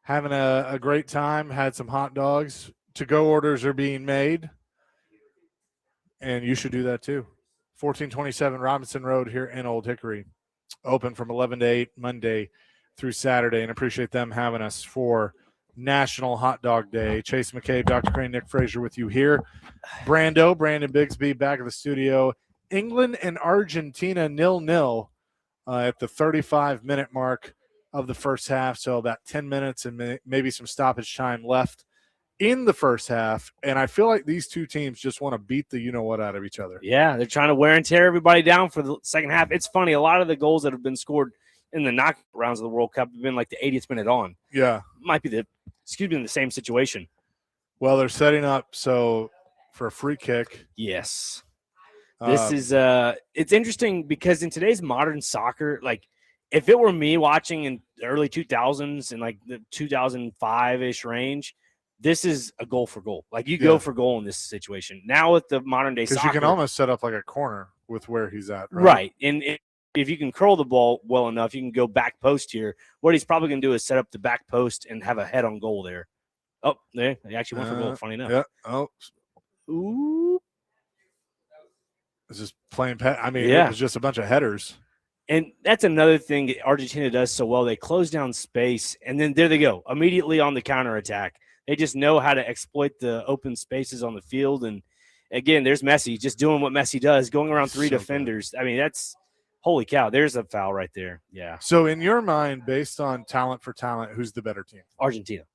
Having a great time, had some hot dogs. To-go orders are being made, and you should do that too. 1427 Robinson Road here in Old Hickory. Open from 11 to 8 Monday through Saturday, and appreciate them having us for National Hot Dog Day. Chase McCabe, Dr. Crane, Nick Frazier with you here. Brandon Bigsby back at the studio. England and Argentina 0-0 at the 35-minute mark of the first half. So about 10 minutes and maybe some stoppage time left in the first half. And I feel like these two teams just want to beat the you-know-what out of each other. Yeah, they're trying to wear and tear everybody down for the second half. It's funny. A lot of the goals that have been scored in the knockout rounds of the World Cup have been like the 80th minute on. Yeah. Might be the same situation. Well, they're setting up for a free kick. Yes. This is it's interesting because in today's modern soccer, like if it were me watching in the early 2000s and like the 2005-ish range, this is a goal for goal. Like you go for goal in this situation. Now with the modern day soccer, because you can almost set up like a corner with where he's at. Right. And if you can curl the ball well enough, you can go back post here. What he's probably going to do is set up the back post and have a head on goal there. Oh, there. He actually went for goal. Funny enough. Yeah. Oh. Ooh. It's just playing it was just a bunch of headers. And that's another thing Argentina does so well. They close down space, and then there they go, immediately on the counterattack. They just know how to exploit the open spaces on the field. And, again, there's Messi just doing what Messi does, going around three defenders. Good. I mean, that's – holy cow, there's a foul right there. Yeah. So, in your mind, based on talent for talent, who's the better team? Argentina.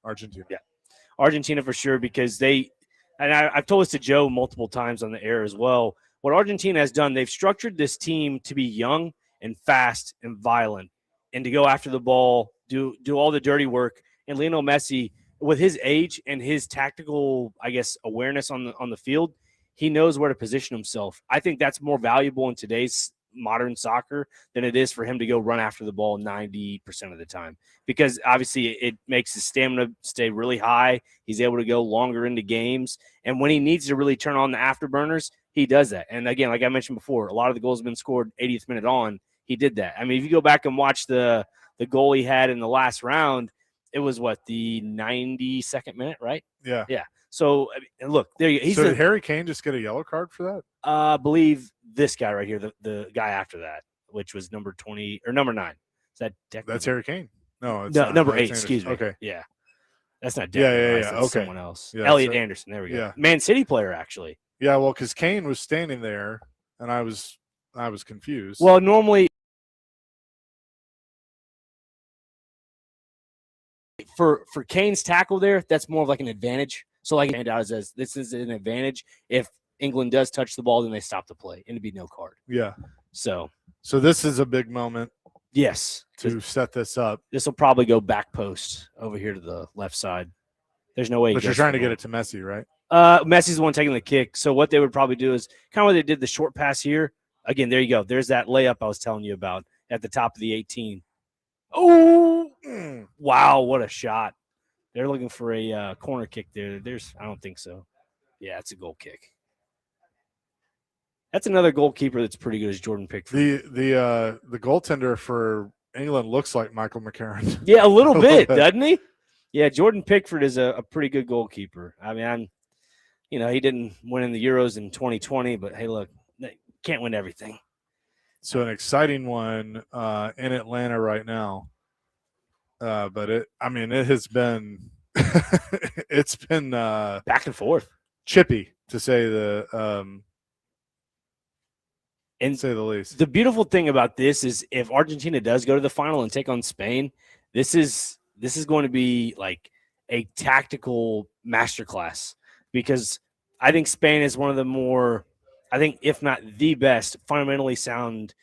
Yeah. Argentina for sure because they – and I've told this to Joe multiple times on the air as well. What Argentina has done, they've structured this team to be young and fast and violent and to go after the ball, do all the dirty work. And Lionel Messi, with his age and his tactical, I guess, awareness on the field, he knows where to position himself. I think that's more valuable in today's modern soccer than it is for him to go run after the ball 90% of the time because obviously it makes his stamina stay really high. He's able to go longer into games. And when he needs to really turn on the afterburners, he does that. And again, like I mentioned before, a lot of the goals have been scored 80th minute on. He did that. I mean, if you go back and watch the goal he had in the last round, it was the 92nd minute, right? Yeah. Yeah. So look, there you go. So did Harry Kane just get a yellow card for that? I believe this guy right here, the guy after that, which was number 20 or number 9. Is that Declan? That's Harry Kane. No, it's number 8. Anderson. Excuse me. Okay. Yeah. That's not Declan. Yeah. That's Okay. someone else. Yeah, Elliot Anderson. There we go. Yeah. Man City player, actually. Yeah, well, because Kane was standing there, and I was confused. Well, normally for Kane's tackle there, that's more of like an advantage. So like and out says, this is an advantage. If England does touch the ball, then they stop the play, and it'd be no card. Yeah. So this is a big moment. Yes, to set this up. This will probably go back post over here to the left side. There's no way. But you're trying to get it to Messi, right? Messi's the one taking the kick. So what they would probably do is kind of what they did the short pass here. Again, there you go. There's that layup I was telling you about at the top of the 18. Oh, wow, what a shot. They're looking for a corner kick there. I don't think so. Yeah, it's a goal kick. That's another goalkeeper that's pretty good as Jordan Pickford. The goaltender for England looks like Michael McCarron. Yeah, a little bit, doesn't he? Yeah, Jordan Pickford is a pretty good goalkeeper. I mean, he didn't win in the Euros in 2020, but hey, look, can't win everything. So an exciting one in Atlanta right now. But it has been it's been back and forth, chippy to say the say the least. The beautiful thing about this is if Argentina does go to the final and take on Spain, this is going to be like a tactical masterclass because I think Spain is one of the more, I think if not the best, fundamentally sound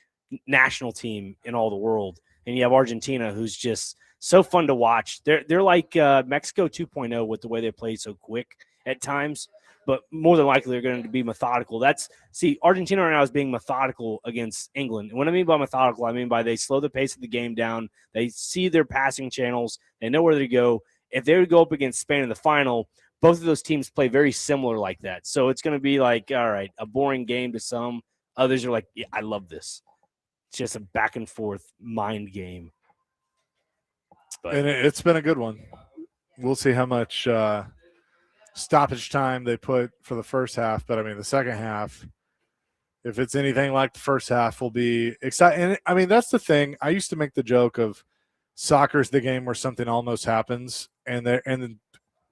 national team in all the world. And you have Argentina, who's just so fun to watch. They're like Mexico 2.0 with the way they play so quick at times, but more than likely they're going to be methodical. Argentina right now is being methodical against England. And what I mean by methodical, I mean by they slow the pace of the game down. They see their passing channels. They know where to go. If they would go up against Spain in the final, both of those teams play very similar like that. So it's going to be like, all right, a boring game to some, Others are like, yeah, I love this. It's just a back and forth mind game. But And it's been a good one. We'll see how much stoppage time they put for the first half. But, I mean, the second half, if it's anything like the first half, will be exciting. And, I mean, that's the thing. I used to make the joke of soccer's the game where something almost happens. And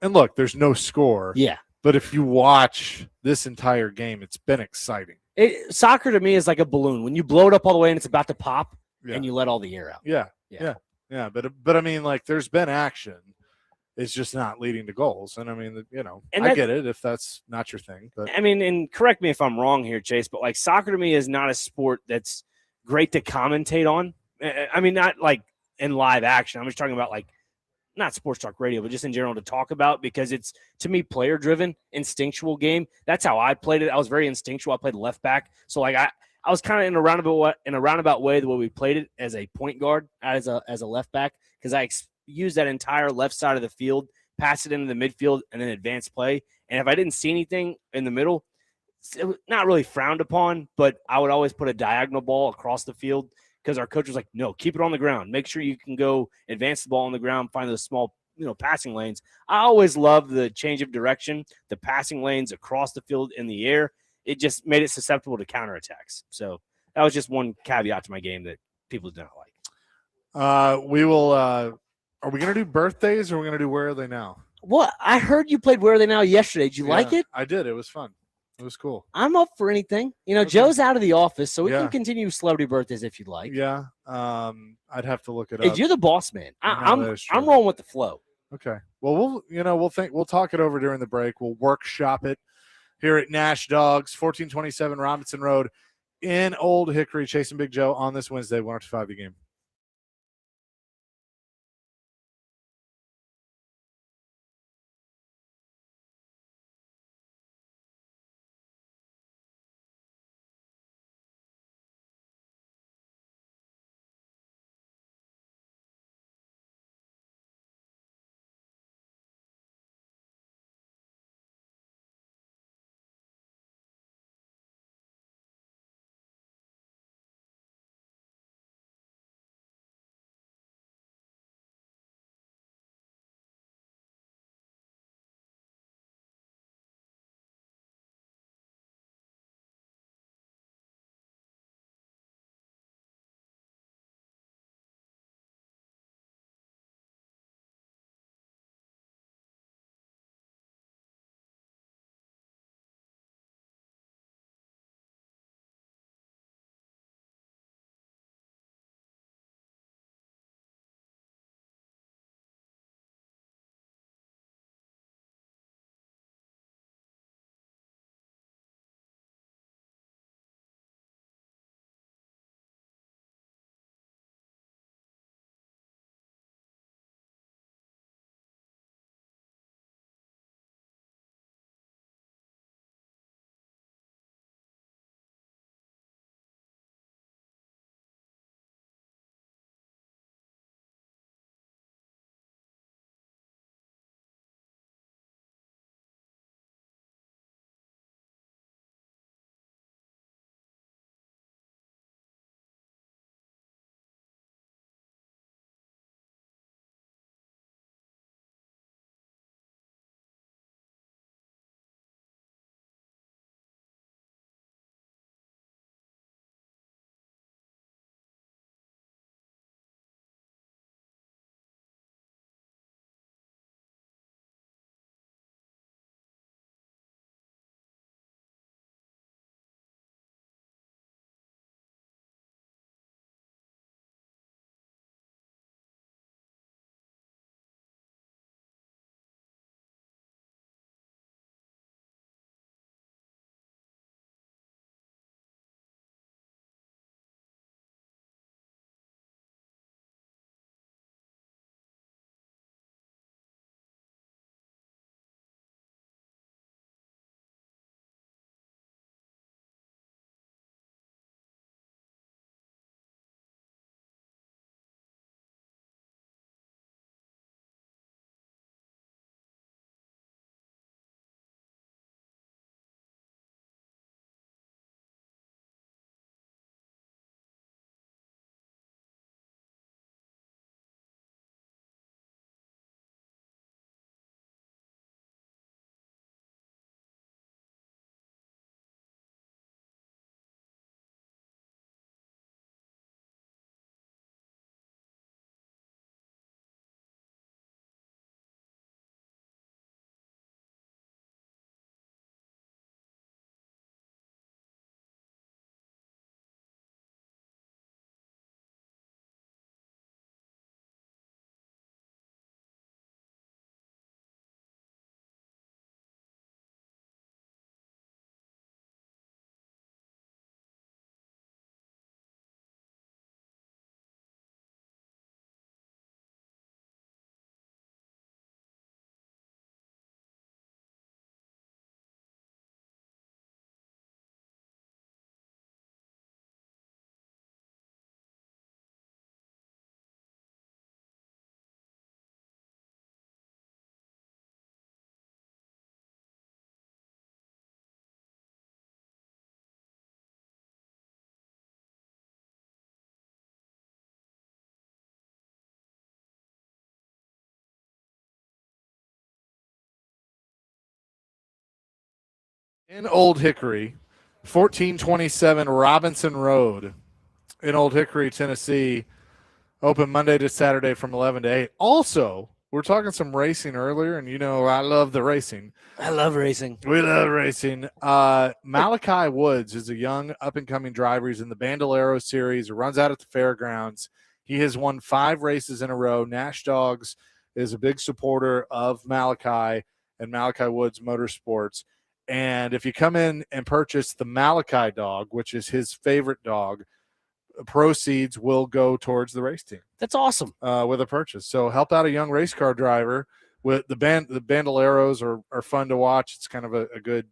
look, there's no score. yeah. But if you watch this entire game, it's been exciting. Soccer to me is like a balloon. When you blow it up all the way and it's about to pop Yeah. and you let all the air out. Yeah. But I mean, like, there's been action. It's just not leading to goals. And I mean, I get it if that's not your thing. But I mean, and correct me if I'm wrong here, Chase, but like soccer to me is not a sport that's great to commentate on. I mean, not like in live action. I'm just talking about like not sports talk radio, but just in general to talk about, because it's, to me, player driven, instinctual game. That's how I played it. I was very instinctual. I played left back. So like I was kind of in a roundabout way the way we played it as a point guard, as a left back, because I used that entire left side of the field, pass it into the midfield, and then advance play. And if I didn't see anything in the middle, it was not really frowned upon, but I would always put a diagonal ball across the field, because our coach was like, no, keep it on the ground. Make sure you can go advance the ball on the ground, find those small, passing lanes. I always loved the change of direction, the passing lanes across the field in the air. It just made it susceptible to counterattacks. So that was just one caveat to my game that people do not like. we will are we going to do birthdays, or are we going to do Where Are They Now? Well, I heard you played Where Are They Now yesterday. Did you like it? I did. It was fun. It was cool. I'm up for anything. Okay. Joe's out of the office, so we can continue celebrity birthdays if you'd like. Yeah. I'd have to look it Hey, up. you're the boss man. I'm rolling with the flow. Okay. Well, we'll talk it over during the break. We'll workshop it here at Nash Dogs, 1427 Robinson Road in Old Hickory. Chasing Big Joe on this Wednesday, 105 The Game. in Old Hickory, 1427 Robinson Road in Old Hickory, Tennessee. Open Monday to Saturday from 11 to 8. Also, we're talking some racing earlier, and I love the racing. I love racing. We love racing. Malachi Woods is a young up-and-coming driver. He's in the Bandolero Series. He runs out at the fairgrounds. He has won 5 races in a row. Nash Dogs is a big supporter of Malachi and Malachi Woods Motorsports. And if you come in and purchase the Malachi dog, which is his favorite dog, proceeds will go towards the race team. That's awesome. With a purchase. So help out a young race car driver. With the Bandoleros are fun to watch. It's kind of a good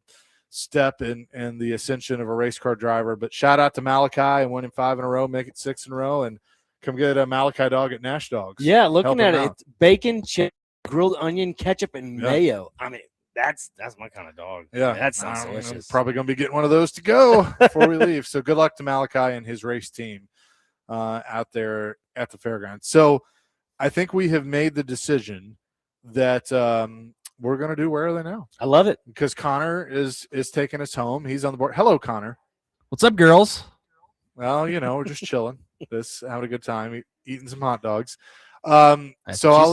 step in the ascension of a race car driver. But shout out to Malachi and winning 5 in a row, make it 6 in a row, and come get a Malachi dog at Nash Dogs. Yeah, looking at it, out. it's bacon, chicken, grilled onion, ketchup, and mayo. I mean, that's my kind of dog. Yeah, that sounds delicious. I'm probably going to be getting one of those to go before we leave. So good luck to Malachi and his race team out there at the fairgrounds. So I think we have made the decision that we're going to do Where Are They Now? I love it. Because Connor is taking us home. He's on the board. Hello, Connor. What's up, girls? Well, we're just chilling, having a good time, eating some hot dogs. So I'll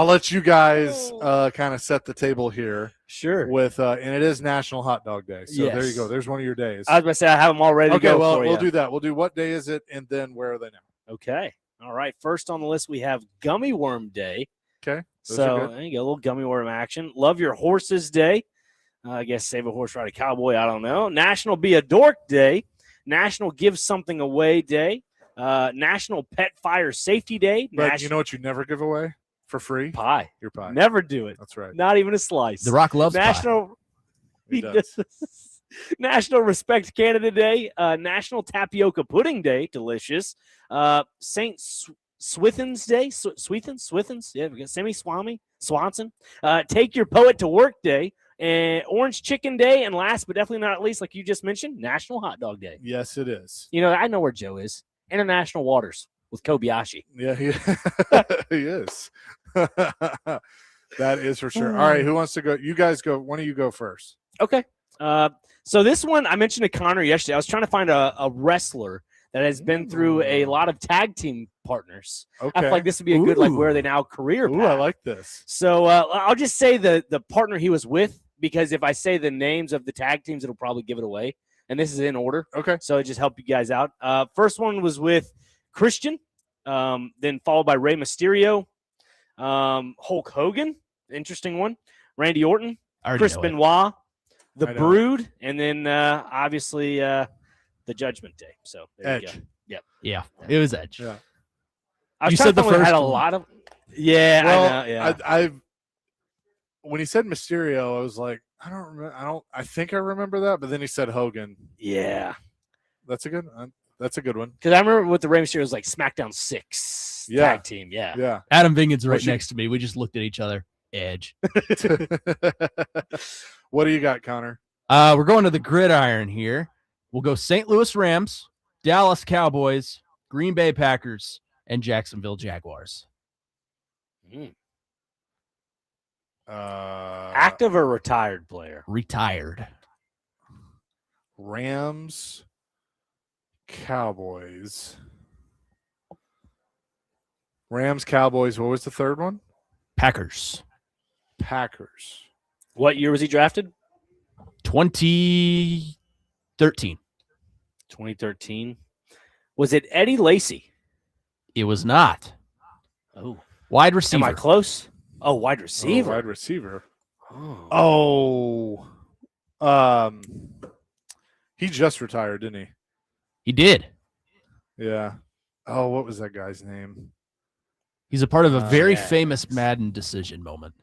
let you guys kind of set the table here. Sure. With and it is National Hot Dog Day. So There you go. There's one of your days. I was going to say I have them all ready to go. Okay, well, for we'll you. do that. We'll do what day is it, and then Where Are They Now? Okay. All right. First on the list, we have Gummy Worm Day. Okay. So there you go, a little gummy worm action. Love Your Horses Day. I guess save a horse, ride a cowboy. I don't know. National Be a Dork Day. National Give Something Away Day. National Pet Fire Safety Day. But you know what you never give away for free? Pie. Your pie. Never do it. That's right. Not even a slice. The Rock loves National. pie. He does. National Respect Canada Day. National Tapioca Pudding Day. Delicious. Saint Swithin's Day. Swithins. Yeah, we got Swanson. Take Your Poet to Work Day. And Orange Chicken Day, and last but definitely not least, like you just mentioned, National Hot Dog Day. Yes, it is. I know where Joe is. International Waters with Kobayashi. Yeah, he is. That is for sure. All right, who wants to go? You guys go. One of you go first. Okay. So this one, I mentioned to Connor yesterday. I was trying to find a wrestler that has been through a lot of tag team partners. Okay. I feel like this would be a good, Where Are They Now career path. Ooh, I like this. So I'll just say the partner he was with, because if I say the names of the tag teams, it'll probably give it away. And this is in order. Okay. So it just help you guys out. First one was with Christian, then followed by Rey Mysterio, Hulk Hogan, interesting one, Randy Orton, Chris Benoit, The Brood, and then obviously the Judgment Day. So there Edge. you go. Yep. Yeah, it was Edge. Yeah. You said the first had a lot of. Yeah, well, I know. Yeah. I when he said Mysterio, I was like, I don't remember. I think I remember that, but then he said Hogan. Yeah. That's a good one. Because I remember with the Rey Mysterio, it was like SmackDown 6 tag team. Yeah. Yeah. Adam Vingan's right next to me. We just looked at each other. Edge. What do you got, Connor? We're going to the gridiron here. We'll go St. Louis Rams, Dallas Cowboys, Green Bay Packers, and Jacksonville Jaguars. Active or retired player? Retired. Rams, Cowboys. Rams, Cowboys. What was the third one? Packers. What year was he drafted? 2013. 2013. Was it Eddie Lacy? It was not. Oh. Wide receiver. Am I close? Oh, wide receiver. Wide receiver. Oh. He just retired, didn't he? He did. Yeah. Oh, what was that guy's name? He's a part of a very famous Madden decision moment.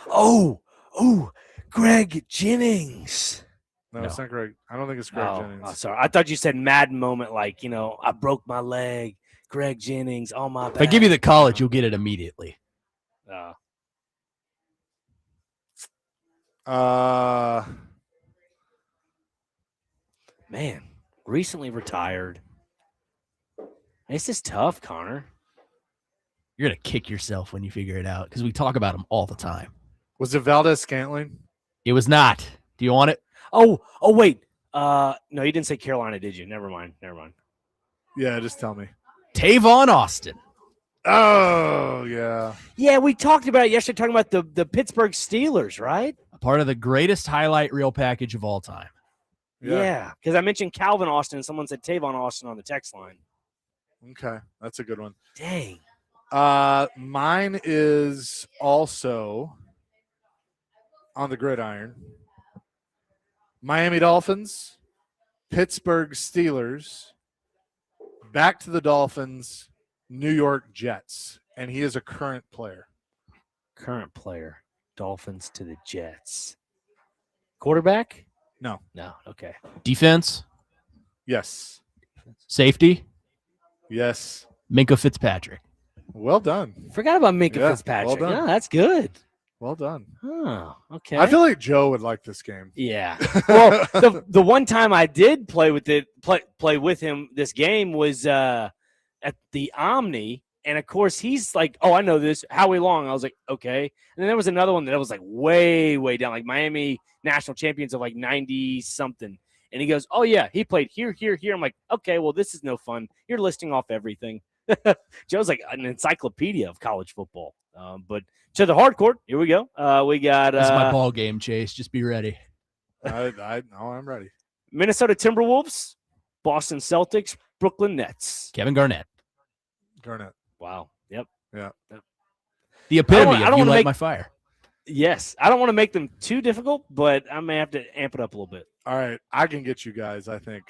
Oh, Greg Jennings. No, it's not Greg. I don't think it's Greg Jennings. Oh, sorry. I thought you said Madden moment, like, I broke my leg. Greg Jennings on my back. If I give you the college, you'll get it immediately. Man, recently retired. This is tough, Connor. You're going to kick yourself when you figure it out because we talk about him all the time. Was it Valdez-Scantling? It was not. Do you want it? Oh, wait. No, you didn't say Carolina, did you? Never mind. Yeah, just tell me. Tavon Austin. Oh, yeah. Yeah, we talked about it yesterday, talking about the Pittsburgh Steelers, right? A part of the greatest highlight reel package of all time. Yeah, because I mentioned Calvin Austin, and someone said Tavon Austin on the text line. Okay, that's a good one. Dang. Mine is also on the gridiron. Miami Dolphins, Pittsburgh Steelers, back to the Dolphins, New York Jets, and he is a current player. Current player, Dolphins to the Jets. Quarterback? No. Okay. Defense, Yes. safety, Yes. Minka Fitzpatrick. Well done. Forgot about Minka Yeah, Fitzpatrick. well done. Yeah, that's good. Well done. Oh, okay. I feel like Joe would like this game. Yeah. Well, the one time I did play with him this game was at the Omni, and of course he's like, "Oh, I know this. Howie Long." I was like, "Okay." And then there was another one that was like way down, like Miami national champions of like 90 something. And he goes, "Oh yeah, he played here." I'm like, "Okay, well this is no fun. You're listing off everything." Joe's like an encyclopedia of college football. But to the hard court, here we go. We got This is my ball game, Chase. Just be ready. I'm ready. Minnesota Timberwolves, Boston Celtics, Brooklyn Nets. Kevin Garnett. Garnett. Wow. Yep. Yeah. The epitome I don't of you wanna light make- my fire. Yes. I don't want to make them too difficult, but I may have to amp it up a little bit. All right. I can get you guys, I think,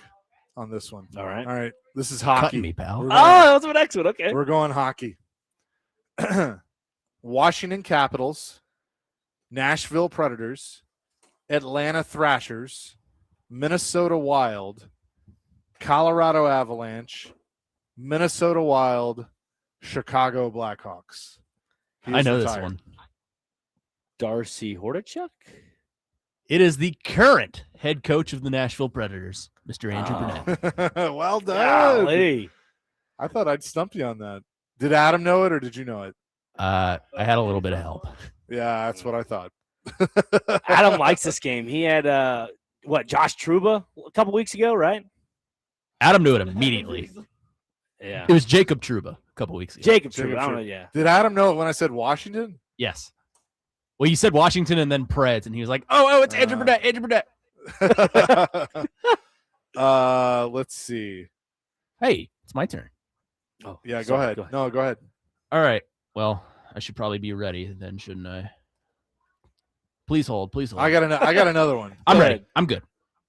on this one. All right. All right. This is hockey. Cutting me, pal. We're Oh, going- that was my next one. Okay. We're going hockey. Washington Capitals, Nashville Predators, Atlanta Thrashers, Minnesota Wild, Colorado Avalanche, Minnesota Wild, Chicago Blackhawks. I know this one. Darcy Hordichuk. It is the current head coach of the Nashville Predators, Mr. Andrew Burnett. Well done. Golly. I thought I'd stump you on that. Did Adam know it or did you know it? I had a little bit of help. Yeah, that's what I thought. Adam likes this game. He had Josh Truba a couple weeks ago, right? Adam knew it immediately. Yeah. It was Jacob Truba a couple weeks ago. Jacob Jacob Truba. I don't know. Truba. Yeah. Did Adam know it when I said Washington? Yes. Well, you said Washington and then Preds, and he was like, "Oh, it's Andrew Burnett. Andrew Burnett." Let's see. Hey, it's my turn. Oh, Yeah, sorry, go ahead. No, go ahead. All right. Well, I should probably be ready then, shouldn't I? Please hold. Please hold. I got another one. I'm Go ready. ahead. I'm good.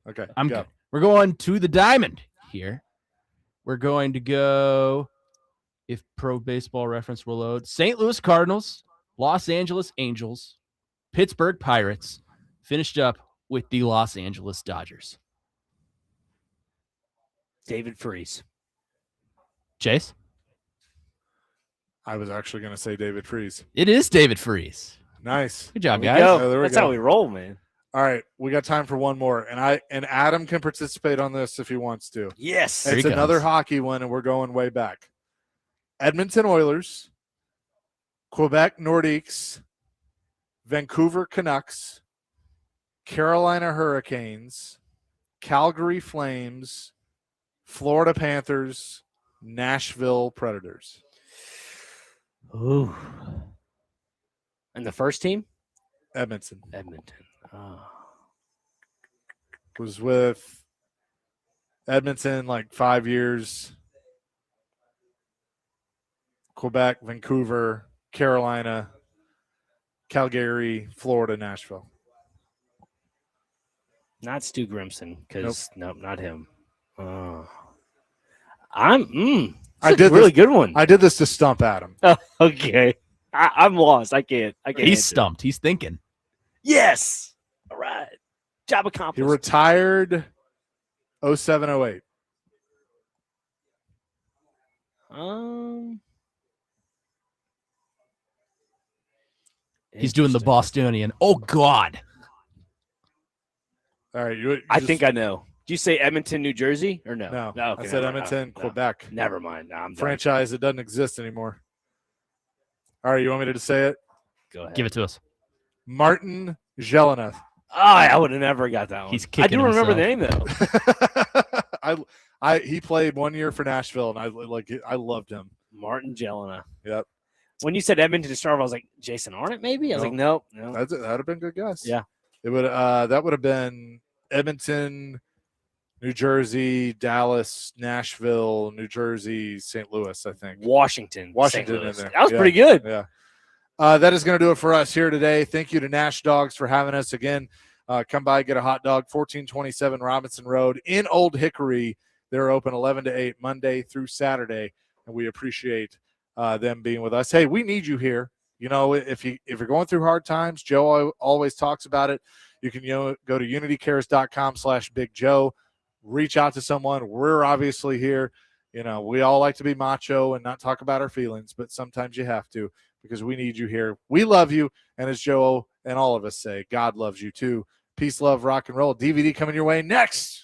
Okay, I'm go. good. We're going to the diamond here. We're going to go, if Pro Baseball Reference will load, St. Louis Cardinals, Los Angeles Angels, Pittsburgh Pirates, finished up with the Los Angeles Dodgers. David Freese. Chase? I was actually going to say David Freese. It is David Freese. Nice. Good job, There we guys. go. Oh, there we That's go. how we roll, man. All right, we got time for one more, and Adam can participate on this if he wants to. Yes. There he It's another comes. hockey one, and we're going way back. Edmonton Oilers, Quebec Nordiques, Vancouver Canucks, Carolina Hurricanes, Calgary Flames, Florida Panthers, Nashville Predators. Ooh. And the first team? Edmonton Edmonton. Oh. was with Edmonton like 5 years. Quebec, Vancouver, Carolina, Calgary, Florida, Nashville. Not Stu Grimson, because nope, not him. Oh. I did really good one. I did this to stump Adam. Oh, okay. I'm lost. I can't. He's answer. stumped. He's thinking. Yes. All right. Job He accomplished. retired 07-08. He's doing the Interesting. Bostonian. Oh, God. All right, you I just- think I know. Did you say Edmonton, New Jersey, or no? No, okay, I said never- Edmonton, no. Quebec. Never mind. No, I'm done. Franchise that doesn't exist anymore. All right, you want me to say it? Go ahead. Give it to us. Martin Jelena. Oh, I would have never got that one. He's I kicking do remember himself. the name though. He played 1 year for Nashville, and I loved him. Martin Jelena. Yep. When you said Edmonton to start, I was like, Jason Arnott, maybe? I was Nope. like, no. That'd have been a good guess. Yeah. It would that would have been Edmonton, New Jersey, Dallas, Nashville, New Jersey, St. Louis, I think. Washington Washington St. Louis. in there. That was Yeah. pretty good. Yeah. That is going to do it for us here today. Thank you to Nash Dogs for having us again. Come by, get a hot dog, 1427 Robinson Road in Old Hickory. They're open 11 to 8 Monday through Saturday, and we appreciate them being with us. Hey, we need you here. You know, if you're going through hard times, Joe always talks about it. You can go to unitycares.com/Big Joe. Reach out to someone. We're obviously here. You know, we all like to be macho and not talk about our feelings, but sometimes you have to because we need you here. We love you, and as Joe and all of us say, God loves you too. Peace, love, rock and roll. DVD coming your way next.